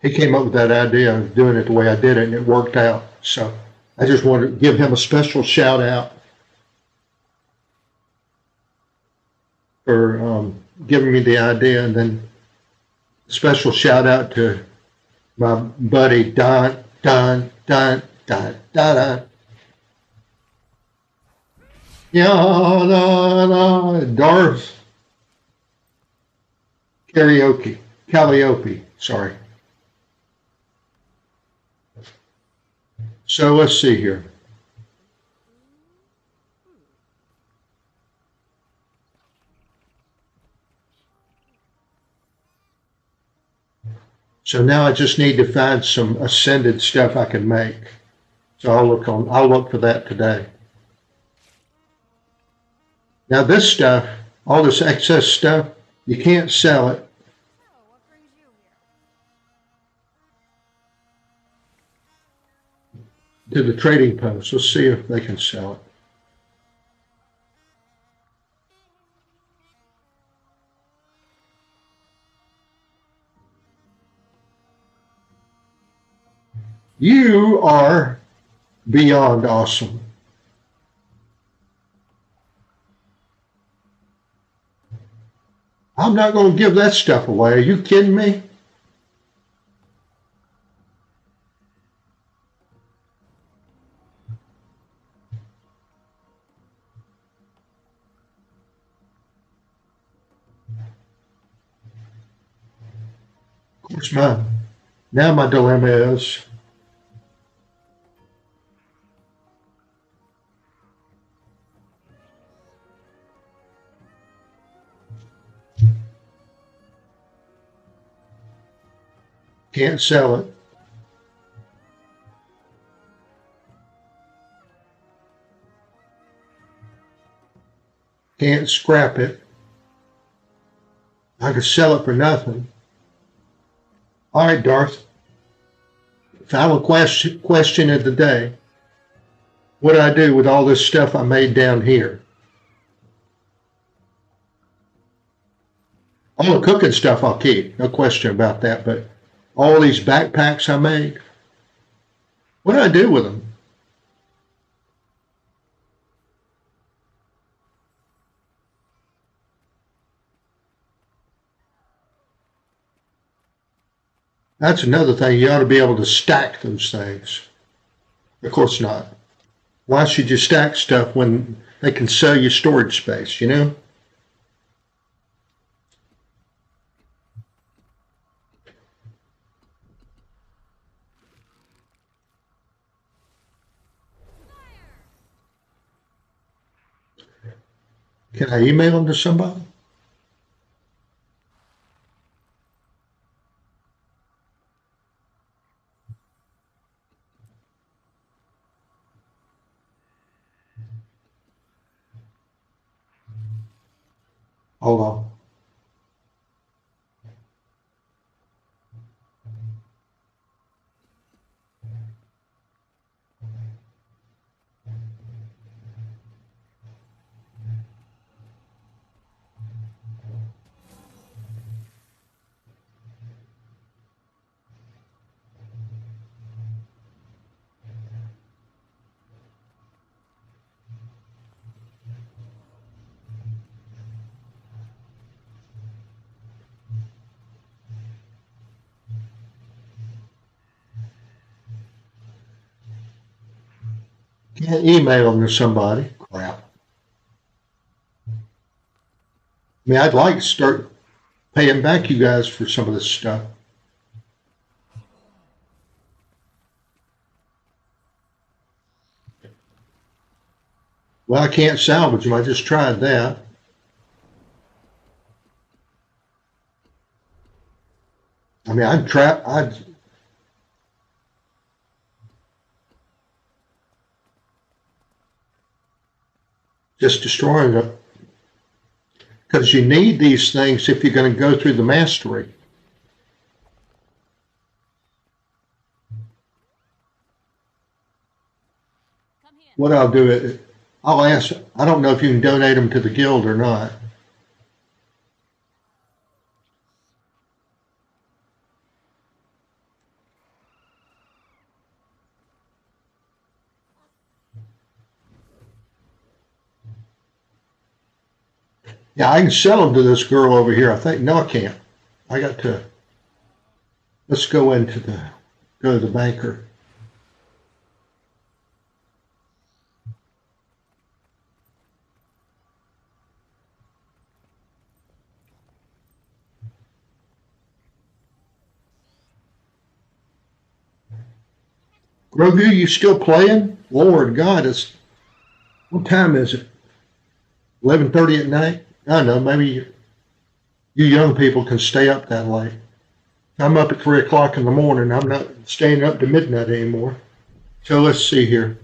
He came up with that idea of doing it the way I did it, and it worked out. So I just wanted to give him a special shout out for giving me the idea, and then special shout out to my buddy Don. Yeah, Darth Calliope, sorry. So let's see here. So now I just need to find some ascended stuff I can make. So I'll look for that today. Now this stuff, all this excess stuff, you can't sell it So, what brings you here? to the trading post. Let's see if they can sell it. You are beyond awesome. I'm not going to give that stuff away. Are you kidding me? Of course, now my dilemma is can't sell it. Can't scrap it. I could sell it for nothing. All right, Darth. Final question of the day. What do I do with all this stuff I made down here? All the cooking stuff I'll keep. No question about that. But all these backpacks I made, what do I do with them? That's another thing. You ought to be able to stack those things. Of course not. Why should you stack stuff when they can sell you storage space, you know? Can I email them to somebody? Hold on. Can't email them to somebody. Crap. I mean, I'd like to start paying back you guys for some of this stuff. Well, I can't salvage them. I just tried that. I mean, I'd just destroying it. Because you need these things if you're going to go through the mastery. Come here. What I'll do is, I'll ask, I don't know if you can donate them to the guild or not. Yeah, I can sell them to this girl over here. I think. No, I can't. I got to. Let's go go to the banker. Grogu, you still playing? Lord God, what time is it? 11:30 at night? I don't know. Maybe you young people can stay up that late. I'm up at 3 o'clock in the morning. I'm not staying up to midnight anymore. So let's see here.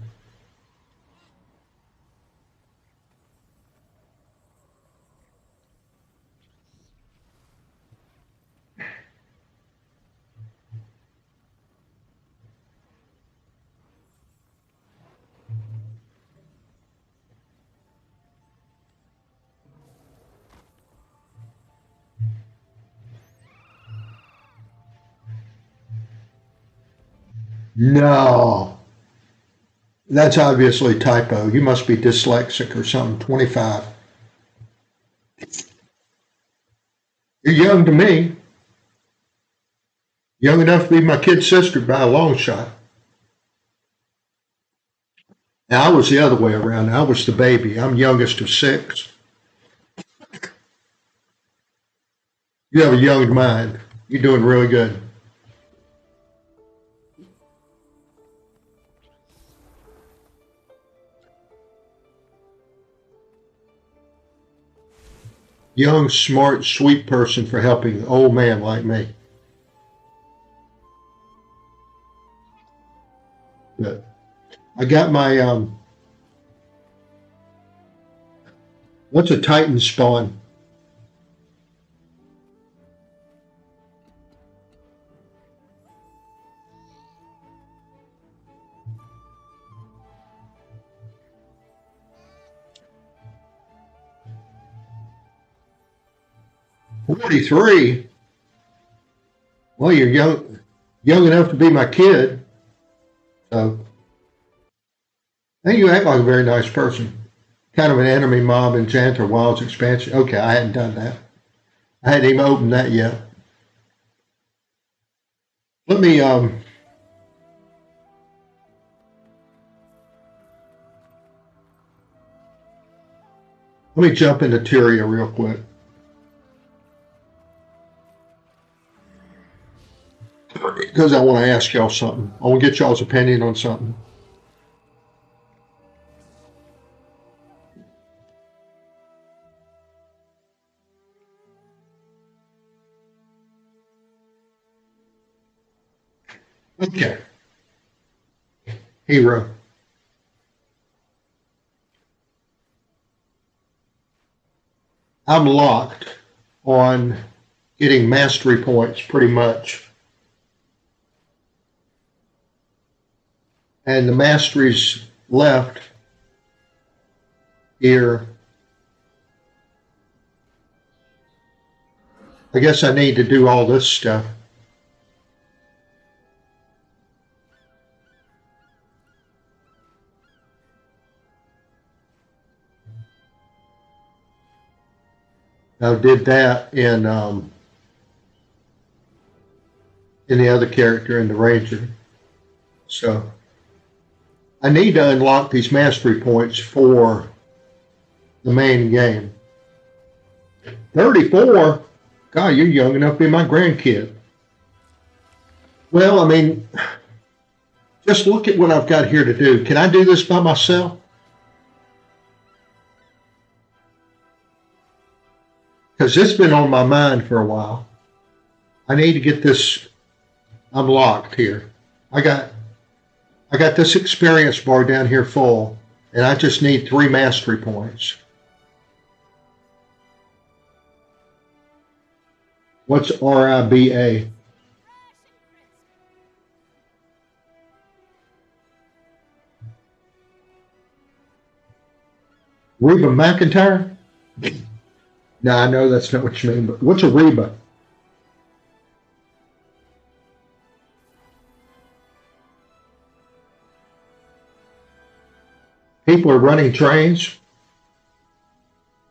No, that's obviously typo. You must be dyslexic or something. 25. You're young to me. Young enough to be my kid sister by a long shot. Now, I was the other way around. I was the baby. I'm youngest of 6. You have a young mind. You're doing really good. Young, smart, sweet person for helping an old man like me. But I got my, what's a Titan spawn? $43. Well, you're young enough to be my kid. So, and you act like a very nice person. Kind of an enemy mob enchanter, Wilds expansion. Okay, I hadn't done that. I hadn't even opened that yet. Let me jump into Tyria real quick. Because I want to ask y'all something. I want to get y'all's opinion on something. Okay. Hero. I'm locked on getting mastery points pretty much. And the masteries left here. I guess I need to do all this stuff. I did that in the other character, in the Ranger. So I need to unlock these mastery points for the main game. 34? God, you're young enough to be my grandkid. Well, I mean, just look at what I've got here to do. Can I do this by myself? Because it's been on my mind for a while. I need to get this unlocked here. I got this experience bar down here full, and I just need 3 mastery points. What's RIBA? Reba McIntyre? No, I know that's not what you mean, but what's a Reba? People are running trains?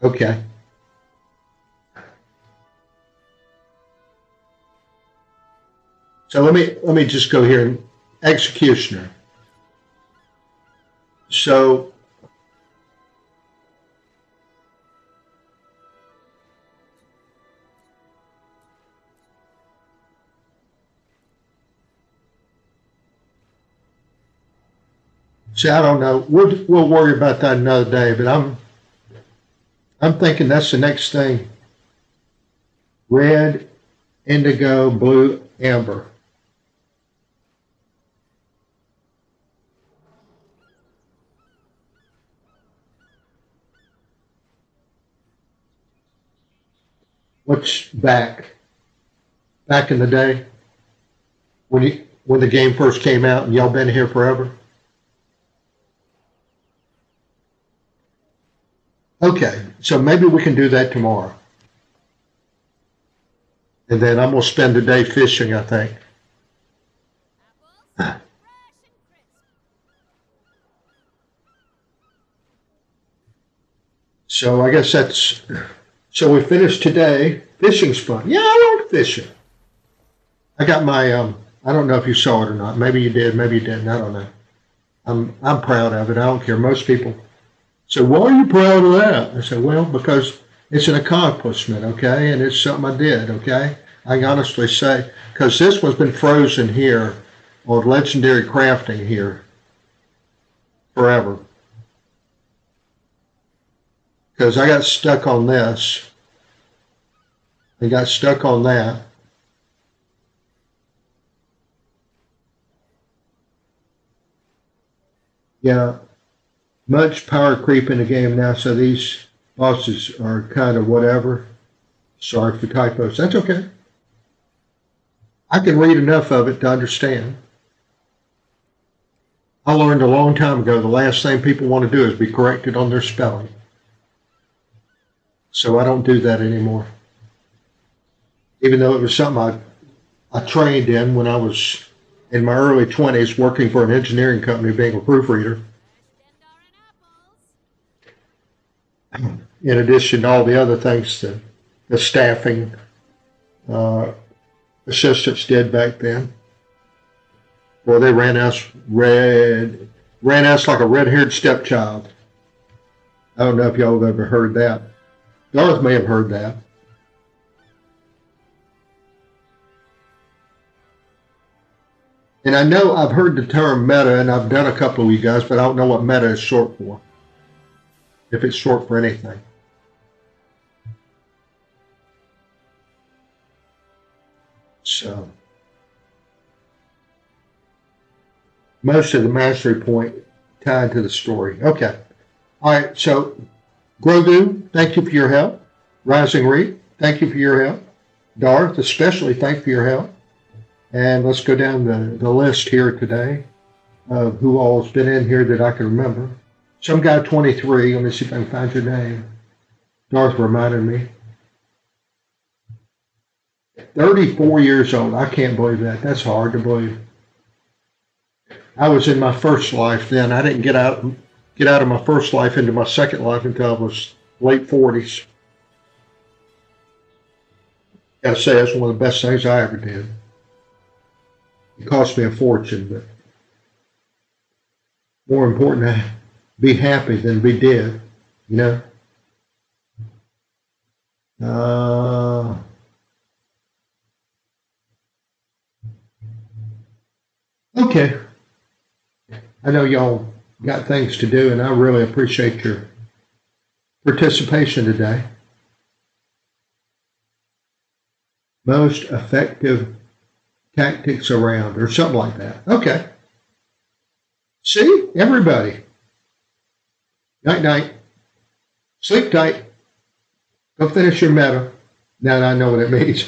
Okay. So let me just go here and executioner. So see, I don't know. We'll worry about that another day. But I'm thinking that's the next thing. Red, indigo, blue, amber. What's back in the day when the game first came out and y'all been here forever? Okay, so maybe we can do that tomorrow. And then I'm gonna spend the day fishing, I think. Apples, fresh and crisp. So I guess so we finished today. Fishing's fun. Yeah, I like fishing. I got my I don't know if you saw it or not. Maybe you did, maybe you didn't. I don't know. I'm proud of it. I don't care. Most people say, why are you proud of that? I said, well, because it's an accomplishment, okay? And it's something I did, okay? I can honestly say, because this one's been frozen here on Legendary Crafting here forever. Because I got stuck on this. I got stuck on that. Yeah, much power creep in the game now, so these bosses are kind of whatever. Sorry for typos. That's okay. I can read enough of it to understand. I learned a long time ago the last thing people want to do is be corrected on their spelling. So I don't do that anymore. Even though it was something I trained in when I was in my early 20s working for an engineering company being a proofreader. In addition to all the other things that the staffing assistants did back then. Well, they ran us like a red-haired stepchild. I don't know if y'all have ever heard that. Darth may have heard that. And I know I've heard the term meta, and I've done a couple of you guys, but I don't know what meta is short for. If it's short for anything. So, most of the mastery point tied to the story. Okay. All right. So, Grogu, thank you for your help. Rising Reed, thank you for your help. Darth, especially, thank you for your help. And let's go down the list here today of who all's been in here that I can remember. Some guy 23. Let me see if I can find your name. Darth reminded me. 34 years old. I can't believe that. That's hard to believe. I was in my first life then. I didn't get out of my first life into my second life until I was late 40s. Gotta say, that's one of the best things I ever did. It cost me a fortune, but more important to be happy than be dead, you know? Okay. I know y'all got things to do, and I really appreciate your participation today. Most effective tactics around, or something like that. Okay. See, everybody. Night, night. Sleep tight. Go finish your meta. Now that I know what it means.